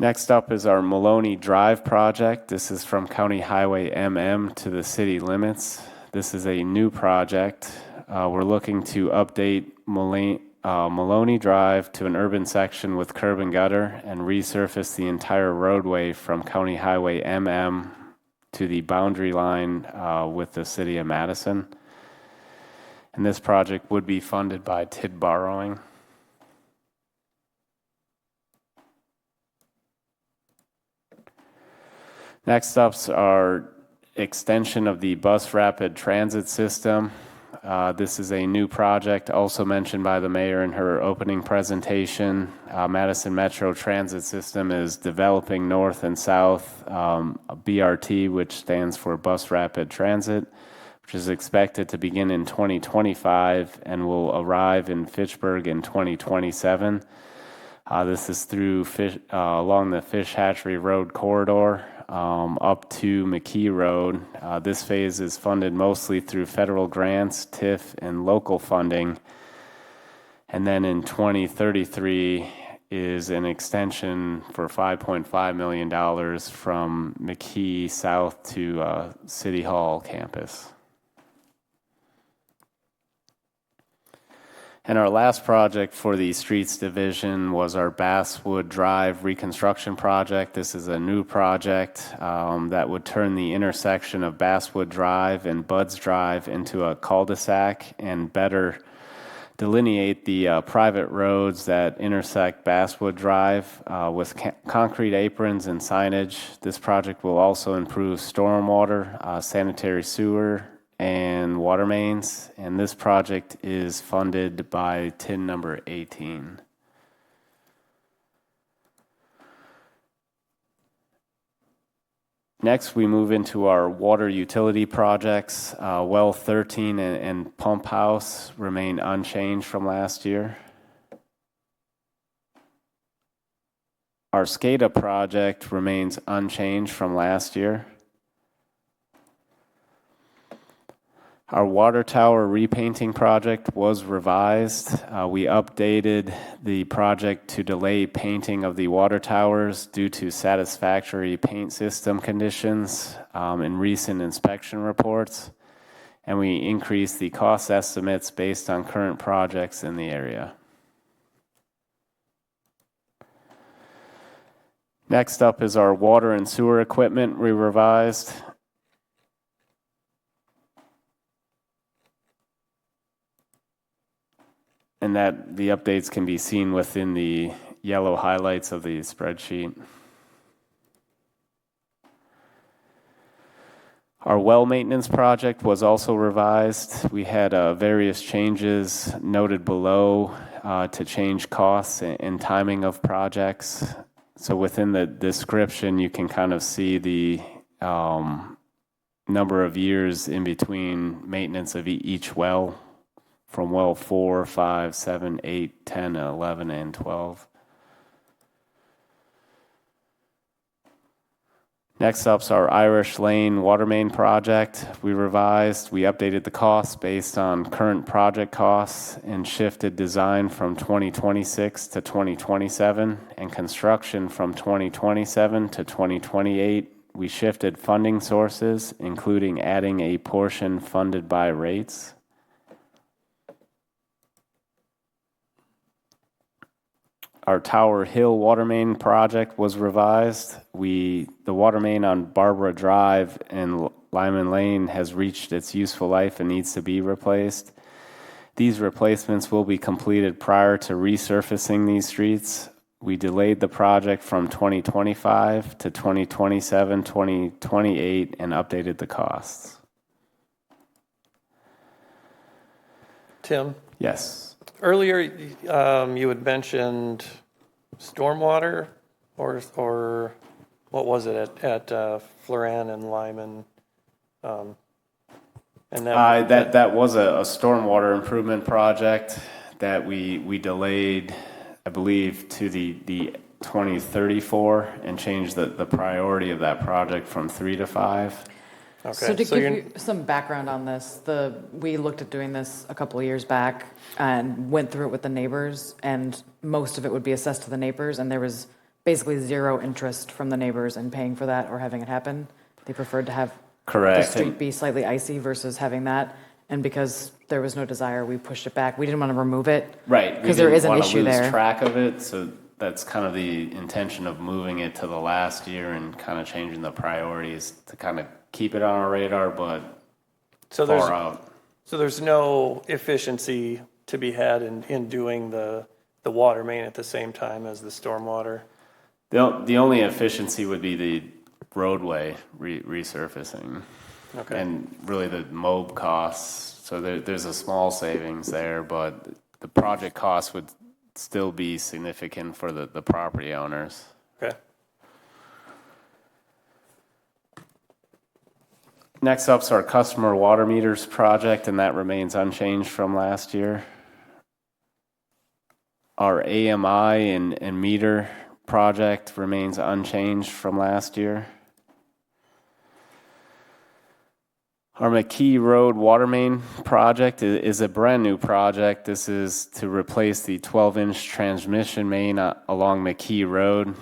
Next up is our Maloney Drive project. This is from County Highway MM to the city limits. This is a new project. We're looking to update Maloney Drive to an urban section with curb and gutter and resurface the entire roadway from County Highway MM to the boundary line with the city of Madison. And this project would be funded by TID borrowing. Next up's our extension of the bus rapid transit system. This is a new project also mentioned by the mayor in her opening presentation. Madison Metro Transit System is developing north and south BRT, which stands for Bus Rapid Transit, which is expected to begin in 2025 and will arrive in Fitchburg in 2027. This is through along the Fish Hatchery Road corridor up to McKee Road. This phase is funded mostly through federal grants, TIF, and local funding. And then in 2033 is an extension for $5.5 million from McKee south to City Hall campus. And our last project for the streets division was our Basswood Drive reconstruction project. This is a new project that would turn the intersection of Basswood Drive and Buds Drive into a cul-de-sac and better delineate the private roads that intersect Basswood Drive with concrete aprons and signage. This project will also improve stormwater, sanitary sewer, and water mains, and this project is funded by TIN number 18. Next, we move into our water utility projects. Well 13 and Pump House remain unchanged from last year. Our SCADA project remains unchanged from last year. Our water tower repainting project was revised. We updated the project to delay painting of the water towers due to satisfactory paint system conditions in recent inspection reports. And we increased the cost estimates based on current projects in the area. Next up is our water and sewer equipment we revised. And that the updates can be seen within the yellow highlights of the spreadsheet. Our well maintenance project was also revised. We had various changes noted below to change costs and timing of projects. So within the description, you can kind of see the number of years in between maintenance of each well, from well 4, 5, 7, 8, 10, 11, and 12. Next up's our Irish Lane water main project. We updated the costs based on current project costs and shifted design from 2026 to 2027 and construction from 2027 to 2028. We shifted funding sources, including adding a portion funded by rates. Our Tower Hill water main project was revised. The water main on Barbara Drive and Lyman Lane has reached its useful life and needs to be replaced. These replacements will be completed prior to resurfacing these streets. We delayed the project from 2025 to 2027, 2028, and updated the costs. Tim? Yes. Earlier, you had mentioned stormwater, or what was it at Floran and Lyman? And that was a stormwater improvement project that we delayed I believe, to the 2034 and change the priority of that project from 3 to 5. Okay. So to give you some background on this, we looked at doing this a couple of years back and went through it with the neighbors, and most of it would be assessed to the neighbors, and there was basically zero interest from the neighbors in paying for that or having it happen. They preferred to have the street be slightly icy versus having that. And because there was no desire, we pushed it back. We didn't want to remove it. Right. Because there is an issue there. We didn't want to lose track of it, so that's kind of the intention of moving it to the last year and kind of changing the priorities to kind of keep it on our radar, but far out. So there's no efficiency to be had in doing the water main at the same time as the stormwater? The only efficiency would be the roadway resurfacing. Okay. And really the MOB costs. So there's a small savings there, but the project cost would still be significant for the property owners. Okay. Next up's our customer water meters project, and that remains unchanged from last year. Our AMI and meter project remains unchanged from last year. Our McKee Road water main project is a brand new project. This is to replace the 12-inch transmission main along McKee Road.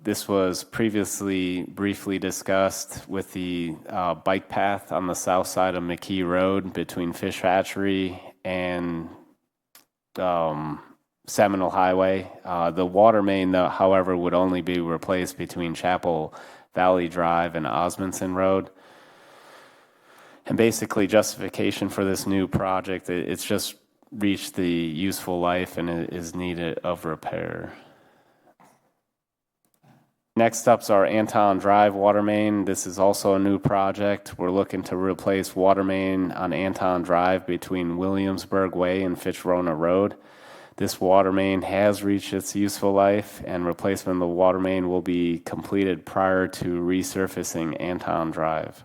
This was previously briefly discussed with the bike path on the south side of McKee Road between Fish Hatchery and Seminole Highway. The water main, however, would only be replaced between Chapel Valley Drive and Osmondson Road. And basically, justification for this new project, it's just reached the useful life and it is needed of repair. Next up's our Anton Drive water main. This is also a new project. We're looking to replace water main on Anton Drive between Williamsburg Way and Fitchburg Road. This water main has reached its useful life, and replacement of the water main will be completed prior to resurfacing Anton Drive.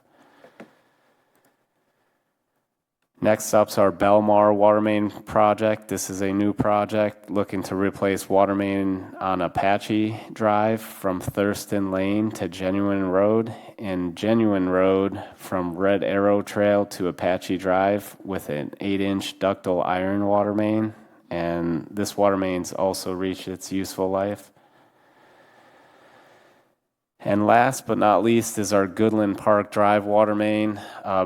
Next up's our Belmar water main project. This is a new project looking to replace water main on Apache Drive from Thurston Lane to Genuine Road, and Genuine Road from Red Arrow Trail to Apache Drive with an 8-inch ductile iron water main. And this water main's also reached its useful life. And last but not least is our Goodland Park Drive water main.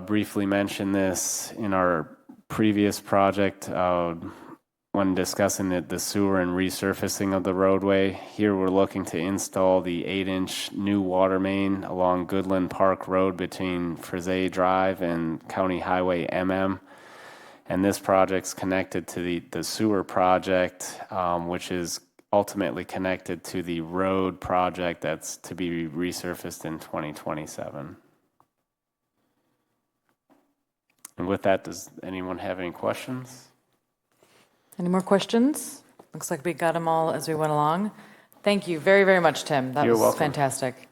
Briefly mentioned this in our previous project when discussing the sewer and resurfacing of the roadway. Here we're looking to install the 8-inch new water main along Goodland Park Road between Frisee Drive and County Highway MM. And this project's connected to the sewer project, which is ultimately connected to the road project that's to be resurfaced in 2027. And with that, does anyone have any questions? Any more questions? Looks like we got them all as we went along. Thank you very, very much, Tim. That was welcome. fantastic.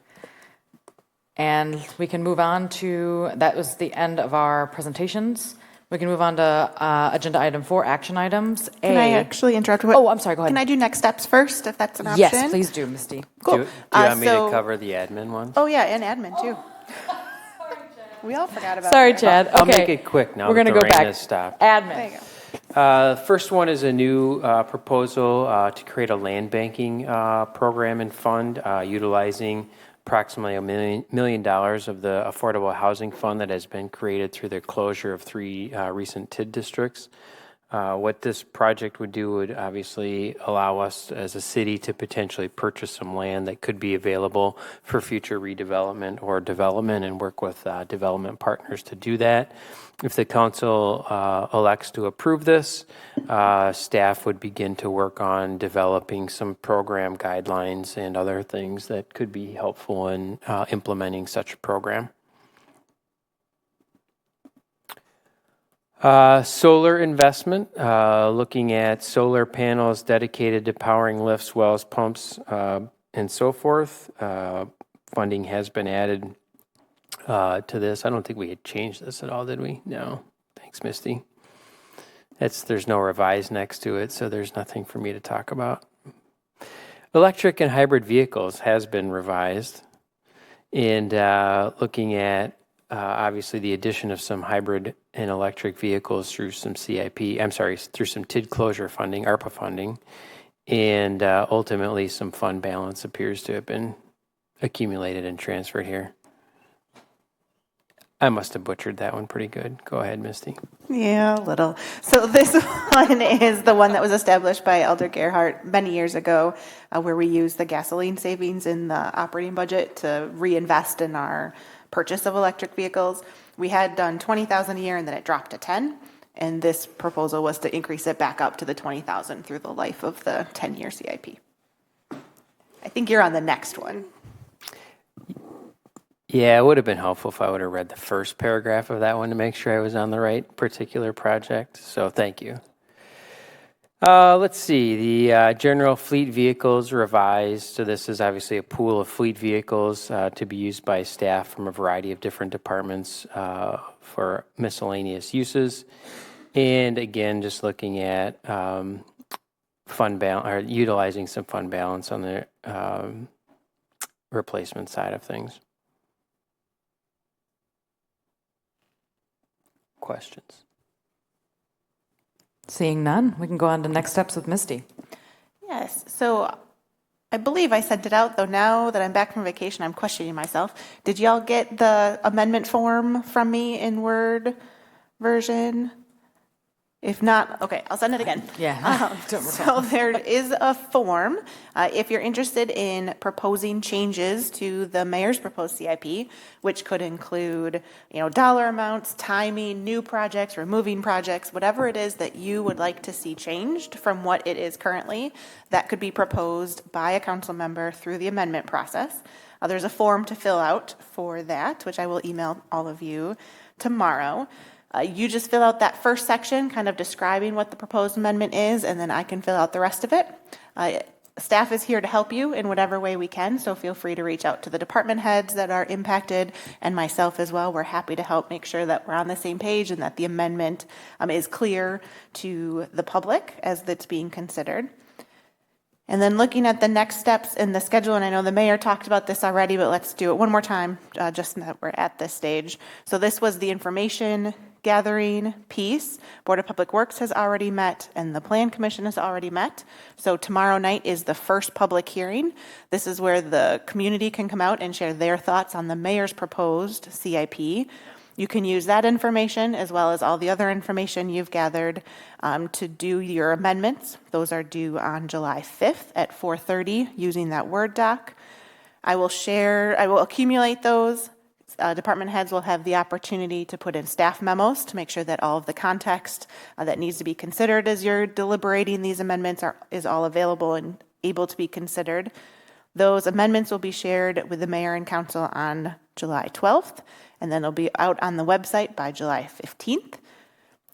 And we can move on to, that was the end of our presentations. We can move on to agenda item 4, action items. Can I actually interrupt? Oh, I'm sorry, go ahead. Can I do next steps first, if that's an option? Yes, please do, Misty. Cool. Do you want me to cover the admin ones? Oh, yeah, and admin, too. We all forgot about Sorry, that. Chad. Okay. I'll make it quick now. We're going to that go the rain back. has stopped. Admin. There you go. First one is a new proposal to create a land banking program and fund utilizing approximately $1 million of the Affordable Housing Fund that has been created through the closure of 3 recent TID districts. What this project would do would obviously allow us as a city to potentially purchase some land that could be available for future redevelopment or development and work with development partners to do that. If the council elects to approve this, staff would begin to work on developing some program guidelines and other things that could be helpful in implementing such a program. Solar investment, looking at solar panels dedicated to powering lifts, wells, pumps, and so forth. Funding has been added to this. I don't think we had changed this at all, did we? No. Thanks, Misty. There's no revise next to it, so there's nothing for me to talk about. Electric and hybrid vehicles has been revised, and looking at obviously the addition of some hybrid and electric vehicles through some through some TID closure funding, ARPA funding, and ultimately some fund balance appears to have been accumulated and transferred here. I must have butchered that one pretty good. Go ahead, Misty. Yeah, a little. So this one is the one that was established by Elder Gerhardt many years ago, where we use the gasoline savings in the operating budget to reinvest in our purchase of electric vehicles. We had done 20,000 a year and then it dropped to 10. And this proposal was to increase it back up to the 20,000 through the life of the 10-year CIP. I think you're on the next one. Yeah, it would have been helpful if I would have read the first paragraph of that one to make sure I was on the right particular project. So thank you. Let's see, the general fleet vehicles revised. So this is obviously a pool of fleet vehicles to be used by staff from a variety of different departments for miscellaneous uses. And again, just looking at fund balance, or utilizing some fund balance on the replacement side of things. Questions? Seeing none, we can go on to next steps with Misty. Yes, so I believe I sent it out, though now that I'm back from vacation, I'm questioning myself. Did y'all get the amendment form from me in Word version? If not, okay, I'll send it again. Yeah. So there is a form. If you're interested in proposing changes to the mayor's proposed CIP, which could include, dollar amounts, timing, new projects, removing projects, whatever it is that you would like to see changed from what it is currently, that could be proposed by a council member through the amendment process. There's a form to fill out for that, which I will email all of you tomorrow. You just fill out that first section, kind of describing what the proposed amendment is, and then I can fill out the rest of it. Staff is here to help you in whatever way we can, so feel free to reach out to the department heads that are impacted, and myself as well. We're happy to help make sure that we're on the same page and that the amendment is clear to the public as it's being considered. And then looking at the next steps in the schedule, and I know the mayor talked about this already, but let's do it one more time, just that we're at this stage. So this was the information gathering piece. Board of Public Works has already met, and the Plan Commission has already met. So tomorrow night is the first public hearing. This is where the community can come out and share their thoughts on the mayor's proposed CIP. You can use that information as well as all the other information you've gathered to do your amendments. Those are due on July 5th at 4:30 using that Word doc. I will accumulate those. Department heads will have the opportunity to put in staff memos to make sure that all of the context that needs to be considered as you're deliberating these amendments is all available and able to be considered. Those amendments will be shared with the mayor and council on July 12th. And then it'll be out on the website by July 15th.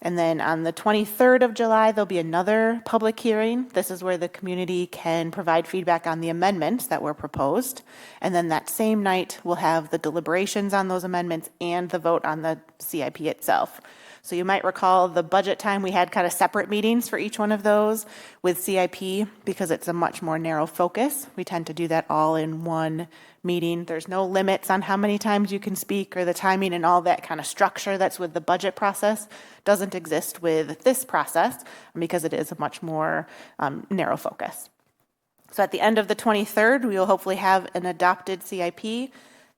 And then on the 23rd of July, there'll be another public hearing. This is where the community can provide feedback on the amendments that were proposed. And then that same night, we'll have the deliberations on those amendments and the vote on the CIP itself. So you might recall the budget time, we had kind of separate meetings for each one of those. With CIP, because it's a much more narrow focus, we tend to do that all in one meeting. There's no limits on how many times you can speak or the timing, and all that kind of structure that's with the budget process doesn't exist with this process because it is a much more narrow focus. So at the end of the 23rd, we will hopefully have an adopted CIP.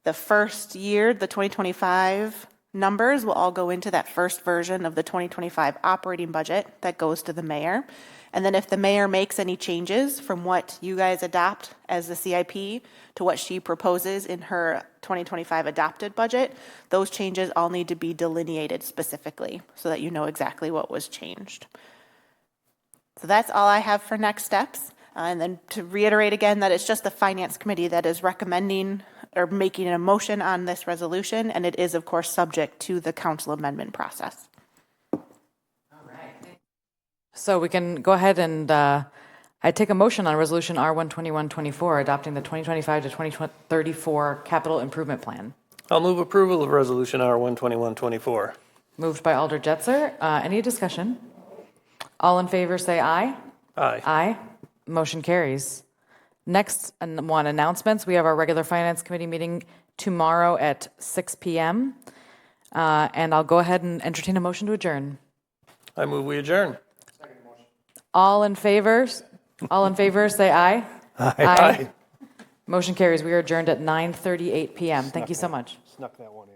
The first year, the 2025 numbers will all go into that first version of the 2025 operating budget that goes to the mayor. And then if the mayor makes any changes from what you guys adopt as the CIP to what she proposes in her 2025 adopted budget, those changes all need to be delineated specifically so that you know exactly what was changed. So that's all I have for next steps. And then to reiterate again that it's just the Finance Committee that is recommending or making a motion on this resolution, and it is, of course, subject to the council amendment process. So we can go ahead and I take a motion on Resolution R12124, adopting the 2025 to 2034 Capital Improvement Plan. I'll move approval of Resolution R12124. Moved by Alder Jetzer. Any discussion? All in favor say aye. Aye. Aye. Motion carries. Next one, announcements. We have our regular Finance Committee meeting tomorrow at 6 p.m. And I'll go ahead and entertain a motion to adjourn. I move we adjourn. All in favor? All in favor, say aye. Aye. Motion carries. We are adjourned at 9:38 p.m. Thank you so much. Snuck that one in.